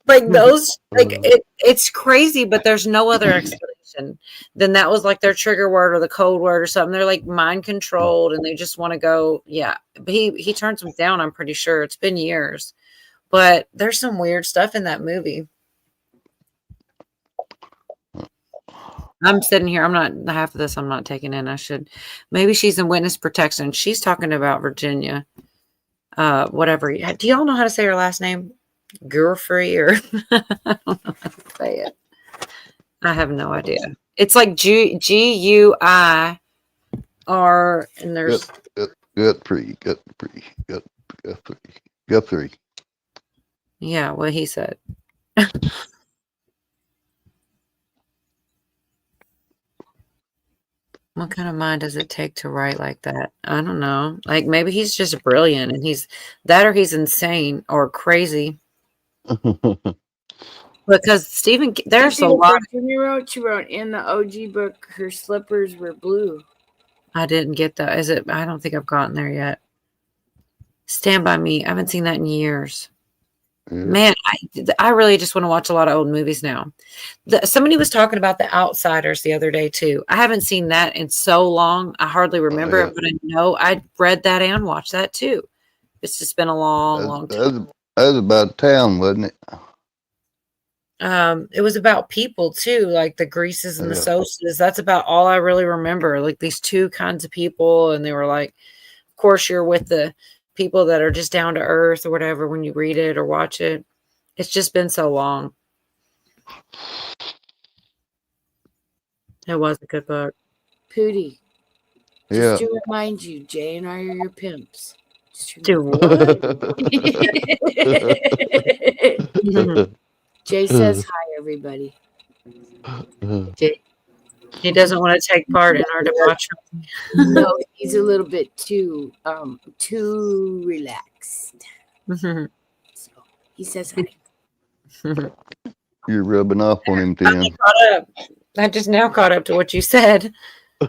A: Like those, like it's crazy, but there's no other explanation than that was like their trigger word or the code word or something. They're like mind controlled and they just want to go. Yeah, but he turns them down. I'm pretty sure it's been years, but there's some weird stuff in that movie. I'm sitting here. I'm not half of this. I'm not taking in. I should. Maybe she's in witness protection. She's talking about Virginia. Whatever. Do y'all know how to say her last name? Giuffre or I don't know how to say it. I have no idea. It's like Guiur, and there's
K: Guthrie.
A: Yeah, what he said. What kind of mind does it take to write like that? I don't know. Like maybe he's just brilliant and he's that or he's insane or crazy. Because Stephen, there's a lot.
C: She wrote in the OG book, her slippers were blue.
A: I didn't get that. Is it? I don't think I've gotten there yet. Stand By Me. I haven't seen that in years. Man, I really just want to watch a lot of old movies now. Somebody was talking about The Outsiders the other day too. I haven't seen that in so long. I hardly remember it, but I know I read that and watched that too. It's just been a long time.
K: That was about town, wasn't it?
A: It was about people too, like the Greases and the Sosas. That's about all I really remember. Like these two kinds of people, and they were like, of course, you're with the people that are just down to earth or whatever when you read it or watch it. It's just been so long. It was a good book.
C: Pootie.
K: Yeah.
C: Just to remind you, Jay and I are your pimps.
A: Do what?
C: Jay says hi, everybody.
A: Jay. He doesn't want to take part in our debauchery.
C: No, he's a little bit too relaxed. So he says hi.
K: You're rubbing off on him, Tim.
A: I just now caught up to what you said.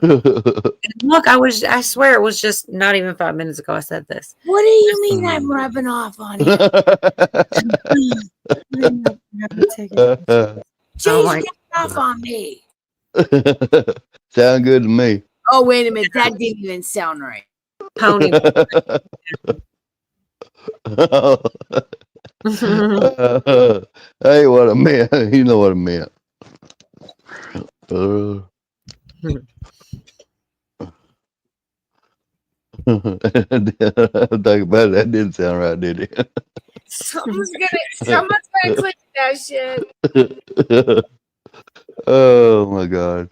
A: Look, I swear it was just not even 5 minutes ago I said this.
C: What do you mean I'm rubbing off on you? Jay's rubbing off on me.
K: Sound good to me.
C: Oh, wait a minute. That didn't even sound right.
A: Pony.
K: Hey, what I meant. You know what I meant. Think about it. That didn't sound right, did it?
C: Someone's gonna click that shit.
K: Oh my God.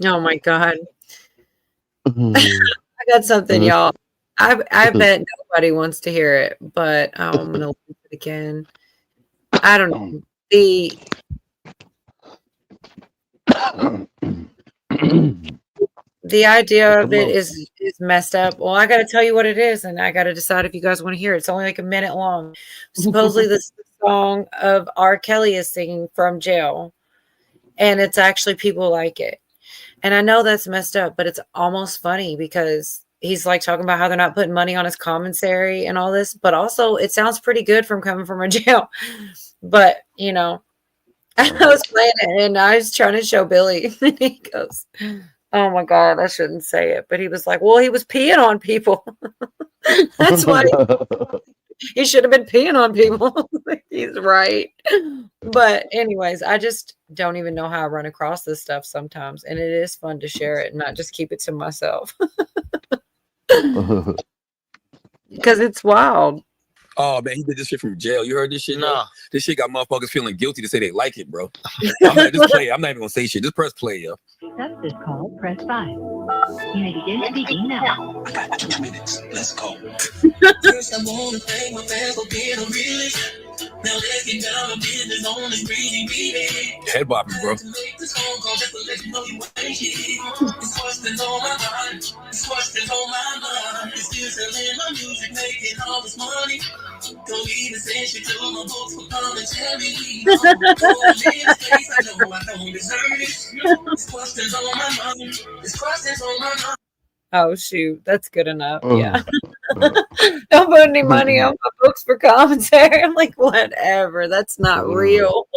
A: Oh my God. I got something, y'all. I bet nobody wants to hear it, but I'm gonna listen to it again. I don't know. The idea of it is messed up. Well, I got to tell you what it is, and I got to decide if you guys want to hear it. It's only like a minute long. Supposedly, this is the song of R. Kelly is singing from jail, and it's actually people like it. And I know that's messed up, but it's almost funny because he's like talking about how they're not putting money on his commissary and all this, but also it sounds pretty good from coming from a jail. But you know, I was playing it and I was trying to show Billy, and he goes, "Oh my God, I shouldn't say it." But he was like, "Well, he was peeing on people." That's why he should have been peeing on people. He's right. But anyways, I just don't even know how I run across this stuff sometimes. And it is fun to share it and not just keep it to myself. Because it's wild.
G: Oh man, he did this shit from jail. You heard this shit? Nah. This shit got motherfuckers feeling guilty to say they like it, bro. I'm not just play. I'm not even gonna say shit. Just press play, yo.
J: Accept this call, press 5. You may begin speaking now. I got 2 minutes. Let's go. First, I wanna thank my fans for being a realist. Now let's get down to business on this greedy beat.
G: Head bopping, bro.
J: This phone call just to let you know you ain't here. It's questions on my mind. It's questions on my mind. It's still selling my music, making all this money. Don't even send shit to my books for commentary. I know I don't deserve it. It's questions on my mind. It's questions on my mind.
A: Oh, shoot. That's good enough. Yeah. Don't put any money on my books for commentary. I'm like, whatever. That's not real.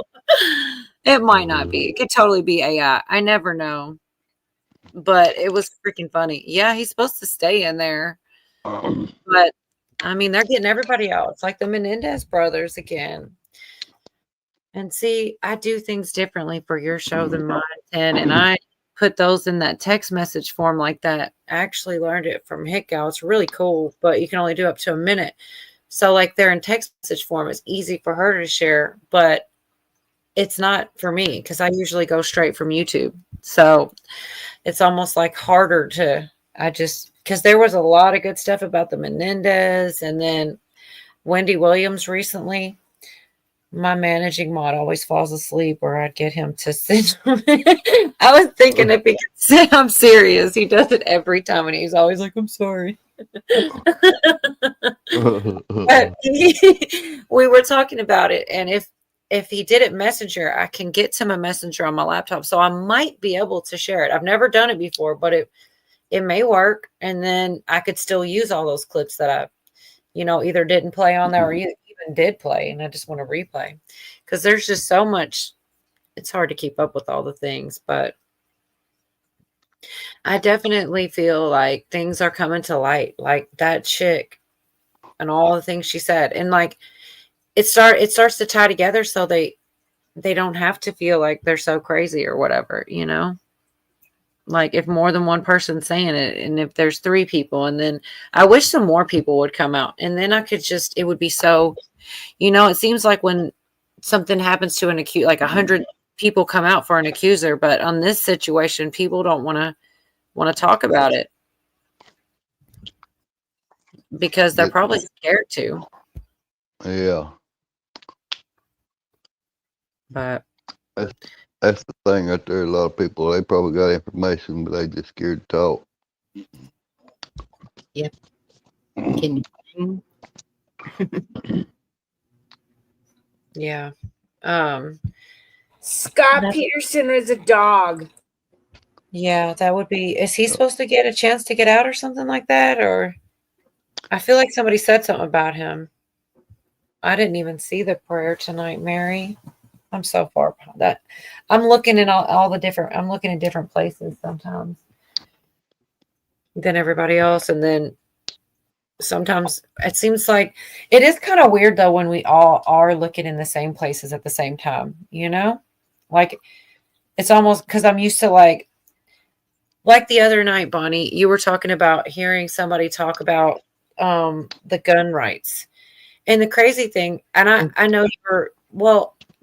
A: It might not be. It could totally be AI. I never know. But it was freaking funny. Yeah, he's supposed to stay in there. But, I mean, they're getting everybody out. It's like the Menendez brothers again. And see, I do things differently for your show than mine, Ted. And I put those in that text message form like that. I actually learned it from HitGal. It's really cool, but you can only do up to a minute. So like they're in text message form. It's easy for her to share, but it's not for me because I usually go straight from YouTube. So it's almost like harder to, because there was a lot of good stuff about the Menendez and then Wendy Williams recently. My managing mod always falls asleep or I'd get him to sit. I was thinking if he could say I'm serious. He does it every time and he's always like, I'm sorry. But we were talking about it. And if he did it Messenger, I can get to my Messenger on my laptop. So I might be able to share it. I've never done it before, but it may work. And then I could still use all those clips that I, either didn't play on there or even did play. And I just want to replay because there's just so much. It's hard to keep up with all the things, but I definitely feel like things are coming to light, like that chick and all the things she said. And like, it starts to tie together. So they don't have to feel like they're so crazy or whatever, like if more than one person's saying it, and if there's 3 people, and then I wish some more people would come out, and then I could it would be so, it seems like when something happens to an accused, like 100 people come out for an accuser, but on this situation, people don't want to talk about it because they're probably scared to.
K: Yeah.
A: But
K: that's the thing right there. A lot of people, they probably got information, but they just scared to talk.
B: Yep. Can you?
A: Yeah.
C: Scott Peterson is a dog.
A: Yeah, that would be. Is he supposed to get a chance to get out or something like that? Or I feel like somebody said something about him. I didn't even see the prayer tonight, Mary. I'm so far behind that. I'm looking in all the different. I'm looking in different places sometimes than everybody else, and then sometimes it seems like it is kind of weird though when we all are looking in the same places at the same time. Like it's almost because I'm used to like the other night, Bonnie, you were talking about hearing somebody talk about the gun rights, and the crazy thing, and I know you were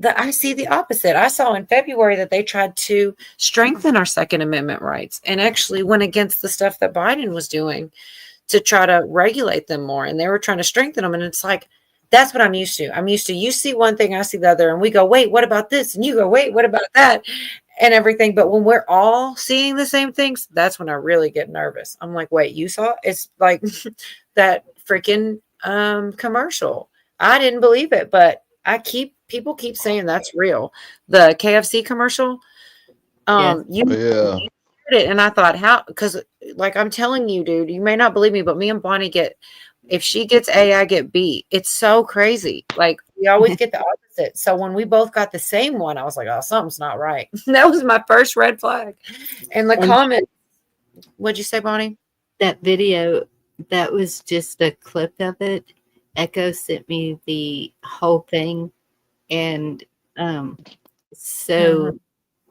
A: I see the opposite. I saw in February that they tried to strengthen our Second Amendment rights and actually went against the stuff that Biden was doing to try to regulate them more. And they were trying to strengthen them. And it's like, that's what I'm used to. I'm used to, you see one thing, I see the other, and we go, wait, what about this? And you go, wait, what about that? And everything. But when we're all seeing the same things, that's when I really get nervous. I'm like, wait, you saw it? It's like that freaking commercial. I didn't believe it, but people keep saying that's real. The KFC commercial. You heard it, and I thought, how? Because like I'm telling you, dude, you may not believe me, but me and Bonnie get, if she gets A, I get B. It's so crazy. Like we always get the opposite. So when we both got the same one, I was like, oh, something's not right. That was my first red flag. And the comment, what'd you say, Bonnie?
B: That video, that was just a clip of it. Echo sent me the whole thing, and so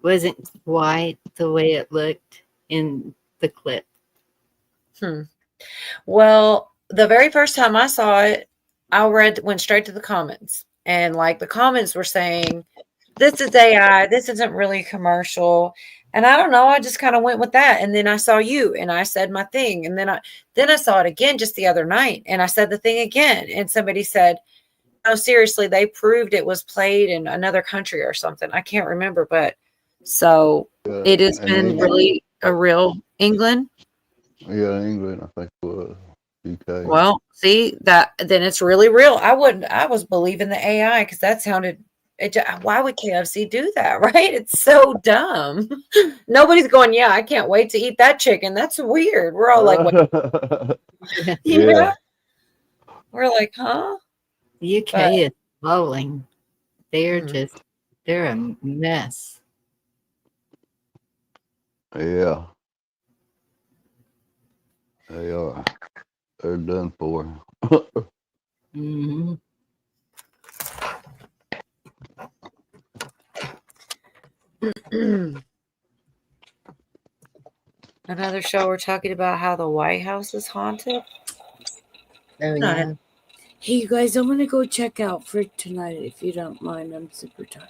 B: wasn't quite the way it looked in the clip.
A: Well, the very first time I saw it, went straight to the comments, and like the comments were saying, this is AI, this isn't really commercial. And I don't know, I just kind of went with that. And then I saw you and I said my thing. And then I saw it again just the other night and I said the thing again. And somebody said, no, seriously, they proved it was played in another country or something. I can't remember, but so it has been really a real England.
K: Yeah, England, I think it was. UK.
A: Well, see that then it's really real. I was believing the AI because that sounded. Why would KFC do that? Right? It's so dumb. Nobody's going, yeah, I can't wait to eat that chicken. That's weird. We're all like, what?
K: Yeah.
A: We're like, huh?
B: UK is rolling. They're they're a mess.
K: Yeah. They are. They're done for.
B: Mm-hmm.
A: Another show we're talking about how the White House is haunted.
B: Oh, yeah.
C: Hey, you guys, I'm gonna go check out for tonight if you don't mind. I'm super tired.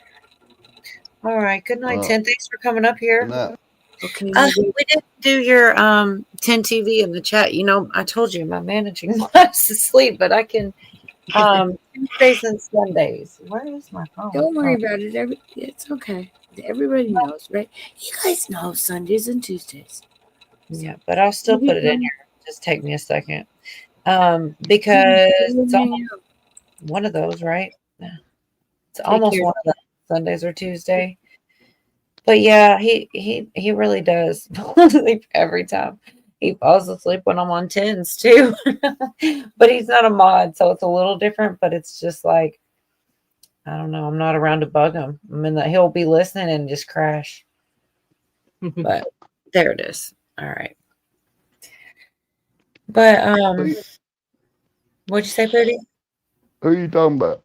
A: All right. Good night, 10. Thanks for coming up here.
C: Okay.
A: We didn't do your 10 TV in the chat. You know, I told you my managing wife's asleep, but I can Tuesdays and Sundays. Where is my phone?
C: Don't worry about it. It's okay. Everybody knows, right? You guys know Sundays and Tuesdays.
A: Yeah, but I'll still put it in here. Just take me a second. Because it's almost one of those, right? It's almost one of the Sundays or Tuesday. But yeah, he really does fall asleep every time. He falls asleep when I'm on 10s too. But he's not a mod, so it's a little different, but it's just like, I don't know. I'm not around to bug him. I mean, he'll be listening and just crash. But there it is. All right. But what'd you say, Pretty?
K: Who are you talking about?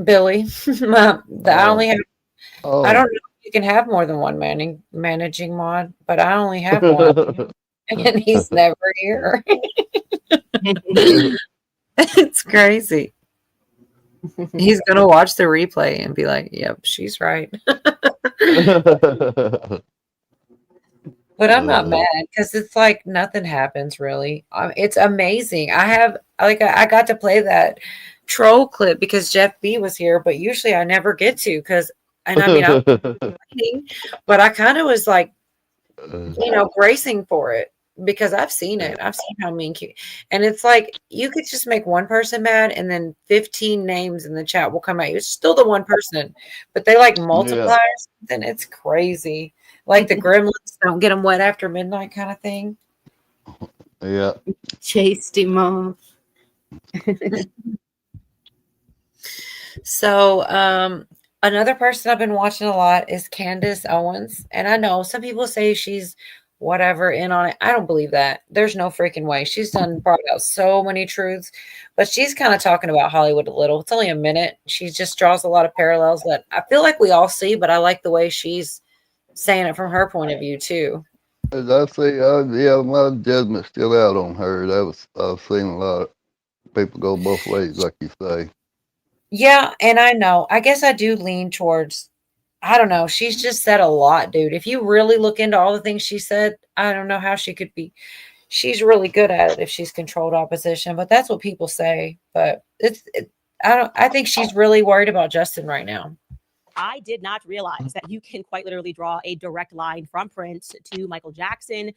A: Billy. I only have.
K: Oh.
A: I don't know if you can have more than one managing mod, but I only have one, and he's never here. It's crazy. He's gonna watch the replay and be like, "Yep, she's right." But I'm not mad because it's like nothing happens really. It's amazing. I got to play that troll clip because Jeff B was here, but usually I never get to because, and I mean, I'm complaining, but I kind of was like, bracing for it because I've seen it. I've seen how mean, and it's like you could just make one person mad, and then 15 names in the chat will come out. It's still the one person, but they like multiply. Then it's crazy. Like the gremlins don't get them wet after midnight kind of thing.
K: Yeah.
B: Chased him off.
A: So another person I've been watching a lot is Candace Owens. And I know some people say she's whatever in on it. I don't believe that. There's no freaking way. She's brought out so many truths, but she's kind of talking about Hollywood a little. It's only a minute. She just draws a lot of parallels that I feel like we all see, but I like the way she's saying it from her point of view too.
K: I see, my judgment's still out on her. I've seen a lot of people go both ways, like you say.
A: Yeah, and I know. I guess I do lean towards, I don't know. She's just said a lot, dude. If you really look into all the things she said, I don't know how she could be. She's really good at it if she's controlled opposition, but that's what people say. But I think she's really worried about Justin right now.
D: I did not realize that you can quite literally draw a direct line from Prince to Michael Jackson.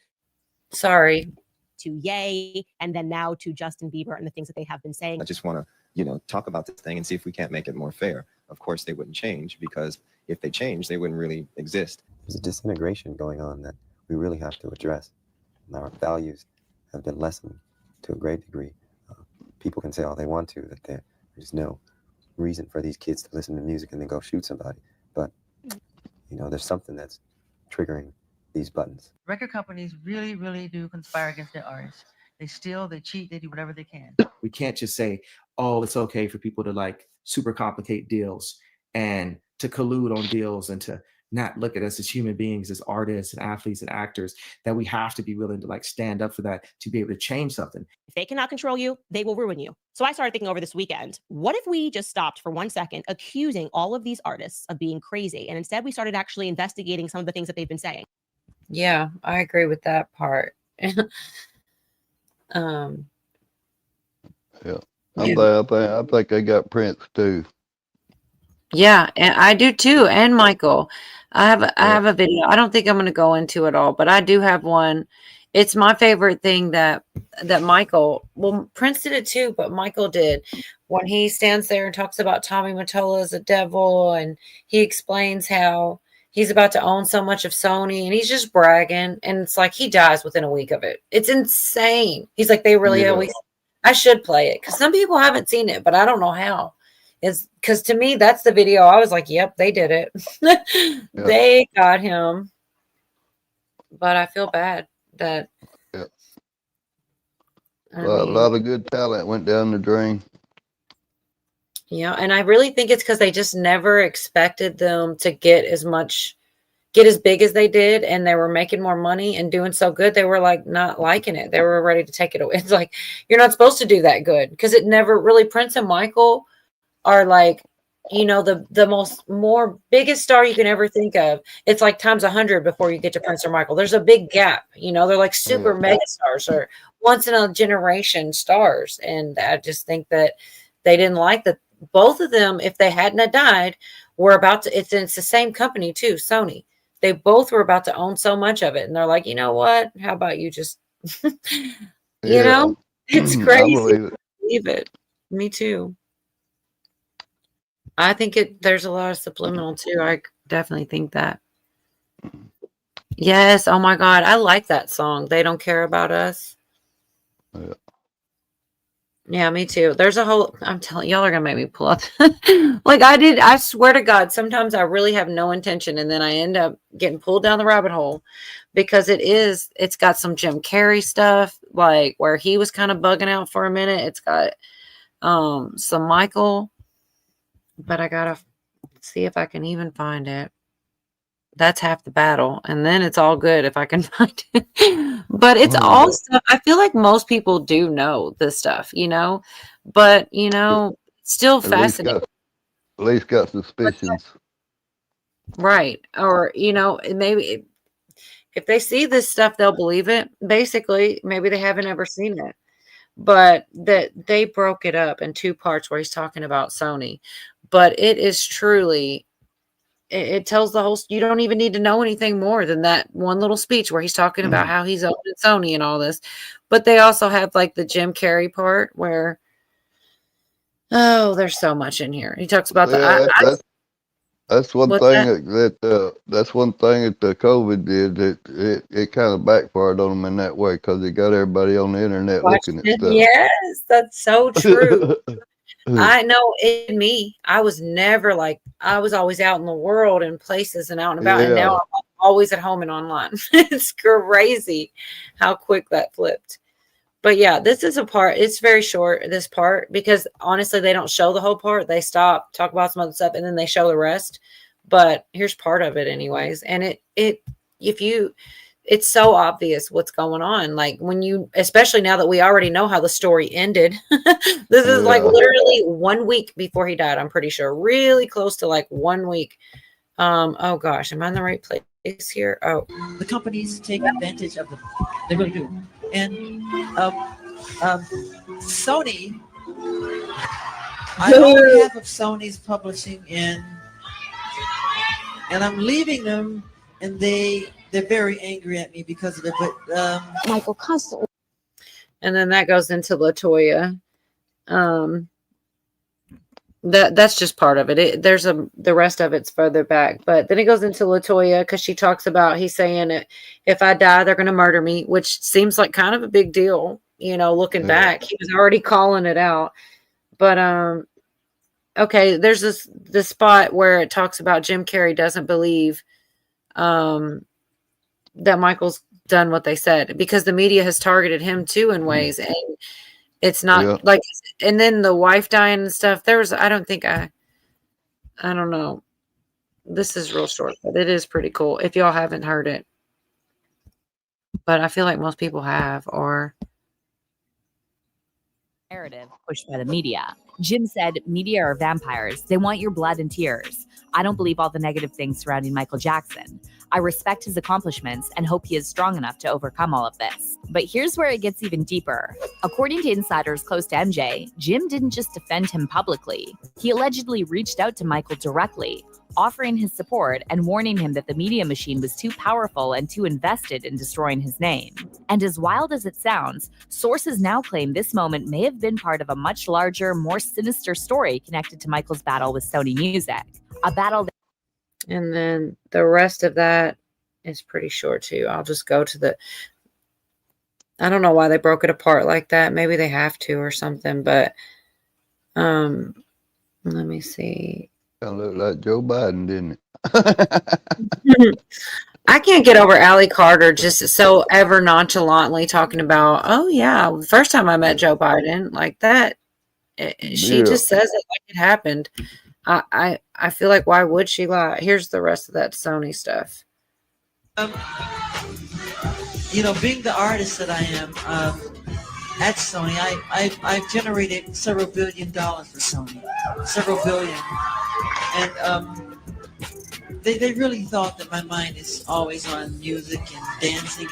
A: Sorry.
D: To Ye, and then now to Justin Bieber and the things that they have been saying.
M: I just want to, talk about this thing and see if we can't make it more fair. Of course, they wouldn't change because if they changed, they wouldn't really exist.
W: There's a disintegration going on that we really have to address.
M: Our values have been lessened to a great degree. People can say all they want to, that there's no reason for these kids to listen to music and then go shoot somebody. But, there's something that's triggering these buttons.
L: Record companies really, really do conspire against their artists. They steal, they cheat, they do whatever they can.
O: We can't just say, oh, it's okay for people to like super complicate deals and to collude on deals and to not look at us as human beings, as artists and athletes and actors, that we have to be willing to like stand up for that to be able to change something.
D: If they cannot control you, they will ruin you. So I started thinking over this weekend, what if we just stopped for 1 second accusing all of these artists of being crazy, and instead we started actually investigating some of the things that they've been saying?
A: Yeah, I agree with that part.
K: Yeah.
A: Yeah.
K: I think I got Prince too.
A: Yeah, and I do too, and Michael. I have a video. I don't think I'm going to go into it all, but I do have one. It's my favorite thing that Michael, well, Prince did it too, but Michael did, when he stands there and talks about Tommy Mottola as a devil, and he explains how he's about to own so much of Sony, and he's just bragging, and it's like he dies within a week of it. It's insane. He's like, they really always, I should play it because some people haven't seen it, but I don't know how. It's because to me, that's the video. I was like, yep, they did it. They got him. But I feel bad that
K: a lot of good talent went down the drain.
A: Yeah, and I really think it's because they just never expected them to get as big as they did, and they were making more money and doing so good. They were like not liking it. They were ready to take it away. It's like, you're not supposed to do that good, because it never really, Prince and Michael are like, the biggest star you can ever think of. It's like times 100 before you get to Prince or Michael. There's a big gap, they're like super mega stars or once in a generation stars. And I just think that they didn't like that. Both of them, if they hadn't have died, were about to, it's the same company too, Sony. They both were about to own so much of it. And they're like, you know what? How about you just, it's crazy. I believe it. Me too. I think there's a lot of subliminal too. I definitely think that. Yes. Oh my God. I like that song. They Don't Care About Us. Yeah, me too. There's a whole, I'm telling y'all are going to make me pull up. Like I did. I swear to God, sometimes I really have no intention. And then I end up getting pulled down the rabbit hole because it's got some Jim Carrey stuff, like where he was kind of bugging out for a minute. It's got some Michael. But I gotta see if I can even find it. That's half the battle. And then it's all good if I can find it. But it's all stuff. I feel like most people do know this stuff, but, still fascinating.
K: At least got suspicions.
A: Right. Or, maybe if they see this stuff, they'll believe it. Basically, maybe they haven't ever seen it. But that they broke it up in 2 parts where he's talking about Sony. But it is truly, it tells the whole, you don't even need to know anything more than that one little speech where he's talking about how he's owned Sony and all this. But they also have like the Jim Carrey part where, there's so much in here. He talks about
K: that's one thing that's one thing that the COVID did. It kind of backfired on them in that way because it got everybody on the internet looking at stuff.
A: Yes, that's so true. I know in me, I was never like, I was always out in the world and places and out and about. And now I'm always at home and online. It's crazy how quick that flipped. But yeah, this is a part. It's very short, this part, because honestly, they don't show the whole part. They stop, talk about some other stuff, and then they show the rest. But here's part of it anyways. And it's so obvious what's going on. Like when especially now that we already know how the story ended, this is like literally 1 week before he died. I'm pretty sure really close to like 1 week. Oh gosh, am I in the right place here? Oh,
L: The companies take advantage of them. They really do. And Sony, I own half of Sony's publishing, and I'm leaving them, and they're very angry at me because of it. But
A: Michael constantly. And then that goes into LaToya. That's just part of it. The rest of it's further back, but then it goes into Latoya because she talks about he's saying if I die, they're going to murder me, which seems like kind of a big deal. Looking back, he was already calling it out. But okay, there's this spot where it talks about Jim Carrey doesn't believe that Michael's done what they said because the media has targeted him too in ways, and it's not like. And then the wife dying and stuff. I don't know. This is real short, but it is pretty cool if y'all haven't heard it. But I feel like most people have, or
Q: narrative pushed by the media. Jim said, media are vampires. They want your blood and tears. I don't believe all the negative things surrounding Michael Jackson. I respect his accomplishments and hope he is strong enough to overcome all of this. But here's where it gets even deeper. According to insiders close to MJ, Jim didn't just defend him publicly. He allegedly reached out to Michael directly, offering his support and warning him that the media machine was too powerful and too invested in destroying his name. And as wild as it sounds, sources now claim this moment may have been part of a much larger, more sinister story connected to Michael's battle with Sony Music. A battle that
A: and then the rest of that is pretty short too. I'll just go to I don't know why they broke it apart like that. Maybe they have to or something, but let me see.
K: Kind of looked like Joe Biden, didn't it?
A: I can't get over Allie Carter just so ever nonchalantly talking about, oh yeah, the first time I met Joe Biden, like that. She just says it like it happened. I feel like why would she lie? Here's the rest of that Sony stuff.
L: Being the artist that I am at Sony, I've generated several $1 billion for Sony, several billion, and they really thought that my mind is always on music and dancing,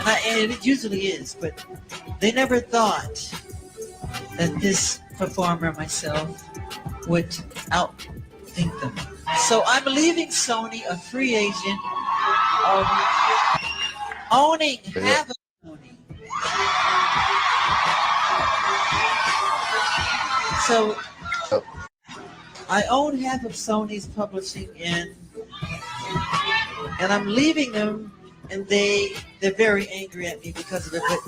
L: and it usually is, but they never thought that this performer myself would outthink them. So I'm leaving Sony a free agent, owning half of Sony. So I own half of Sony's publishing, and I'm leaving them, and they're very angry at me because of it. But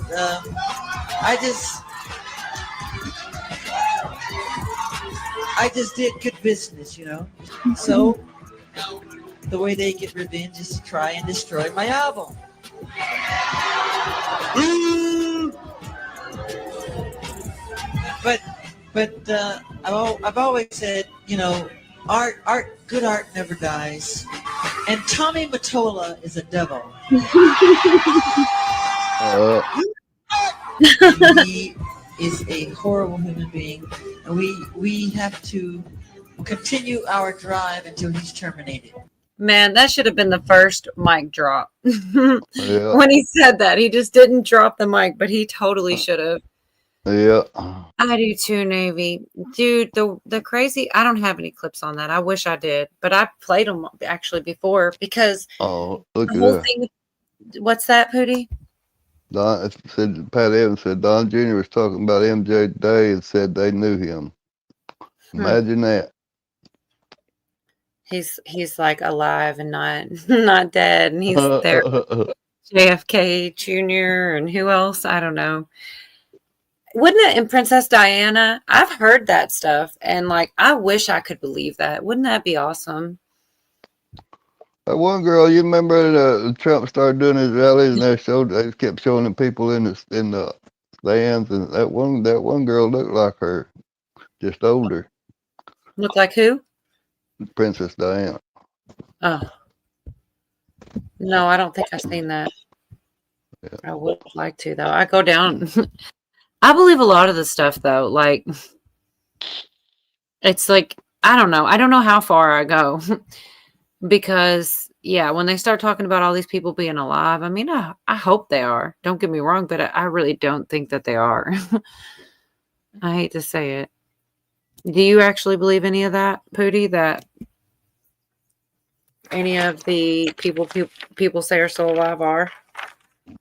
L: I just did good business, So the way they get revenge is to try and destroy my album. But I've always said, good art never dies, and Tommy Mottola is a devil. He is a horrible human being, and we have to continue our drive until he's terminated.
A: Man, that should have been the first mic drop. When he said that, he just didn't drop the mic, but he totally should have.
K: Yeah.
A: I do too, Navy. Dude, the crazy, I don't have any clips on that. I wish I did, but I played them actually before because
K: look
A: the
K: at
A: whole
K: that.
A: thing. What's that, Pootie?
K: Pat Evans said Don Jr. was talking about MJ today and said they knew him. Imagine that.
A: He's like alive and not dead, and he's there. JFK Jr. and who else? I don't know. Wouldn't it? And Princess Diana, I've heard that stuff, and like I wish I could believe that. Wouldn't that be awesome?
K: That one girl, you remember Trump started doing his rallies, and they kept showing the people in the stands, and that one girl looked like her, just older.
A: Look like who?
K: Princess Diana.
A: Oh. No, I don't think I've seen that. Yeah. I would like to, though. I go down. I believe a lot of the stuff, though. Like, it's like, I don't know. I don't know how far I go. Because, yeah, when they start talking about all these people being alive, I mean, I hope they are. Don't get me wrong, but I really don't think that they are. I hate to say it. Do you actually believe any of that, Pootie, that any of the people say are still alive are?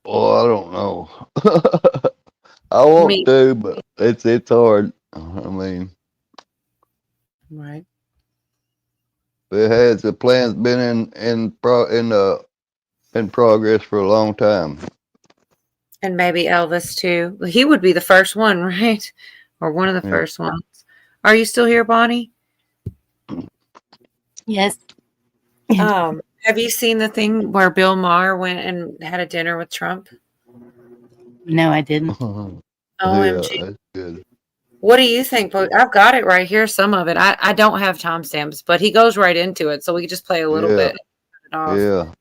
K: Oh, I don't know. I want to, but it's hard. I mean, It has the plan's been in progress for a long time.
A: And maybe Elvis too. He would be the first one, right? Or one of the
K: Yeah.
A: first ones. Are you still here, Bonnie?
B: Yes.
A: Have you seen the thing where Bill Maher went and had a dinner with Trump?
B: No, I didn't.
A: OMG.
K: Yeah, that's good.
A: What do you think? I've got it right here, some of it. I don't have timestamps, but he goes right into it, so we can just play a little
K: Yeah.
A: bit. It off.
K: Yeah.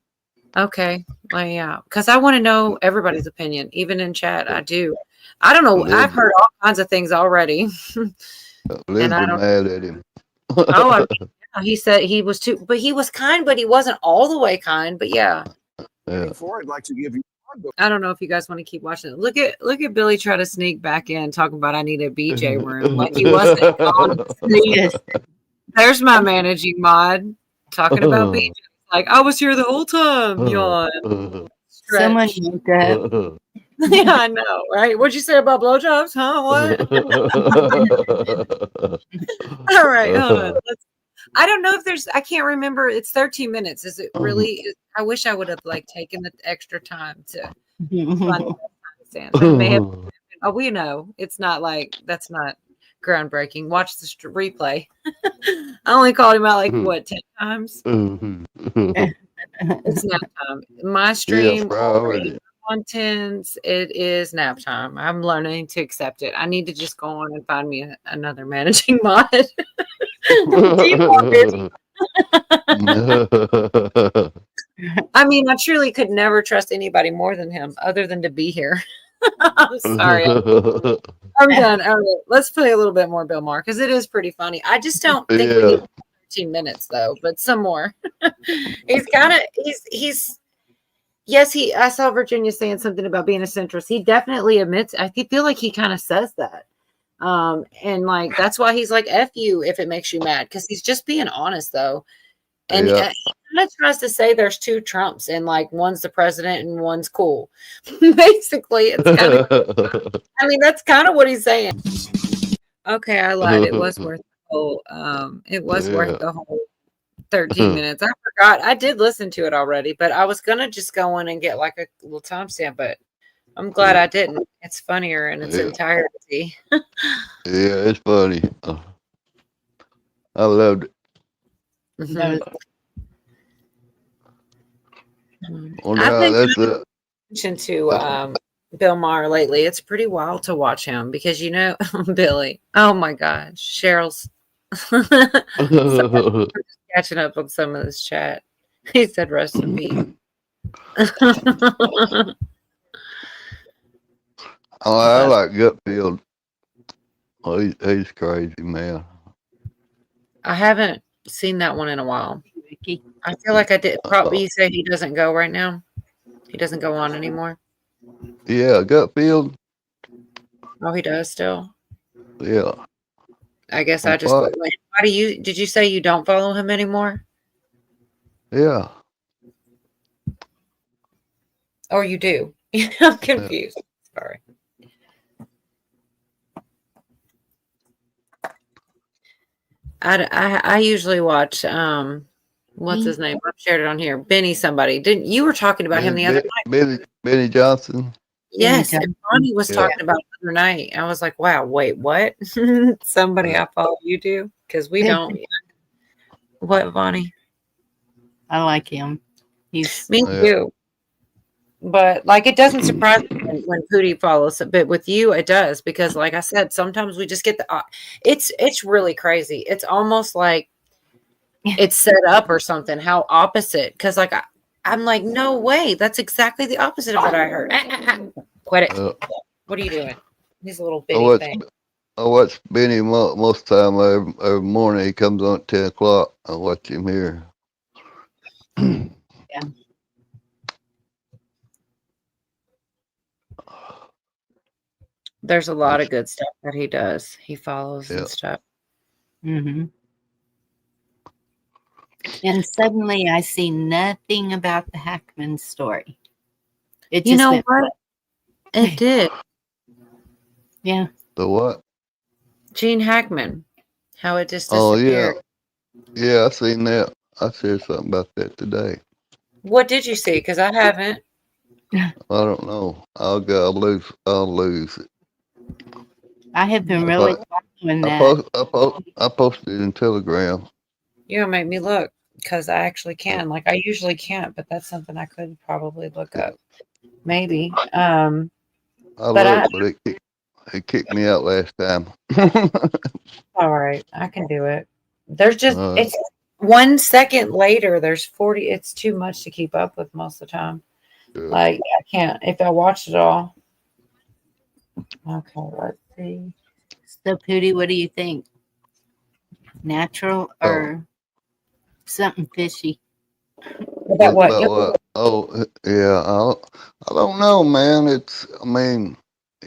A: Okay. Well, yeah. Because I want to know everybody's opinion, even in chat. I do. I don't know. I've heard all kinds of things already.
K: Liz
A: I
K: was
A: don't-
K: mad at him.
A: Oh, he said he was too, but he was kind, but he wasn't all the way kind. But yeah,
K: Yeah.
R: Before, I'd like to give you.
A: I don't know if you guys want to keep watching it. Look at Billy try to sneak back in, talking about I need a BJ room, like he wasn't. Honestly. There's my managing mod talking about BJ. Like I was here the whole time. Yawn.
B: Someone
A: Stretch.
B: named that.
A: Yeah, I know, right? What'd you say about blowjobs? Huh? What? All right, hold on. I don't know if there's. I can't remember. It's 13 minutes. Is it really? I wish I would have like taken the extra time to find the timestamps. It may have. Oh, we know it's not like that's not groundbreaking. Watch the replay. I only called him out like what 10 times. It's nap time. My stream.
K: Priority.
A: Contents. It is nap time. I'm learning to accept it. I need to just go on and find me another managing mod. I mean, I truly could never trust anybody more than him, other than to be here. I'm sorry. I'm done. All right, let's play a little bit more Bill Maher because it is pretty funny. I just don't think we need 13 minutes though, but some more. He's kind of he's. Yes, I saw Virginia saying something about being a centrist. He definitely admits. I feel like he kind of says that, and like that's why he's like "F you" if it makes you mad, because he's just being honest though, and he kind of tries to say there's two Trumps and like one's the president and one's cool. Basically, it's kind of. I mean, that's kind of what he's saying. Okay, I lied. It was worth the whole. It was worth the whole 13 minutes. I forgot. I did listen to it already, but I was gonna just go in and get like a little timestamp, but I'm glad I didn't. It's funnier in its entirety.
K: Yeah, it's funny. I loved it. Wonder
A: I've
K: how
A: been
K: that's
A: paying attention to Bill Maher lately. It's pretty wild to watch him because Billy. Oh my gosh, Cheryl's catching up on some of this chat. He said rest in peace.
K: I like Gutfield. Oh, he's crazy, man.
A: I haven't seen that one in a while. I feel like I did. Probably you say he doesn't go right now. He doesn't go on anymore.
K: Yeah, Gutfield.
A: Oh, he does still.
K: Yeah.
A: I guess I just. Why do you? Did you say you don't follow him anymore?
K: Yeah.
A: Or you do? I'm confused. Sorry. I usually watch what's his name? I've shared it on here. Benny somebody. Didn't you were talking about him the other night?
K: Benny Johnson.
A: Yes, and Bonnie was talking about it the other night. I was like, wow, wait, what? Somebody I follow you do? Because we don't. What, Bonnie?
B: I like him. He's
A: me too. But like, it doesn't surprise me when Pootie follows it, but with you, it does because, like I said, sometimes we just get the. It's really crazy. It's almost like it's set up or something. How opposite? Because like I'm like, no way. That's exactly the opposite of what I heard. Quit it. What are you doing? He's a little bitty thing.
K: I watch Benny most time every morning. He comes on at 10 o'clock. I watch him here.
B: Yeah.
A: There's a lot of good stuff that he does. He follows and stuff.
B: Mm-hmm. And suddenly I see nothing about the Hackman story. It just
A: know what? It did.
B: Yeah.
K: The what?
A: Gene Hackman. How it just
K: Oh,
A: disappeared.
K: yeah. Yeah, I seen that. I said something about that today.
A: What did you see? Because I haven't.
K: I don't know. I'll go. I'll lose it.
B: I have been
K: If
B: really following
K: I
B: that.
K: I posted it in Telegram.
A: You're gonna make me look because I actually can. Like I usually can't, but that's something I could probably look up. Maybe.
K: I
A: But
K: looked, but it kicked me out last time.
A: all right, I can do it. There's just
K: Uh,
A: it's 1 second later. There's 40. It's too much to keep up with most of the time. Like I can't if I watch it all. Okay, let's see.
B: So, Pootie, what do you think? Natural or something fishy?
A: About what?
K: Oh, yeah. I don't know, man. I mean,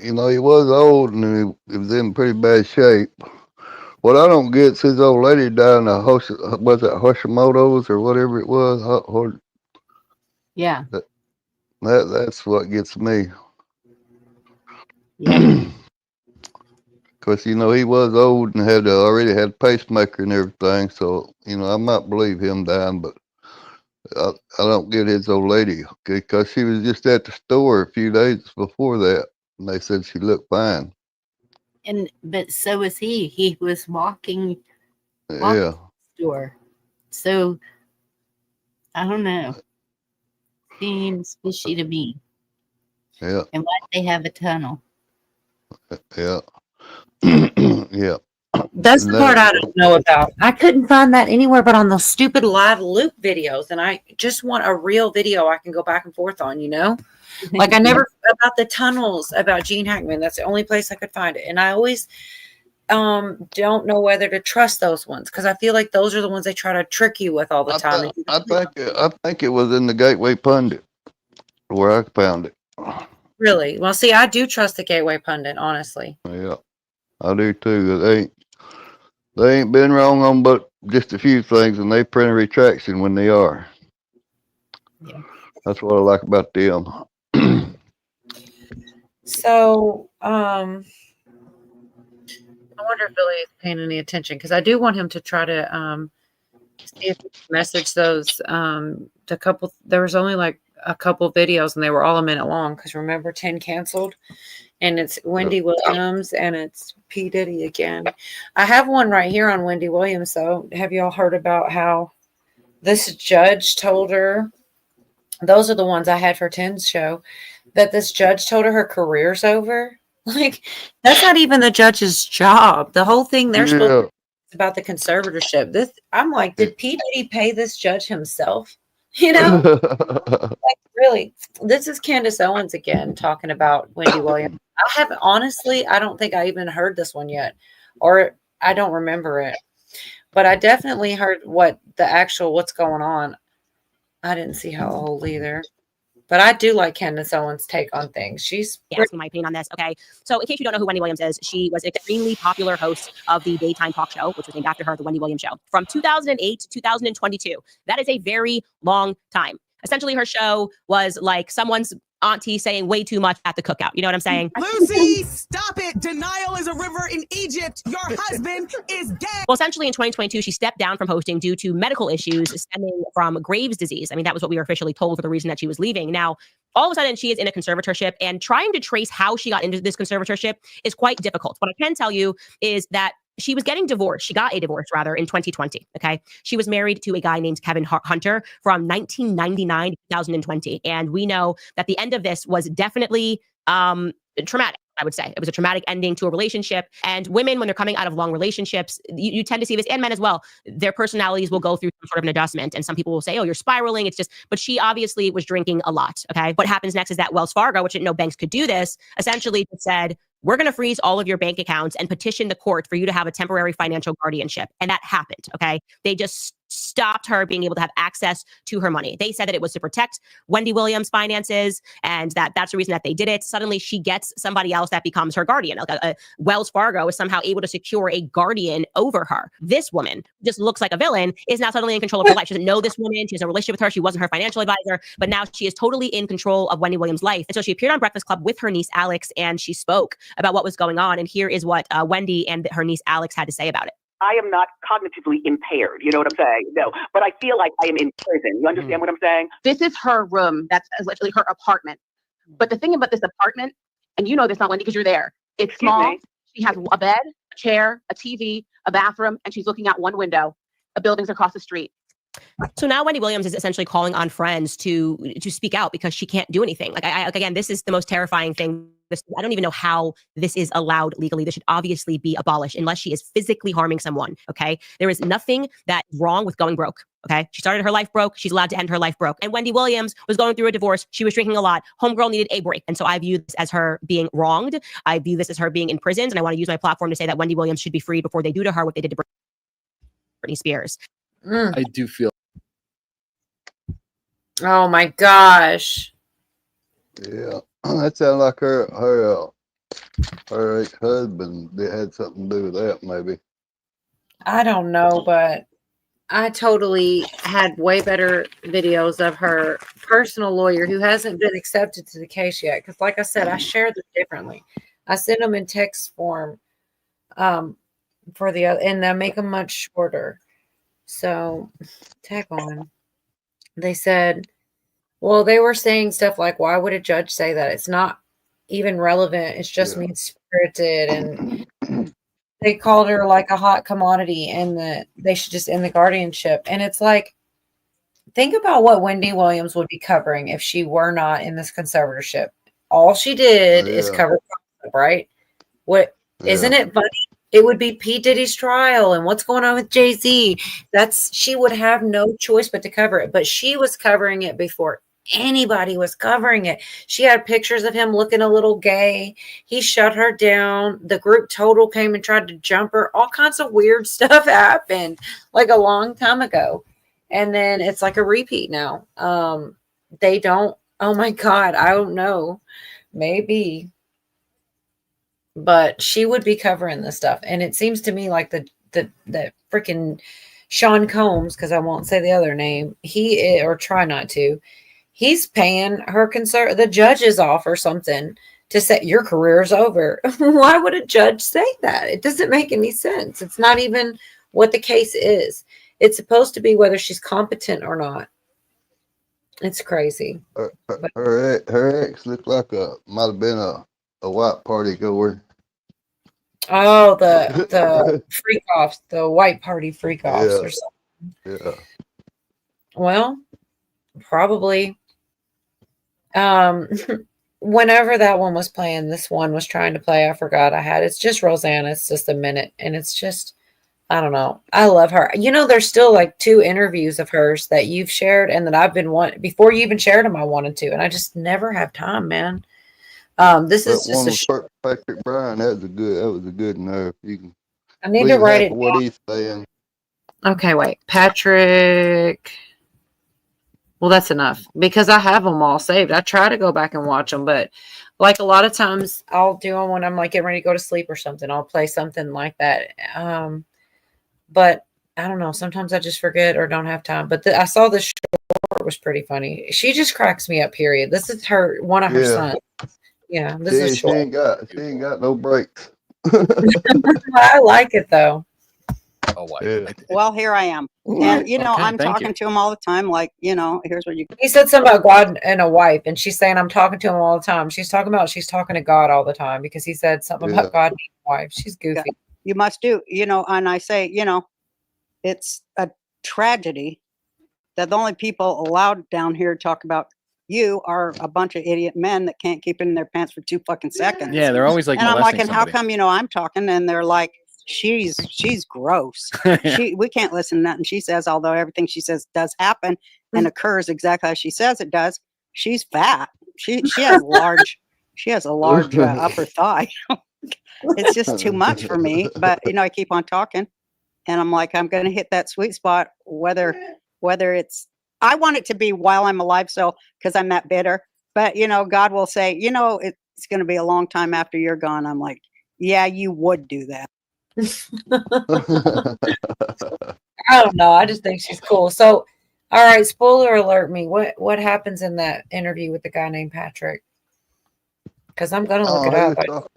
K: you know, he was old and he was in pretty bad shape. What I don't get is his old lady died in was it Hashimoto's or whatever it was?
B: Yeah.
K: That's what gets me.
B: Yeah.
K: Because, you know, he was old and already had a pacemaker and everything. So, you know, I might believe him dying, but I don't get his old lady because she was just at the store a few days before that. And they said she looked fine.
B: But so was he. He was walking
K: Yeah.
B: the store. So I don't know. Seems fishy to me.
K: Yeah.
B: And why they have a tunnel?
K: Yeah. Yeah.
A: That's the part I don't know about. I couldn't find that anywhere but on those stupid live loop videos. And I just want a real video I can go back and forth on, you know? Like I never about the tunnels about Gene Hackman. That's the only place I could find it. And I always don't know whether to trust those ones because I feel like those are the ones they try to trick you with all the time.
K: I think it was in the Gateway Pundit where I found it.
A: Really? Well, see, I do trust the Gateway Pundit, honestly.
K: Yeah, I do too. They ain't been wrong on but just a few things, and they print a retraction when they are.
B: Yeah.
K: That's what I like about them.
A: So, I wonder if Billy is paying any attention because I do want him to try to see if he can message those the couple. There was only like a couple videos and they were all a minute long because remember 10 canceled, and it's Wendy Williams and it's P. Diddy again. I have one right here on Wendy Williams. So have y'all heard about how this judge told her? Those are the ones I had for 10's show. That this judge told her career's over. Like that's not even the judge's job. The whole thing they're supposed to about the conservatorship. I'm like, did P. Diddy pay this judge himself? You know, like really, this is Candace Owens again talking about Wendy Williams. I don't think I even heard this one yet, or I don't remember it, but I definitely heard what's going on. I didn't see how old either. But I do like Candace Owens' take on things. She's
D: asking my opinion on this. Okay. So in case you don't know who Wendy Williams is, she was an extremely popular host of the daytime talk show, which was named after her, The Wendy Williams Show, from 2008 to 2022. That is a very long time. Essentially, her show was like someone's auntie saying way too much at the cookout. You know what I'm saying?
R: Lucy, stop it. Denial is a river in Egypt. Your husband is dead.
D: Well, essentially in 2022, she stepped down from hosting due to medical issues stemming from Graves' disease. I mean, that was what we were officially told for the reason that she was leaving. Now, all of a sudden, she is in a conservatorship, and trying to trace how she got into this conservatorship is quite difficult. What I can tell you is that she was getting divorced. She got a divorce, rather, in 2020. Okay. She was married to a guy named Kevin Hunter from 1999 to 2020. And we know that the end of this was definitely traumatic. I would say it was a traumatic ending to a relationship. And women, when they're coming out of long relationships, you tend to see this, and men as well, their personalities will go through some sort of an adjustment. And some people will say, oh, you're spiraling. It's just, but she obviously was drinking a lot. Okay. What happens next is that Wells Fargo, which didn't know banks could do this, essentially said, we're going to freeze all of your bank accounts and petition the court for you to have a temporary financial guardianship. And that happened. Okay. They just stopped her being able to have access to her money. They said that it was to protect Wendy Williams' finances, and that's the reason that they did it. Suddenly she gets somebody else that becomes her guardian. Like Wells Fargo is somehow able to secure a guardian over her. This woman just looks like a villain, is now suddenly in control of her life. She doesn't know this woman. She has a relationship with her. She wasn't her financial advisor, but now she is totally in control of Wendy Williams' life. And so she appeared on Breakfast Club with her niece, Alex, and she spoke about what was going on. And here is what Wendy and her niece, Alex, had to say about it.
S: I am not cognitively impaired. You know what I'm saying? No, but I feel like I am in prison. You understand what I'm saying? This is her room. That's literally her apartment. But the thing about this apartment, and you know this, not Wendy, because you're there. It's small. She has a bed, a chair, a TV, a bathroom, and she's looking out one window. The building's across the street.
D: So now Wendy Williams is essentially calling on friends to speak out because she can't do anything. Like, again, this is the most terrifying thing. I don't even know how this is allowed legally. This should obviously be abolished unless she is physically harming someone. Okay, there is nothing that is wrong with going broke. Okay, she started her life broke. She's allowed to end her life broke. And Wendy Williams was going through a divorce. She was drinking a lot. Homegirl needed a break, and so I view this as her being wronged. I view this as her being imprisoned, and I want to use my platform to say that Wendy Williams should be freed before they do to her what they did to Britney Spears.
T: I do feel.
A: Oh my gosh.
K: Yeah, that sounds like her ex-husband that had something to do with that, maybe.
A: I don't know, but I totally had way better videos of her personal lawyer who hasn't been accepted to the case yet. Because, like I said, I share them differently. I send them in text form for the other, and I make them much shorter. So, tag on. They said, well, they were saying stuff like, why would a judge say that? It's not even relevant. It's just mean-spirited. And they called her like a hot commodity and that they should just end the guardianship. And it's like, think about what Wendy Williams would be covering if she were not in this conservatorship. All she did is cover gossip, right? Isn't it funny? It would be P. Diddy's trial and what's going on with Jay-Z. She would have no choice but to cover it. But she was covering it before anybody was covering it. She had pictures of him looking a little gay. He shut her down. The group total came and tried to jump her. All kinds of weird stuff happened like a long time ago. And then it's like a repeat now. They don't, oh my God, I don't know. Maybe. But she would be covering this stuff. And it seems to me like the freaking Sean Combs, because I won't say the other name, or try not to, he's paying her the judges off or something to say your career is over. Why would a judge say that? It doesn't make any sense. It's not even what the case is. It's supposed to be whether she's competent or not. It's crazy.
K: Her ex looked like might have been a white party goer.
A: Oh, the freak offs, the white party freak offs or something.
K: Yeah.
A: Well, probably. Whenever that one was playing, this one was trying to play. I forgot I had. It's just Rosanna. It's just a minute, and it's just, I don't know. I love her. You know, there's still like 2 interviews of hers that you've shared, and that I've been wanting before you even shared them. I wanted to, and I just never have time, man. This is just
K: one with Patrick Bryan. That was a good nerve. You can.
A: I need to write it down.
K: What he's saying.
A: Okay, wait, Patrick. Well, that's enough because I have them all saved. I try to go back and watch them, but like a lot of times I'll do them when I'm like getting ready to go to sleep or something. I'll play something like that. But I don't know. Sometimes I just forget or don't have time. But I saw this short was pretty funny. She just cracks me up. Period. This is one of her sons. Yeah, this is short.
K: She ain't got no breaks.
A: I like it though.
T: Oh,
W: well, here I am. And, I'm talking to him all the time. Like, here's what you.
A: He said something about God and a wife. And she's saying, I'm talking to him all the time. She's talking to God all the time because he said something about God and a wife. She's goofy.
W: You must do, and I say, it's a tragedy that the only people allowed down here to talk about you are a bunch of idiot men that can't keep it in their pants for 2 fucking seconds.
T: Yeah, they're always like,
W: and I'm like, and how come, I'm talking? And they're like, she's gross. We can't listen to nothing she says, although everything she says does happen and occurs exactly as she says it does. She's fat. She has a large upper thigh. It's just too much for me. But I keep on talking, and I'm like, I'm going to hit that sweet spot. Whether it's, I want it to be while I'm alive, so because I'm that bitter. But God will say, it's going to be a long time after you're gone. I'm like, yeah, you would do that.
A: I don't know. I just think she's cool. So, all right, spoiler alert me. What happens in that interview with the guy named Patrick? Because I'm gonna look it up.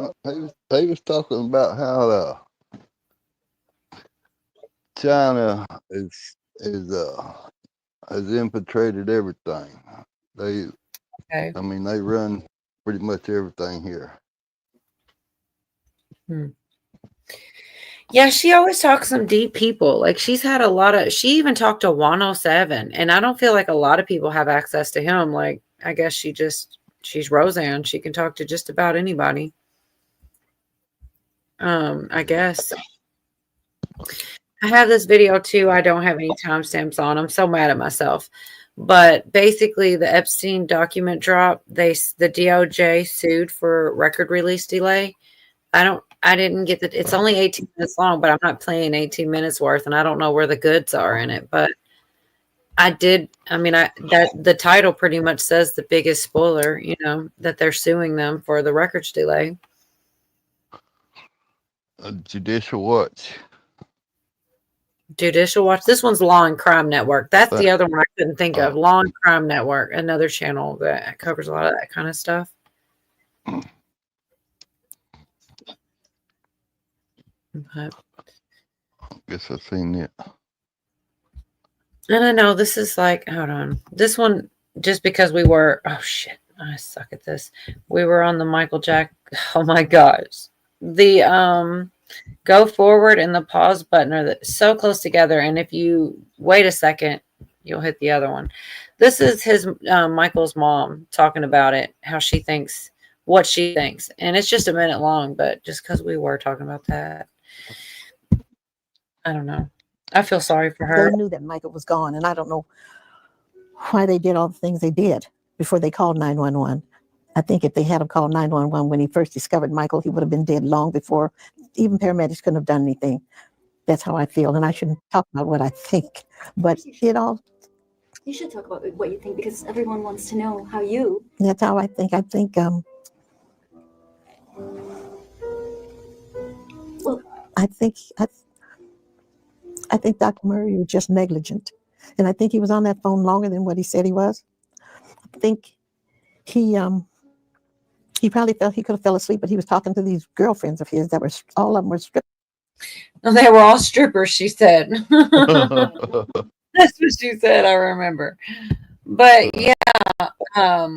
K: He was talking about how China has infiltrated everything. They,
A: Okay.
K: I mean, they run pretty much everything here.
A: Yeah, she always talks some deep people. Like she's had a lot of. She even talked to 107, and I don't feel like a lot of people have access to him. Like I guess she's Roseanne. She can talk to just about anybody. I guess. I have this video too. I don't have any timestamps on. I'm so mad at myself. But basically, the Epstein document drop. The DOJ sued for record release delay. I didn't get the. It's only 18 minutes long, but I'm not playing 18 minutes worth, and I don't know where the goods are in it. But I did. I mean, that the title pretty much says the biggest spoiler. You know that they're suing them for the records delay.
K: Judicial Watch.
A: Judicial Watch. This one's Law and Crime Network. That's the other one I couldn't think of. Law and Crime Network, another channel that covers a lot of that kind of stuff. But
K: I guess I've seen it.
A: and I know this is like, hold on. This one, just because we were, oh shit, I suck at this. We were on the Michael Jack. Oh my gosh. The go forward and the pause button are so close together. And if you wait a second, you'll hit the other one. This is his Michael's mom talking about it, how she thinks, what she thinks. And it's just a minute long, but just because we were talking about that, I don't know. I feel sorry for her.
N: They knew that Michael was gone, and I don't know why they did all the things they did before they called 911. I think if they had him call 911 when he first discovered Michael, he would have been dead long before. Even paramedics couldn't have done anything. That's how I feel, and I shouldn't talk about what I think, but it all.
P: You should talk about what you think because everyone wants to know how you.
N: That's how I think. I think.
P: Well,
N: I think Dr. Murray was just negligent. And I think he was on that phone longer than what he said he was. I think he probably felt he could have fell asleep, but he was talking to these girlfriends of his that were, all of them were strippers.
A: They were all strippers, she said. That's what she said, I remember. But yeah, I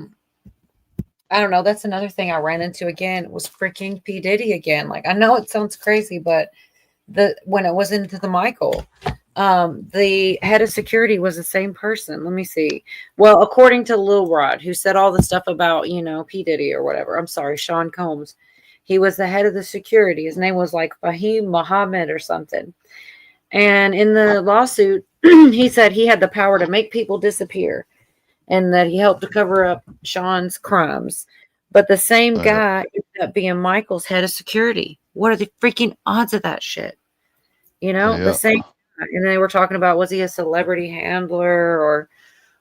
A: don't know. That's another thing I ran into again was freaking P. Diddy again. Like, I know it sounds crazy, but when it was into the Michael, the head of security was the same person. Let me see. Well, according to Lil Rod, who said all the stuff about, P. Diddy or whatever. I'm sorry, Sean Combs. He was the head of the security. His name was like Fahim Muhammad or something. And in the lawsuit, he said he had the power to make people disappear and that he helped to cover up Sean's crimes. But the same guy ended up being Michael's head of security. What are the freaking odds of that shit? The same. And they were talking about, was he a celebrity handler or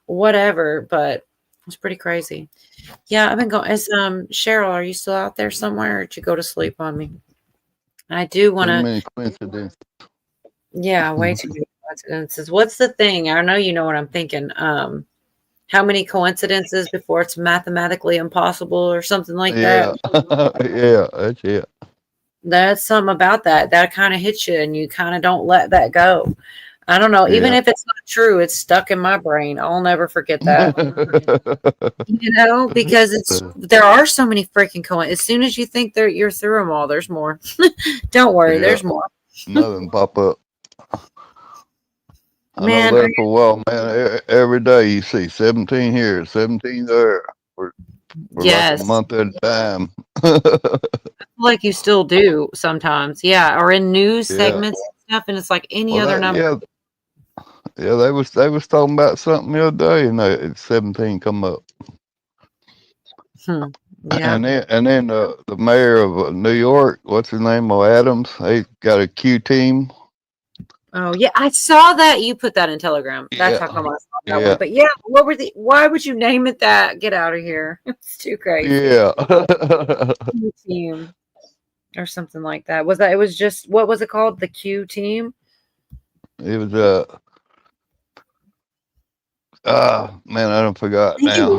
A: whatever? But it's pretty crazy. Yeah, I've been going. Cheryl, are you still out there somewhere, or did you go to sleep on me? I do want to.
K: Many coincidences.
A: Yeah, way too many coincidences. What's the thing? I know you know what I'm thinking. How many coincidences before it's mathematically impossible or something like that?
K: Yeah, that's it.
A: That's something about that kind of hits you and you kind of don't let that go. I don't know. Even if it's not true, it's stuck in my brain. I'll never forget that. Because there are so many freaking coincidences. As soon as you think you're through them all, there's more. Don't worry, there's more.
K: Nothing pop up. I
A: Man,
K: know that for a while, man. Every day you see 17 here, 17 there. For
A: yes.
K: Like a month at a time.
A: I feel like you still do sometimes. Yeah. Or in news segments and stuff. And it's like any other number.
K: Yeah, they was talking about something the other day and 17 come up.
A: Yeah.
K: And then the mayor of New York, what's his name? Adams. They got a Q team.
A: Oh yeah, I saw that. You put that in Telegram. That's how come I saw that one. But yeah, why would you name it that? Get out of here. It's too crazy.
K: Yeah.
A: Q team or something like that. It was just, what was it called? The Q team?
K: It was man, I don't forgot now.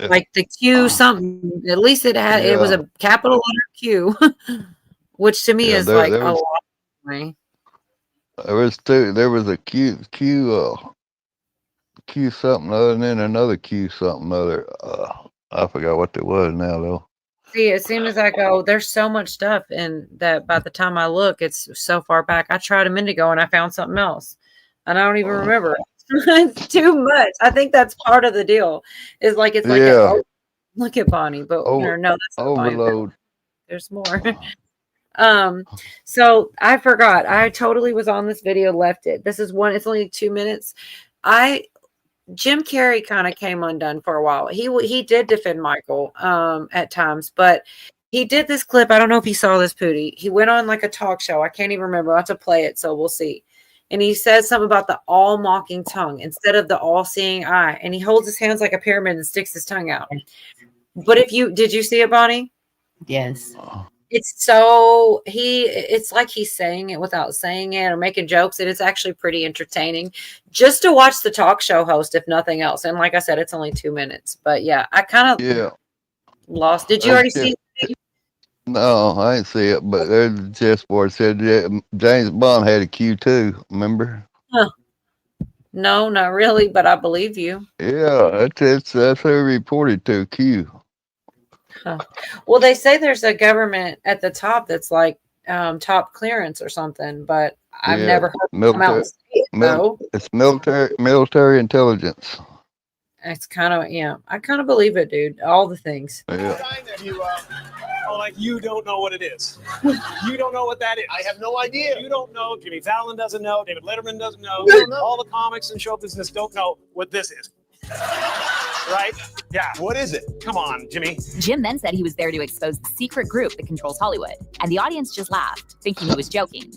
A: Like the Q something. At least it was a capital letter Q, which to me is like a lot of money.
K: There was two. There was a Q something other, and then another Q something other. I forgot what it was now though.
A: See, as soon as I go, there's so much stuff, and that by the time I look, it's so far back. I tried a minute ago and I found something else, and I don't even remember. It's too much. I think that's part of the deal. Is like it's like
K: Yeah.
A: look at Bonnie, but no, that's not Bonnie.
K: Overload.
A: There's more. So I forgot. I totally was on this video, left it. This is one. It's only 2 minutes. Jim Carrey kind of came undone for a while. He did defend Michael at times, but he did this clip. I don't know if he saw this, Pootie. He went on like a talk show. I can't even remember. I'll have to play it, so we'll see. And he says something about the all-mocking tongue instead of the all-seeing eye. And he holds his hands like a pyramid and sticks his tongue out. But did you see it, Bonnie?
B: Yes.
A: It's like he's saying it without saying it or making jokes, and it's actually pretty entertaining just to watch the talk show host, if nothing else. And like I said, it's only 2 minutes, but yeah, I kind of lost. Did you already see it?
K: No, I didn't see it, but there's the chessboard said James Bond had a Q too. Remember?
A: Huh. No, not really, but I believe you.
K: Yeah, that's who reported to Q.
A: Huh. Well, they say there's a government at the top that's like top clearance or something, but I've never heard them come out and say it, though.
K: It's military intelligence.
A: It's kind of, I kind of believe it, dude. All the things.
K: Yeah.
E: You don't know what it is. You don't know what that is. I have no idea. You don't know. Jimmy Fallon doesn't know. David Letterman doesn't know. All the comics and show business don't know what this is. Right? Yeah. What is it? Come on, Jimmy.
Q: Jim then said he was there to expose the secret group that controls Hollywood, and the audience just laughed, thinking he was joking.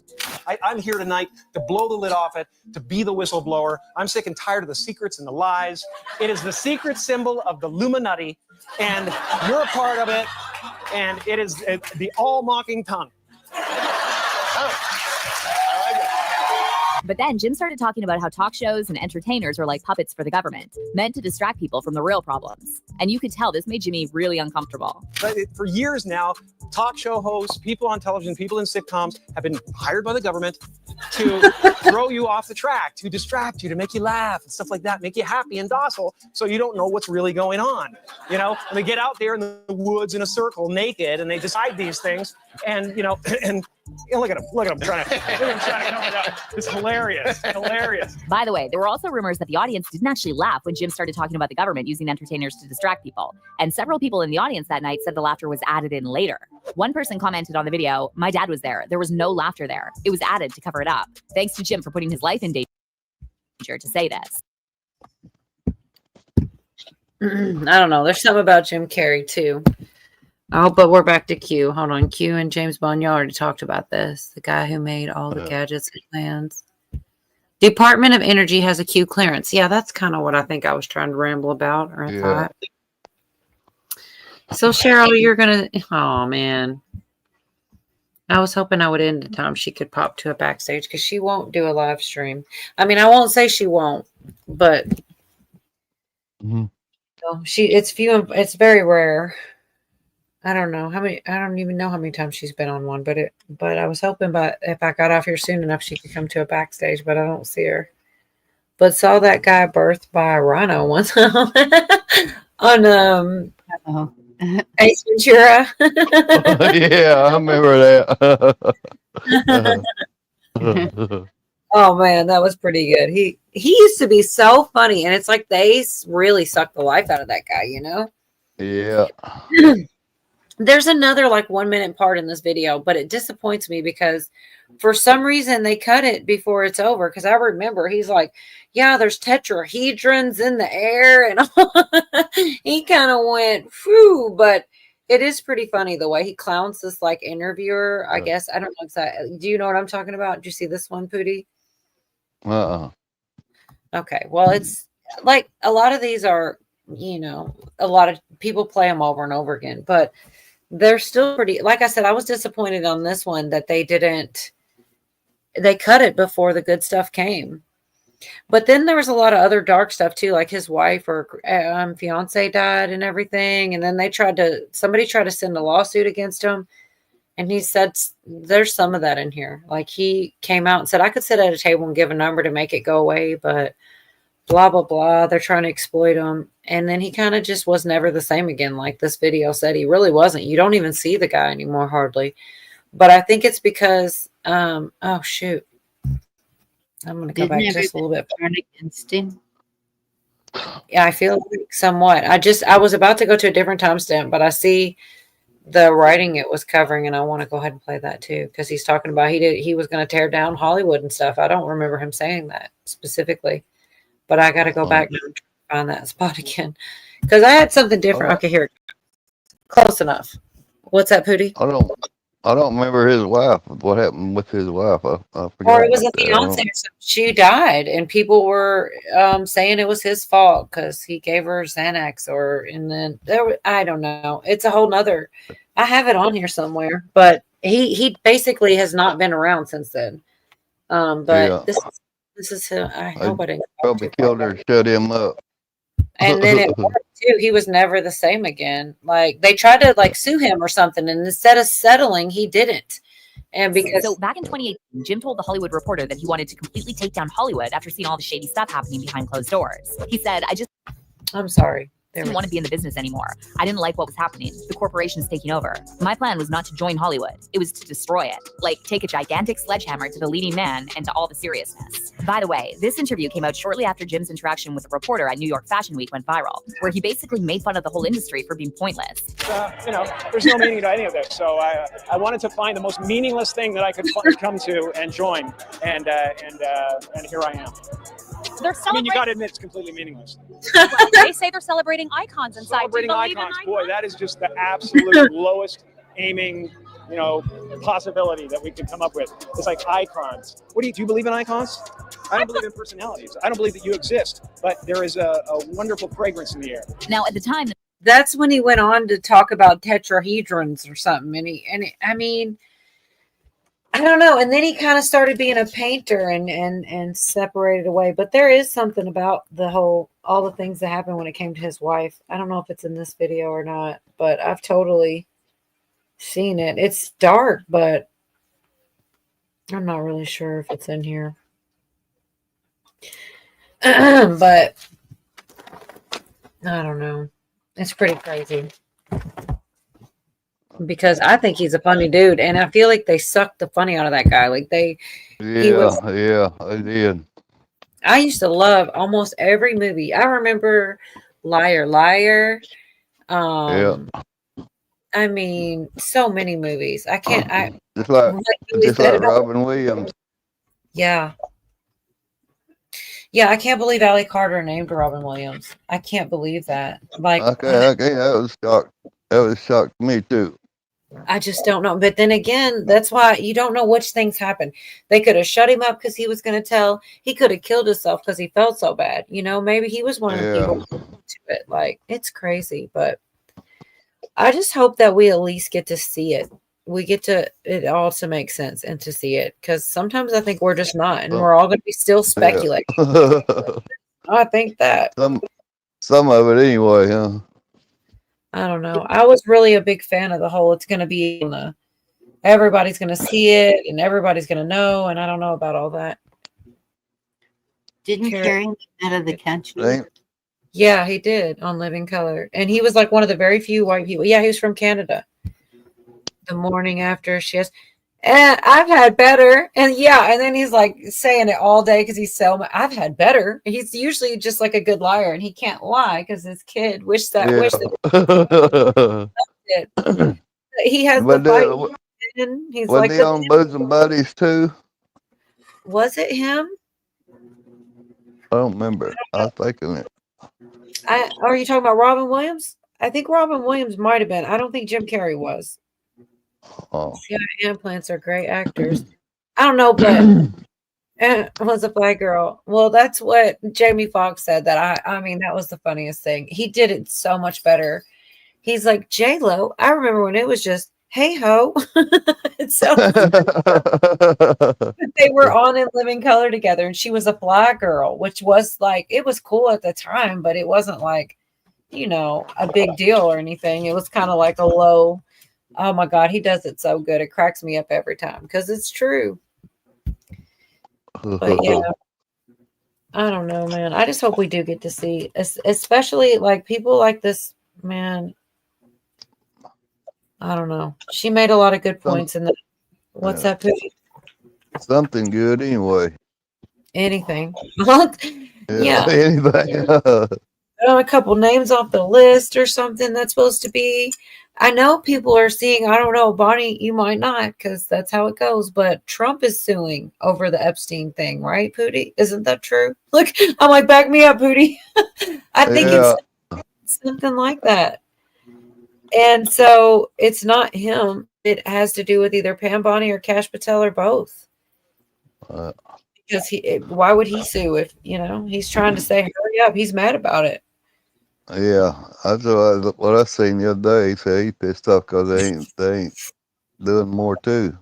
E: I'm here tonight to blow the lid off it, to be the whistleblower. I'm sick and tired of the secrets and the lies. It is the secret symbol of the Illuminati, and you're a part of it, and it is the all-mocking tongue.
Q: But then Jim started talking about how talk shows and entertainers are like puppets for the government, meant to distract people from the real problems. And you could tell this made Jimmy really uncomfortable.
E: For years now, talk show hosts, people on television, people in sitcoms have been hired by the government to throw you off the track, to distract you, to make you laugh and stuff like that, make you happy and docile so you don't know what's really going on. And they get out there in the woods in a circle naked and they decide these things and look at him trying to come it out. It's hilarious.
Q: By the way, there were also rumors that the audience didn't actually laugh when Jim started talking about the government using entertainers to distract people. And several people in the audience that night said the laughter was added in later. One person commented on the video, "My dad was there. There was no laughter there. It was added to cover it up. Thanks to Jim for putting his life in danger to say this."
A: I don't know. There's something about Jim Carrey too. Oh, but we're back to Q. Hold on. Q and James Bond, you already talked about this. The guy who made all the gadgets and plans. Department of Energy has a Q clearance. Yeah, that's kind of what I think I was trying to ramble about, or I thought. So, Cheryl, you're going to... Oh, man. I was hoping I would end the time she could pop to a backstage because she won't do a live stream. I mean, I won't say she won't, but... So it's very rare. I don't know how many. I don't even know how many times she's been on one. But I was hoping, if I got off here soon enough, she could come to a backstage. But I don't see her. But saw that guy birthed by a rhino once on Ace Ventura.
K: Yeah, I remember that.
A: Oh man, that was pretty good. He used to be so funny, and it's like they really sucked the life out of that guy.
K: Yeah.
A: There's another 1 minute part in this video, but it disappoints me because for some reason they cut it before it's over. Because I remember he's like, yeah, there's tetrahedrons in the air. And he kind of went, phew. But it is pretty funny the way he clowns this interviewer. I guess. I don't know exactly. Do you know what I'm talking about? Do you see this one, Pootie? Okay. Well, it's like a lot of these are, a lot of people play them over and over again. But they're still pretty, like I said, I was disappointed on this one that they cut it before the good stuff came. But then there was a lot of other dark stuff too, like his wife or fiance died and everything. And then somebody tried to send a lawsuit against him. And he said there's some of that in here. Like he came out and said, I could sit at a table and give a number to make it go away, but blah, blah, blah. They're trying to exploit him. And then he kind of just was never the same again. Like this video said, he really wasn't. You don't even see the guy anymore, hardly. But I think it's because, oh, shoot. I'm going to go
B: Didn't
A: back just a little bit.
B: turn against him?
A: Yeah, I feel like somewhat. I was about to go to a different timestamp, but I see the writing it was covering, and I want to go ahead and play that too, because he's talking about he was going to tear down Hollywood and stuff. I don't remember him saying that specifically, but I got to go back and find that spot again because I had something different. Okay, here, close enough. What's that, Pootie?
K: I don't remember his wife. What happened with his wife? I forgot.
A: Or it was a
K: about that.
A: fiance or something. She died, and people were saying it was his fault because he gave her Xanax, and then I don't know. It's a whole nother. I have it on here somewhere, but he basically has not been around since then. But
K: Yeah.
A: this is him. I hope I didn't.
K: Probably killed her, shut him up.
A: And then it worked too. He was never the same again. Like they tried to like sue him or something, and instead of settling, he didn't. And because
Q: So back in 2018, Jim told the Hollywood Reporter that he wanted to completely take down Hollywood after seeing all the shady stuff happening behind closed doors. He said,
A: I'm sorry.
Q: Didn't want to be in the business anymore. I didn't like what was happening. The corporation's taking over. My plan was not to join Hollywood. It was to destroy it. Like take a gigantic sledgehammer to the leading man and to all the seriousness. By the way, this interview came out shortly after Jim's interaction with a reporter at New York Fashion Week went viral, where he basically made fun of the whole industry for being pointless.
E: There's no meaning to any of this. So I wanted to find the most meaningless thing that I could come to and join, and here I am.
F: They're
E: I mean, you got to admit it's completely meaningless.
F: They say they're celebrating icons inside.
E: Celebrating icons, boy, that is just the absolute lowest aiming, possibility that we could come up with. It's like icons. Do you believe in icons? I don't believe in personalities. I don't believe that you exist, but there is a wonderful fragrance in the air.
Q: Now, at the time,
A: that's when he went on to talk about tetrahedrons or something, I mean. I don't know. And then he kind of started being a painter and separated away. But there is something about all the things that happened when it came to his wife. I don't know if it's in this video or not, but I've totally seen it. It's dark, but I'm not really sure if it's in here. But I don't know. It's pretty crazy. Because I think he's a funny dude, and I feel like they sucked the funny out of that guy. Like I
K: did.
A: I used to love almost every movie. I remember Liar Liar. I mean, so many movies. I can't.
K: Just like Robin Williams.
A: Yeah. Yeah, I can't believe Allie Carter named Robin Williams. I can't believe that. Like,
K: okay, that was shocked. That was shocked to me too.
A: I just don't know. But then again, that's why you don't know which things happened. They could have shut him up because he was going to tell. He could have killed himself because he felt so bad. Maybe he was one of the people to it. Like, it's crazy. But I just hope that we at least get to see it. We get it all to make sense and to see it. Because sometimes I think we're just not. And we're all going to be still speculating. I think that.
K: Some of it anyway, huh?
A: I don't know. I was really a big fan of the whole it's going to be everybody's going to see it and everybody's going to know. And I don't know about all that.
B: Didn't Carrie get out of the country?
A: Yeah, he did on Living Color. And he was like one of the very few white people. Yeah, he was from Canada. The morning after she has, and I've had better. And and then he's like saying it all day because he's I've had better. He's usually just like a good liar, and he can't lie because his kid wished that. He has
K: but
A: the fight. He's
K: was
A: like
K: he on Bosom Buddies too?
A: Was it him?
K: I don't remember. I was thinking it.
A: Are you talking about Robin Williams? I think Robin Williams might have been. I don't think Jim Carrey was.
K: Oh.
A: Yeah, implants are great actors. I don't know, but was a black girl. Well, that's what Jamie Foxx said. That I mean, that was the funniest thing. He did it so much better. He's like J-Lo. I remember when it was just hey ho. So they were on in Living Color together, and she was a black girl, which was like it was cool at the time, but it wasn't like a big deal or anything. It was kind of like a low Oh my God, he does it so good. It cracks me up every time because it's true. But yeah, I don't know, man. I just hope we do get to see, especially like people like this, man. I don't know. She made a lot of good points in the. What's
K: Yeah.
A: that? Pookie?
K: Something good anyway.
A: Anything.
K: Yeah,
A: Yeah.
K: anything.
A: A couple names off the list or something that's supposed to be. I know people are seeing, I don't know, Bonnie, you might not because that's how it goes, but Trump is suing over the Epstein thing, right, Pootie? Isn't that true? Look, I'm like, back me up, Pootie. I think
K: Yeah.
A: it's something like that. And so it's not him. It has to do with either Pam Bonnie or Cash Patel or both. Because why would he sue if, he's trying to say, hurry up. He's mad about it.
K: Yeah, that's what I seen the other day. He said he pissed off because they ain't doing more too.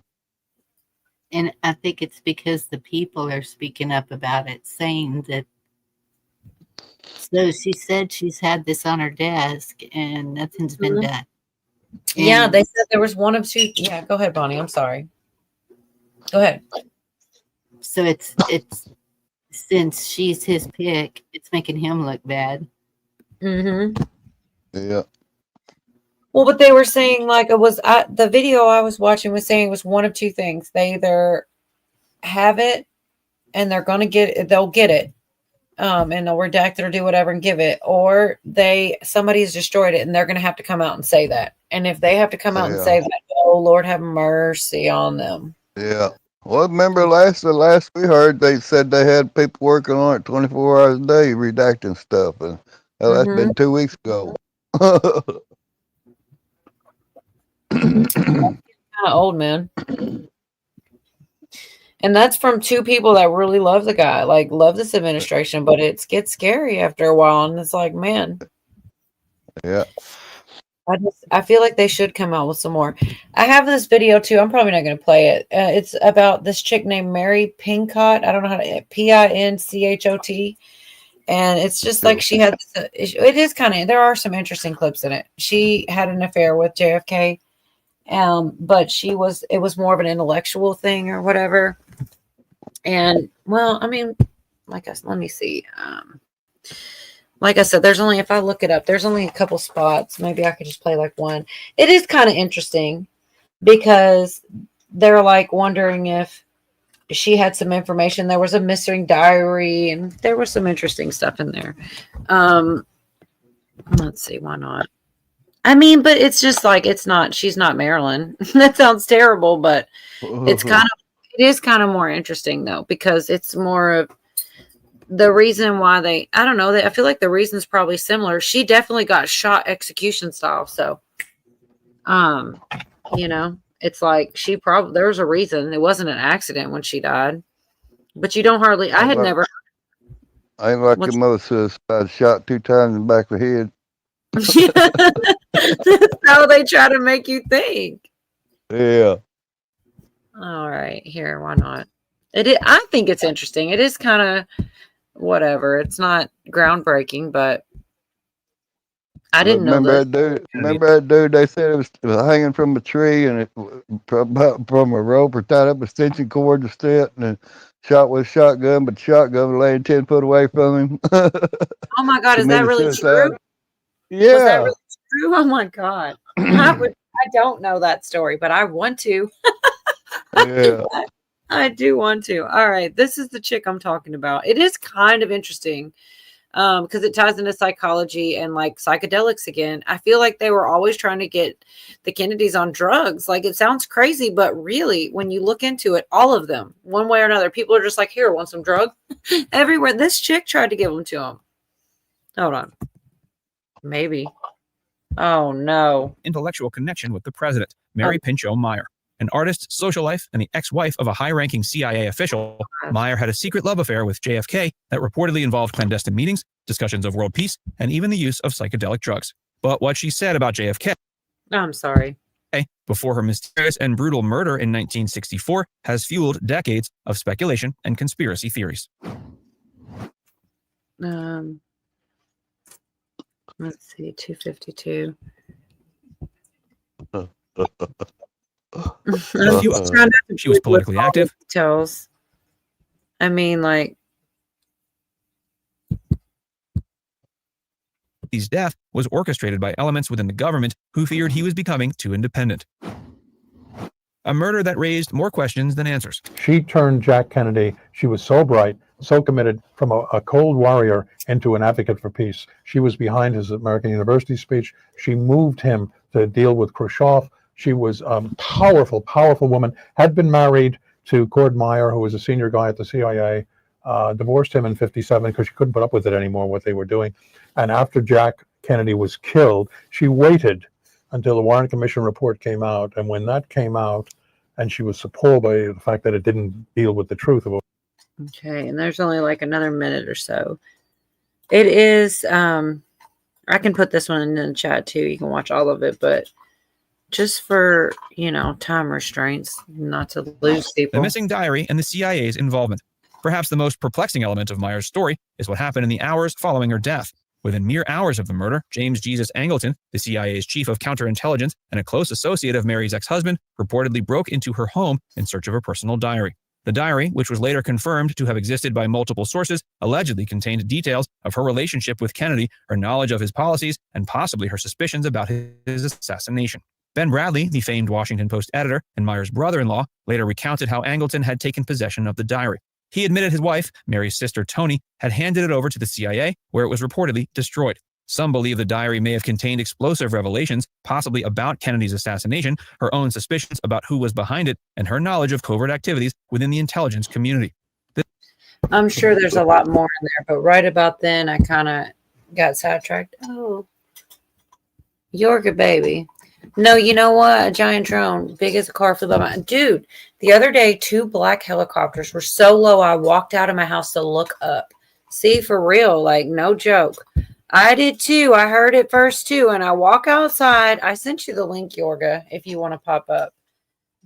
B: And I think it's because the people are speaking up about it, saying that. So she said she's had this on her desk and nothing's been done.
A: Yeah,
B: And
A: they said there was one of two. Yeah, go ahead, Bonnie. I'm sorry. Go ahead.
B: so it's since she's his pick, it's making him look bad.
A: Mm-hmm.
K: Yeah.
A: Well, but they were saying like it was the video I was watching was saying it was one of two things. They either have it and they're gonna they'll get it. And they'll redact it or do whatever and give it, or somebody's destroyed it and they're gonna have to come out and say that. And if they have to come out and say that, oh Lord have mercy on them.
K: Yeah. Well, remember the last we heard, they said they had people working on it 24 hours a day, redacting stuff, and that's been 2 weeks ago.
A: Kind of old, man. And that's from two people that really love the guy, like love this administration, but it gets scary after a while, and it's like, man.
K: Yeah.
A: I feel like they should come out with some more. I have this video too. I'm probably not going to play it. It's about this chick named Mary Pinchot. I don't know how to Pinchot, and it's just like she had. It is kind of. There are some interesting clips in it. She had an affair with JFK, but it was more of an intellectual thing or whatever. And well, I mean, let me see. Like I said, if I look it up, there's only a couple spots. Maybe I could just play like one. It is kind of interesting because they're like wondering if she had some information. There was a missing diary and there was some interesting stuff in there. Let's see, why not? I mean, but it's just like, she's not Marilyn. That sounds terrible, but it is kind of more interesting though, because it's more of the reason why I don't know, I feel like the reason's probably similar. She definitely got shot execution style. So, it's like there's a reason. It wasn't an accident when she died, but you don't hardly, I had never.
K: I ain't like your mother suicide, shot 2 times in the back of the head.
A: That's how they try to make you think.
K: Yeah.
A: All right, here, why not? I think it's interesting. It is kind of whatever. It's not groundbreaking, but I didn't know that.
K: Remember that dude? They said it was hanging from a tree and from a rope or tied up a extension cord to sit, and then shot with a shotgun, but the shotgun was laying 10 foot away from him.
A: Oh my God, is that really true?
K: Yeah.
A: Was that really true? Oh my God. I don't know that story, but I want to.
K: Yeah.
A: I do want to. All right. This is the chick I'm talking about. It is kind of interesting because it ties into psychology and like psychedelics again. I feel like they were always trying to get the Kennedys on drugs. Like it sounds crazy, but really, when you look into it, all of them, one way or another, people are just like, here, want some drug? Everywhere. This chick tried to give them to them. Hold on. Maybe. Oh, no.
H: Intellectual connection with the president, Mary Pinchot Meyer. An artist, social life, and the ex-wife of a high-ranking CIA official, Meyer had a secret love affair with JFK that reportedly involved clandestine meetings, discussions of world peace, and even the use of psychedelic drugs. But what she said about JFK,
A: I'm sorry,
H: before her mysterious and brutal murder in 1964, has fueled decades of speculation and conspiracy theories.
A: Let's see, 252.
H: She was politically active.
A: Details. I mean, like,
H: His death was orchestrated by elements within the government who feared he was becoming too independent. A murder that raised more questions than answers.
I: She turned Jack Kennedy. She was so bright, so committed, from a cold warrior into an advocate for peace. She was behind his American University speech. She moved him to deal with Khrushchev. She was a powerful, powerful woman, had been married to Cord Meyer, who was a senior guy at the CIA, divorced him in 57 because she couldn't put up with it anymore, what they were doing. And after Jack Kennedy was killed, she waited until the Warren Commission report came out. And when that came out, and she was appalled by the fact that it didn't deal with the truth of it.
A: Okay, and there's only like another minute or so. It is, I can put this one in the chat too. You can watch all of it, but just for, you know, time restraints, not to lose people.
H: The missing diary and the CIA's involvement. Perhaps the most perplexing element of Meyer's story is what happened in the hours following her death. Within mere hours of the murder, James Jesus Angleton, the CIA's chief of counterintelligence and a close associate of Mary's ex-husband, reportedly broke into her home in search of her personal diary. The diary, which was later confirmed to have existed by multiple sources, allegedly contained details of her relationship with Kennedy, her knowledge of his policies, and possibly her suspicions about his assassination. Ben Bradley, the famed Washington Post editor and Meyer's brother-in-law, later recounted how Angleton had taken possession of the diary. He admitted his wife, Mary's sister Toni, had handed it over to the CIA, where it was reportedly destroyed. Some believe the diary may have contained explosive revelations, possibly about Kennedy's assassination, her own suspicions about who was behind it, and her knowledge of covert activities within the intelligence community.
A: I'm sure there's a lot more in there, but right about then, I kind of got sidetracked. Oh, Yorga baby. No, you know what? A giant drone, big as a car flew by my dude. The other day, 2 black helicopters were so low, I walked out of my house to look up. See, for real, like no joke. I did too. I heard it first too. And I walk outside. I sent you the link, Yorga, if you want to pop up.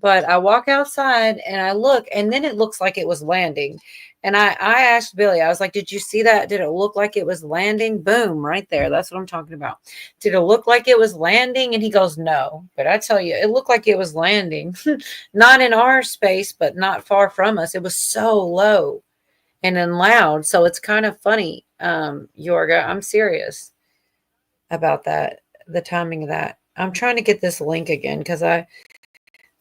A: But I walk outside and I look, and then it looks like it was landing. And I asked Billy, I was like, did you see that? Did it look like it was landing? Boom, right there. That's what I'm talking about. Did it look like it was landing? And he goes, no. But I tell you, it looked like it was landing. Not in our space, but not far from us. It was so low and then loud. So it's kind of funny, Yorga. I'm serious about that, the timing of that. I'm trying to get this link again because I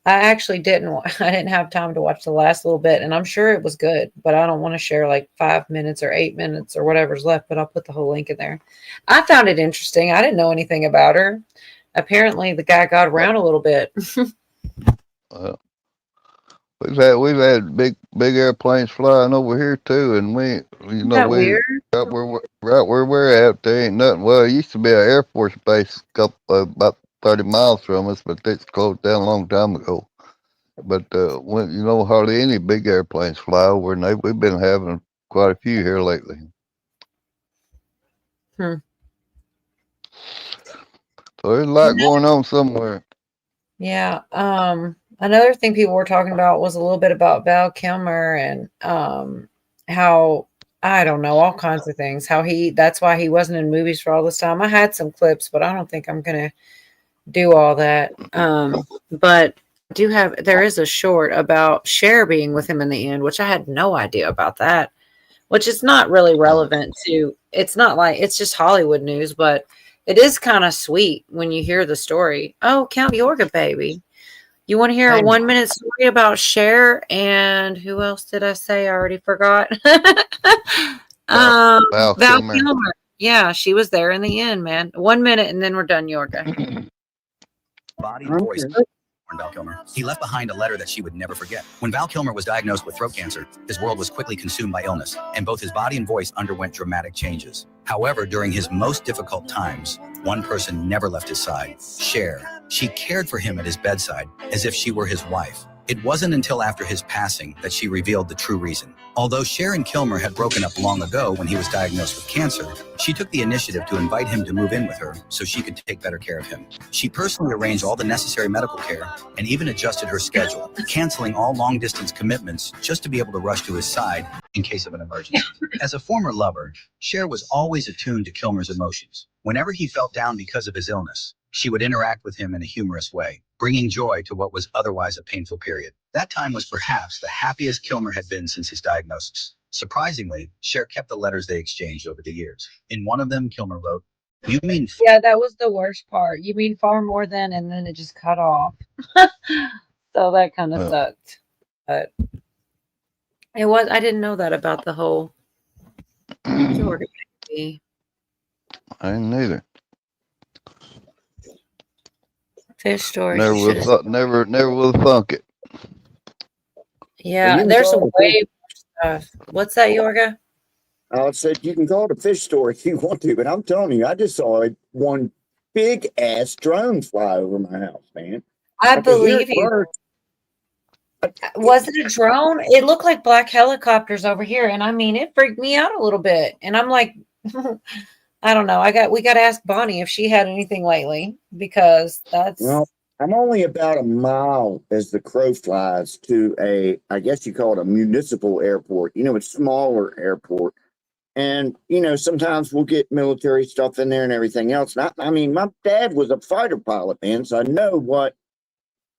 A: actually didn't have time to watch the last little bit, and I'm sure it was good, but I don't want to share like 5 minutes or 8 minutes or whatever's left, but I'll put the whole link in there. I found it interesting. I didn't know anything about her. Apparently the guy got around a little bit.
K: We've had big airplanes flying over here too, and we right where we're at, there ain't nothing. Well, it used to be an Air Force base about 30 miles from us, but it's closed down a long time ago. But when hardly any big airplanes fly over, and we've been having quite a few here lately. So there's a lot going on somewhere.
A: Yeah. Another thing people were talking about was a little bit about Val Kilmer and how, I don't know, all kinds of things. How that's why he wasn't in movies for all this time. I had some clips, but I don't think I'm going to do all that. But there is a short about Cher being with him in the end, which I had no idea about that, which is not really relevant to, it's not like, it's just Hollywood news, but it is kind of sweet when you hear the story. Oh, Count Yorga, baby. You want to hear a 1 minute story about Cher and who else did I say? I already forgot. Val Kilmer. Yeah, she was there in the end, man. 1 minute and then we're done, Yorga.
U: Body and voice. Val Kilmer. He left behind a letter that she would never forget. When Val Kilmer was diagnosed with throat cancer, his world was quickly consumed by illness, and both his body and voice underwent dramatic changes. However, during his most difficult times, one person never left his side, Cher. She cared for him at his bedside as if she were his wife. It wasn't until after his passing that she revealed the true reason. Although Cher and Kilmer had broken up long ago when he was diagnosed with cancer, she took the initiative to invite him to move in with her so she could take better care of him. She personally arranged all the necessary medical care and even adjusted her schedule, canceling all long-distance commitments just to be able to rush to his side in case of an emergency. As a former lover, Cher was always attuned to Kilmer's emotions. Whenever he felt down because of his illness, she would interact with him in a humorous way. bringing joy to what was otherwise a painful period. That time was perhaps the happiest Kilmer had been since his diagnosis. Surprisingly, Cher kept the letters they exchanged over the years. In one of them, Kilmer wrote, "You mean..."
A: Yeah, that was the worst part. You mean far more than, and then it just cut off. So that kind of sucked. But it was, I didn't know that about the whole organization.
K: I didn't either.
A: Fish story.
K: Never will thunk it.
A: Yeah,
G: You can
A: there's
G: call it
A: way more stuff. What's that, Yorga?
G: I said you can call it a fish story if you want to, but I'm telling you, I just saw one big ass drone fly over my house, man.
A: I
G: could hear
A: believe
G: it
A: you.
G: burst.
A: Was it a drone? It looked like black helicopters over here, and I mean, it freaked me out a little bit. And I'm like, I don't know. We got to ask Bonnie if she had anything lately, because that's.
G: Well, I'm only about a mile as the crow flies to I guess you call it a municipal airport. You know, it's a smaller airport. And, you know, sometimes we'll get military stuff in there and everything else. I mean, my dad was a fighter pilot, man, so I know what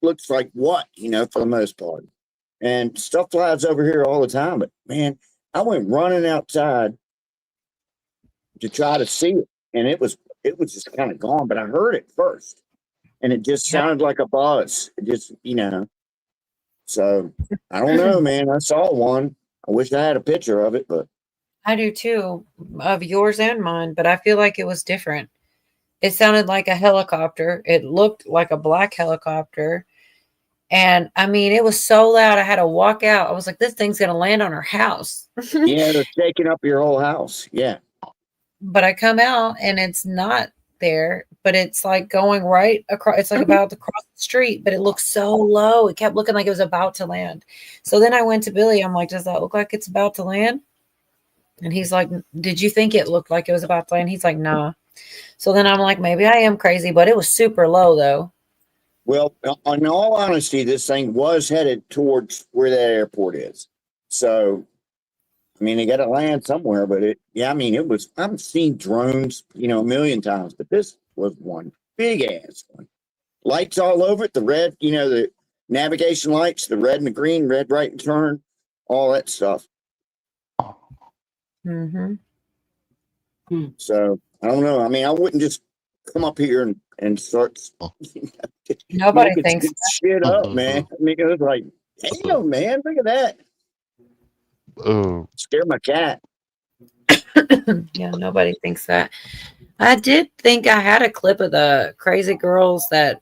G: looks like what, you know, for the most part. And stuff flies over here all the time. But, man, I went running outside to try to see it. And it was just kind of gone, but I heard it first. And it just sounded like a buzz. It just, you know. So, I don't know, man. I saw one. I wish I had a picture of it, but.
A: I do too, of yours and mine, but I feel like it was different. It sounded like a helicopter. It looked like a black helicopter. And I mean, it was so loud, I had to walk out. I was like, this thing's going to land on our house.
G: Yeah, they're shaking up your whole house. Yeah.
A: But I come out and it's not there, but it's like going right across. It's like about to cross the street, but it looks so low. It kept looking like it was about to land. So then I went to Billy. I'm like, does that look like it's about to land? And he's like, did you think it looked like it was about to land? He's like, nah. So then I'm like, maybe I am crazy, but it was super low though.
G: Well, in all honesty, this thing was headed towards where that airport is. So, I mean, they got to land somewhere, but I've seen drones, you know, a million times, but this was one big ass one. Lights all over it, the red, you know, the navigation lights, the red and the green, red right and turn, all that stuff.
A: Mm-hmm.
G: So I don't know. I mean, I wouldn't just come up here and start.
A: Nobody thinks
G: shit up, man. I mean, it was like, damn, man, look at that. Scare my cat.
A: Yeah, nobody thinks that. I did think I had a clip of the crazy girls that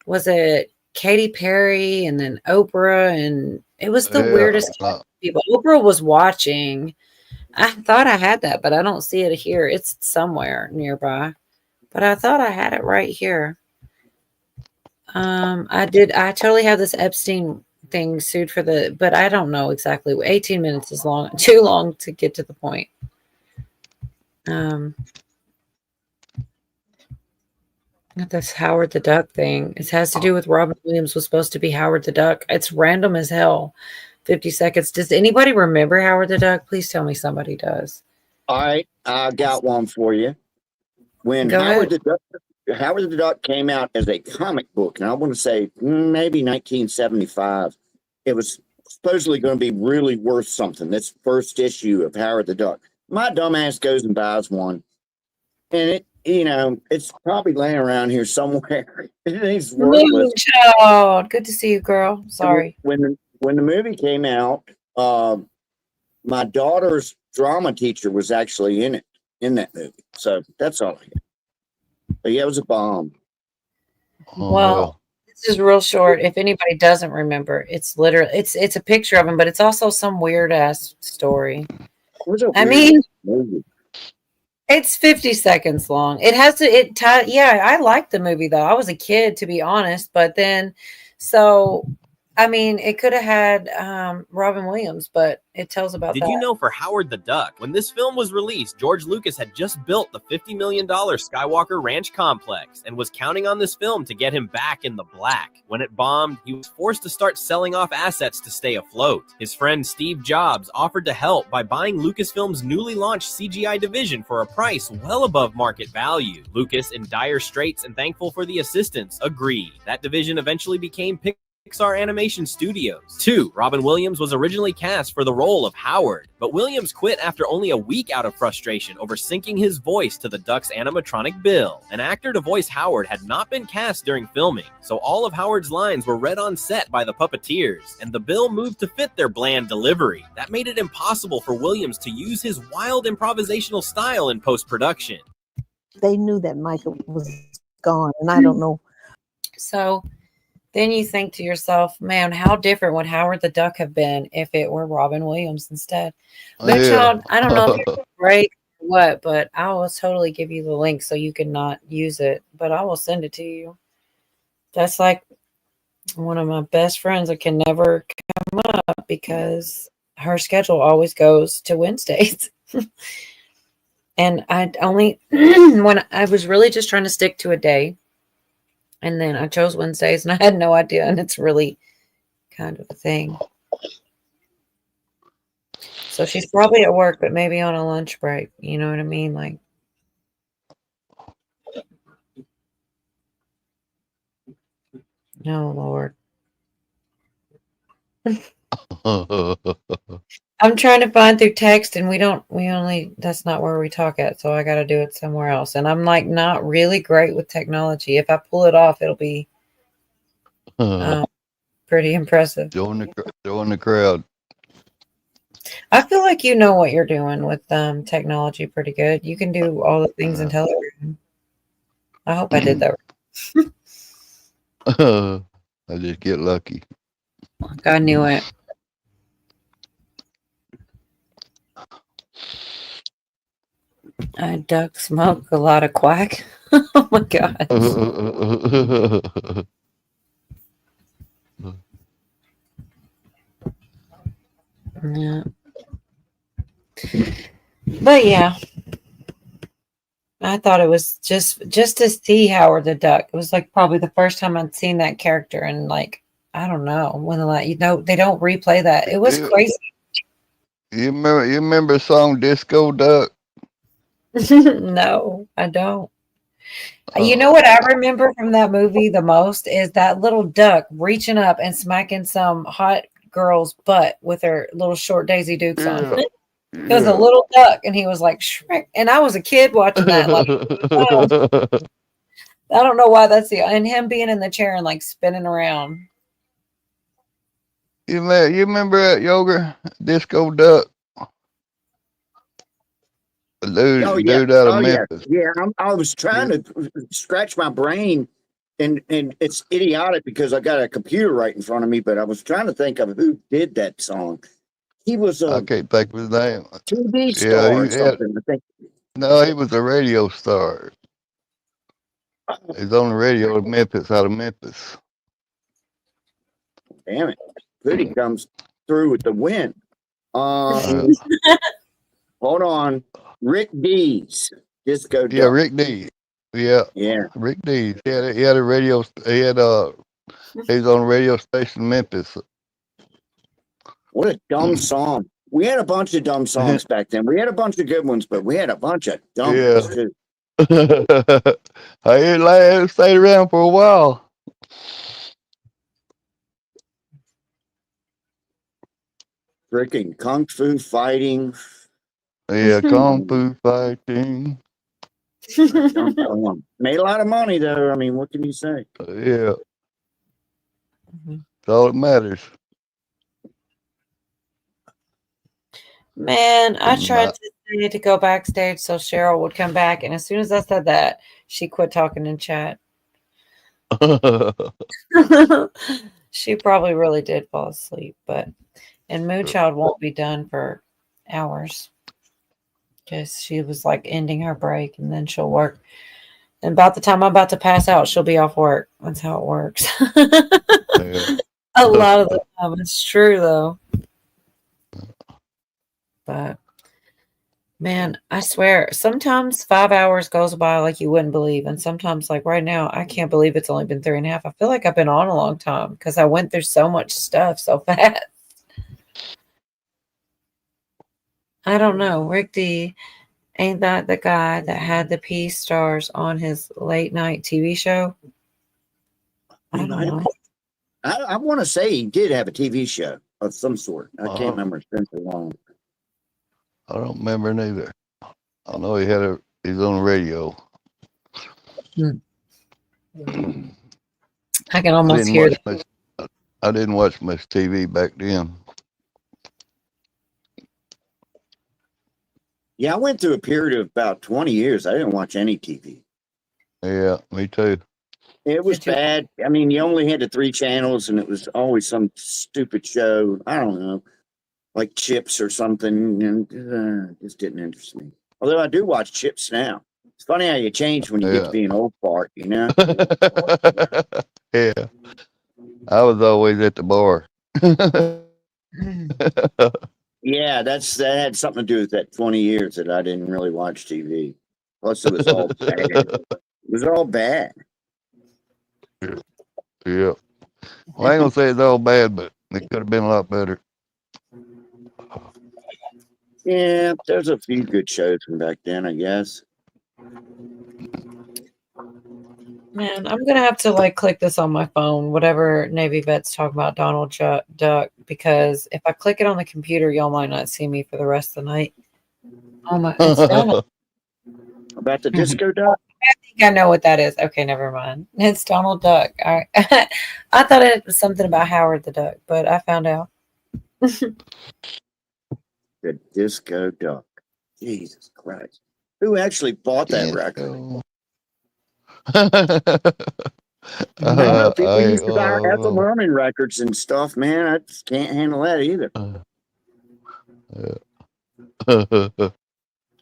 A: was it Katy Perry and then Oprah, and it was the weirdest people. Oprah was watching. I thought I had that, but I don't see it here. It's somewhere nearby, but I thought I had it right here. I totally have this Epstein thing sued for but I don't know exactly. 18 minutes is too long to get to the point. Got this Howard the Duck thing. It has to do with Robin Williams was supposed to be Howard the Duck. It's random as hell. 50 seconds. Does anybody remember Howard the Duck? Please tell me somebody does.
G: All right, I got one for you. When Howard the Duck came out as a comic book, and I want to say maybe 1975, it was supposedly going to be really worth something. This first issue of Howard the Duck. My dumbass goes and buys one, and it, you know, it's probably laying around here somewhere. It's worthless.
A: Child. Good to see you, girl. Sorry.
G: When the movie came out, my daughter's drama teacher was actually in that movie. So that's all I got. But yeah, it was a bomb.
A: Well, this is real short. If anybody doesn't remember, it's literally it's a picture of him, but it's also some weird ass story. I mean, it's 50 seconds long. It has to. Yeah, I liked the movie though. I was a kid, to be honest, but then so I mean, it could have had Robin Williams, but it tells about
C: Did
A: that.
C: you know for Howard the Duck, when this film was released, George Lucas had just built the $50 million Skywalker Ranch complex and was counting on this film to get him back in the black. When it bombed, he was forced to start selling off assets to stay afloat. His friend Steve Jobs offered to help by buying Lucasfilm's newly launched CGI division for a price well above market value. Lucas, in dire straits and thankful for the assistance, agreed. That division eventually became Pixar Animation Studios. 2. Robin Williams was originally cast for the role of Howard, but Williams quit after only a week out of frustration over syncing his voice to the Duck's animatronic bill. An actor to voice Howard had not been cast during filming, so all of Howard's lines were read on set by the puppeteers, and the bill moved to fit their bland delivery. That made it impossible for Williams to use his wild improvisational style in post-production.
N: They knew that Michael was gone, and I don't know.
A: So then you think to yourself, man, how different would Howard the Duck have been if it were Robin Williams instead? But child, I don't know if it's a break or what, but I will totally give you the link so you can not use it, but I will send it to you. That's like one of my best friends that can never come up because her schedule always goes to Wednesdays. And I only, when I was really just trying to stick to a day, and then I chose Wednesdays and I had no idea. And it's really kind of a thing. So she's probably at work, but maybe on a lunch break. You know what I mean? Like, oh, Lord. I'm trying to find through text and that's not where we talk at. So I got to do it somewhere else. And I'm like, not really great with technology. If I pull it off, it'll be pretty impressive.
K: Join the crowd.
A: I feel like you know what you're doing with technology pretty good. You can do all the things in television. I hope I did that right.
K: I just get lucky.
A: I knew it. Duck smoke a lot of quack. Oh my God. Yeah. But yeah, I thought it was just to see Howard the Duck. It was like probably the first time I'd seen that character, and like I don't know when they don't replay that. It was crazy.
K: You remember the song Disco Duck?
A: No, I don't. You know what I remember from that movie the most is that little duck reaching up and smacking some hot girl's butt with her little short Daisy Dukes on. It was a little duck, and he was like Shrek. And I was a kid watching that. Like, I don't know why that's and him being in the chair and like spinning around.
K: You remember that Yoga Disco Duck? Dude out of Memphis.
G: Yeah. I was trying to scratch my brain, and it's idiotic because I got a computer right in front of me, but I was trying to think of who did that song. He was
K: I can't think of his name.
G: TV star or something, I think.
K: No, he was a radio star. He's on the radio in Memphis, out of Memphis.
G: Damn it. Goody comes through with the win. Hold on. Rick Dees. Disco Duck.
K: Yeah, Rick Dees. Yeah. Rick Dees. He had a radio. He was on a radio station in Memphis.
G: What a dumb song. We had a bunch of dumb songs back then. We had a bunch of good ones, but we had a bunch of dumb ones too.
K: I stayed around for a while.
G: Freaking Kung Fu Fighting.
K: Yeah, Kung Fu Fighting.
G: Made a lot of money though. I mean, what can you say?
K: Yeah. That's all that matters.
A: Man, I tried to say to go backstage so Cheryl would come back, and as soon as I said that, she quit talking in chat. She probably really did fall asleep, and Moonchild won't be done for hours because she was like ending her break, and then she'll work. And about the time I'm about to pass out, she'll be off work. That's how it works. A lot of the time, it's true though. But man, I swear, sometimes 5 hours goes by like you wouldn't believe, and sometimes, like right now, I can't believe it's only been 3.5. I feel like I've been on a long time because I went through so much stuff so fast. I don't know, Rick D. Ain't that the guy that had the Peace Stars on his late night TV show? I don't know.
G: I want to say he did have a TV show of some sort. I can't remember. It's been so long.
K: I don't remember neither. I know he's on the radio.
A: I can almost hear
K: that. I didn't watch much TV back then.
G: Yeah, I went through a period of about 20 years. I didn't watch any TV.
K: Yeah, me too.
G: It was bad. I mean, you only had the 3 channels, and it was always some stupid show. I don't know, like Chips or something, and it just didn't interest me. Although I do watch Chips now. It's funny how you change when you get to be an old fart, you know?
K: Yeah. I was always at the bar.
G: Yeah, that had something to do with that 20 years that I didn't really watch TV. Plus, it was all bad. It was all bad.
K: Yeah. Well, I ain't gonna say it's all bad, but it could have been a lot better.
G: Yeah, there's a few good shows from back then, I guess.
A: Man, I'm gonna have to like click this on my phone, whatever Navy vet's talking about Donald Duck, because if I click it on the computer, y'all might not see me for the rest of the night. Oh my! It's Donald.
G: About the disco duck?
A: I think I know what that is. Okay, never mind. It's Donald Duck. All right. I thought it was something about Howard the Duck, but I found out.
G: The disco duck. Jesus Christ! Who actually bought that record? I know people used to buy Ethel Merman records and stuff, man. I just can't handle that either.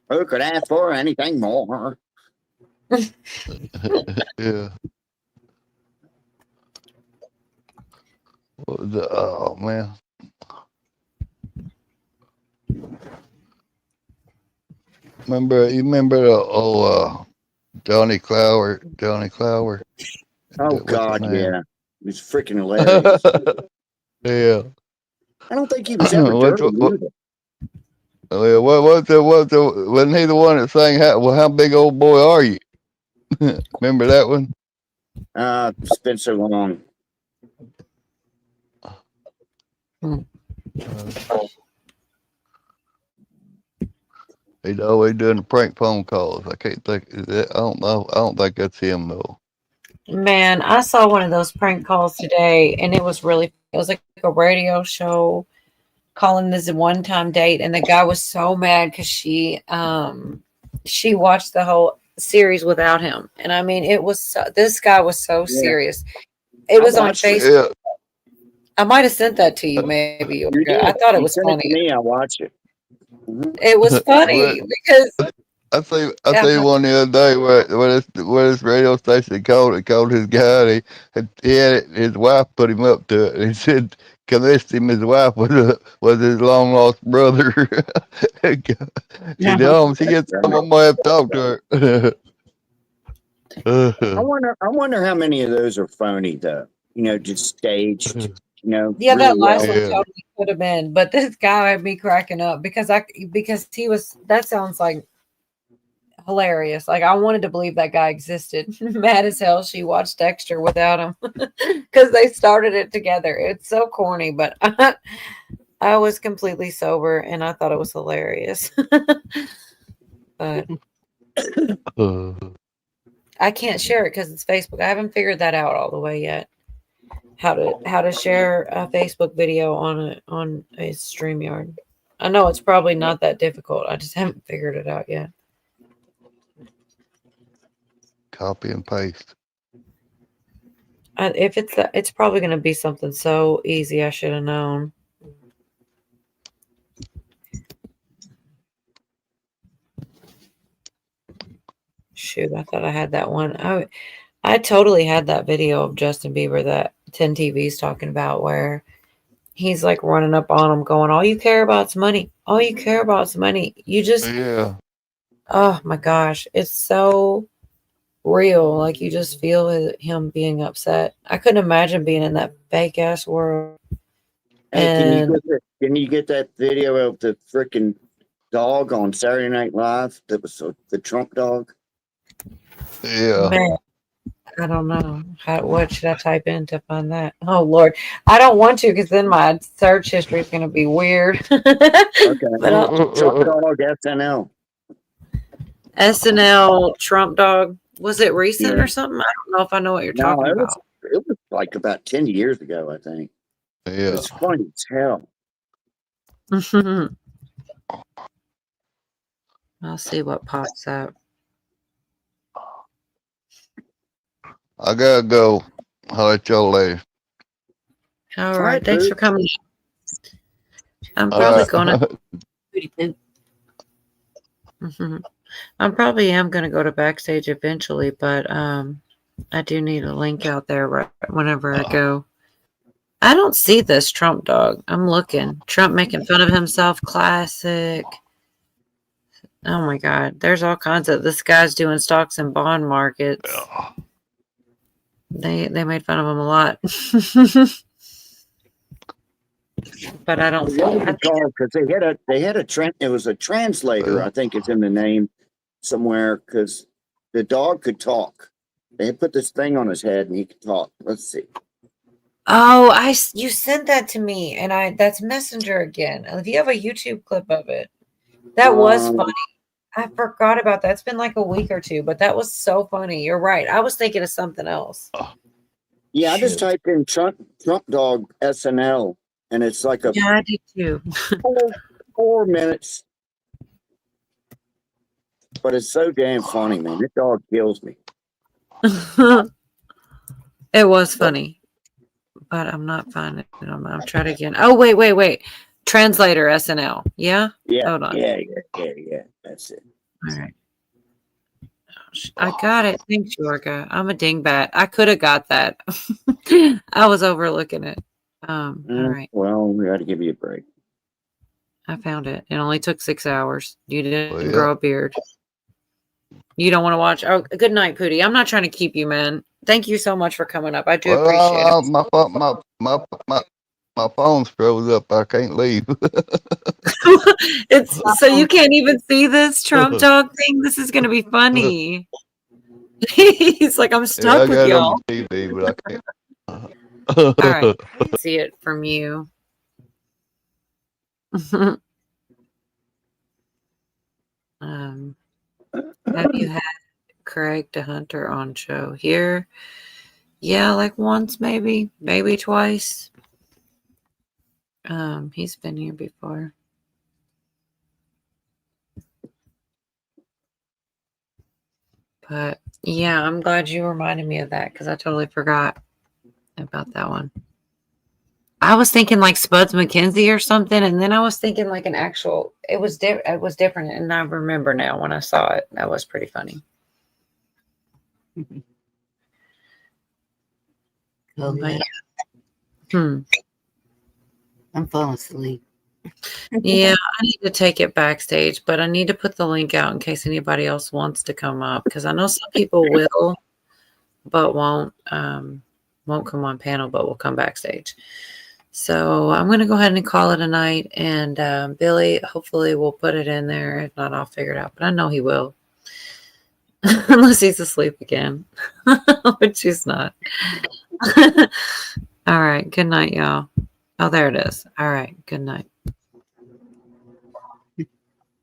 G: Who could ask for anything more?
K: Yeah. Oh man. You remember Johnny Clower?
G: Oh God, yeah. He was freaking hilarious.
K: Yeah.
G: I don't think he was ever dirty either.
K: Yeah, wasn't he the one that sang how big old boy are you? Remember that one?
G: It's been so long.
K: He's always doing the prank phone calls. I can't think. I don't know. I don't think that's him though.
A: Man, I saw one of those prank calls today, and it was like a radio show calling this one-time date, and the guy was so mad because she watched the whole series without him, and I mean, this guy was so serious. It was on Facebook. Yeah. I might have sent that to you, maybe. I thought it was funny.
G: To me, I watched it.
A: It was funny because
K: I see one the other day where this radio station called his guy. And he had his wife put him up to it. And he said convinced him his wife was his long lost brother. She gets I'm gonna have to talk to her.
G: I wonder how many of those are phony though. You know, just staged. You know,
A: yeah,
G: really
A: that last one totally could have been, but this guy had me cracking up because he was. That sounds like hilarious. Like I wanted to believe that guy existed. Mad as hell, she watched Dexter without him because they started it together. It's so corny, but I was completely sober and I thought it was hilarious. But I can't share it because it's Facebook. I haven't figured that out all the way yet. How to share a Facebook video on a StreamYard. I know it's probably not that difficult. I just haven't figured it out yet.
K: Copy and paste.
A: If it's probably going to be something so easy. I should have known. Shoot, I thought I had that one. I totally had that video of Justin Bieber, that 10 TV's talking about, where he's like running up on him going, all you care about is money. All you care about is money. You just, oh my gosh, it's so real. Like you just feel him being upset. I couldn't imagine being in that fake ass world.
G: Hey, can you get that video of the freaking dog on Saturday Night Live? That was the Trump dog.
K: Yeah.
A: Man, I don't know. What should I type in to find that? Oh Lord, I don't want to, because then my search history is going to be weird.
G: Okay.
A: But
G: Trump dog SNL.
A: SNL Trump dog. Was it recent
G: Yeah.
A: or something? I don't know if I know what you're talking about.
G: It was like about 10 years ago, I think.
K: Yeah.
G: It's funny as hell.
A: I'll see what pops up.
K: I gotta go. I'll let y'all later.
A: All right. Thanks for coming. I'm probably going to. I probably am going to go to backstage eventually, but I do need a link out there whenever I go. I don't see this Trump dog. I'm looking. Trump making fun of himself. Classic. Oh my God. There's all kinds of. This guy's doing stocks and bond markets. They made fun of him a lot. But I don't.
G: Because they had it was a translator. I think it's in the name somewhere, because the dog could talk. They had put this thing on his head and he could talk. Let's see.
A: Oh, you sent that to me, and that's Messenger again. If you have a YouTube clip of it, that was funny. I forgot about that. It's been like a week or two, but that was so funny. You're right. I was thinking of something else.
G: Yeah, I just typed in Trump dog SNL, and it's like
A: I did too.
G: 4 minutes. But it's so damn funny, man. This dog kills me.
A: It was funny, but I'm not finding it. I'm trying again. Oh, wait. Translator SNL. Yeah?
G: Yeah.
A: Hold on.
G: Yeah. That's it.
A: All right. I got it. Thanks, Yorga. I'm a dingbat. I could have got that. I was overlooking it. All right.
G: Well, we got to give you a break.
A: I found it. It only took 6 hours. You didn't grow a beard. You don't want to watch. Oh, good night, Pootie. I'm not trying to keep you, man. Thank you so much for coming up. I do appreciate it.
K: My phone's froze up. I can't leave.
A: It's so you can't even see this Trump dog thing. This is gonna be funny. He's like, I'm stuck with y'all.
K: On the TV, but I can't.
A: All right, see it from you. Have you had Craig DeHunter on show here? Yeah, like once, maybe twice. He's been here before. But yeah, I'm glad you reminded me of that, because I totally forgot about that one. I was thinking like Spuds McKenzie or something, and then I was thinking like an actual. It was different, and I remember now when I saw it. That was pretty funny.
B: I'm falling asleep.
A: Yeah, I need to take it backstage, but I need to put the link out in case anybody else wants to come up, because I know some people will, but won't come on panel, but will come backstage. So I'm going to go ahead and call it a night, and Billy hopefully will put it in there. If not, I'll figure it out, but I know he will. Unless he's asleep again, which he's not. All right. Good night, y'all. Oh, there it is. All right. Good night.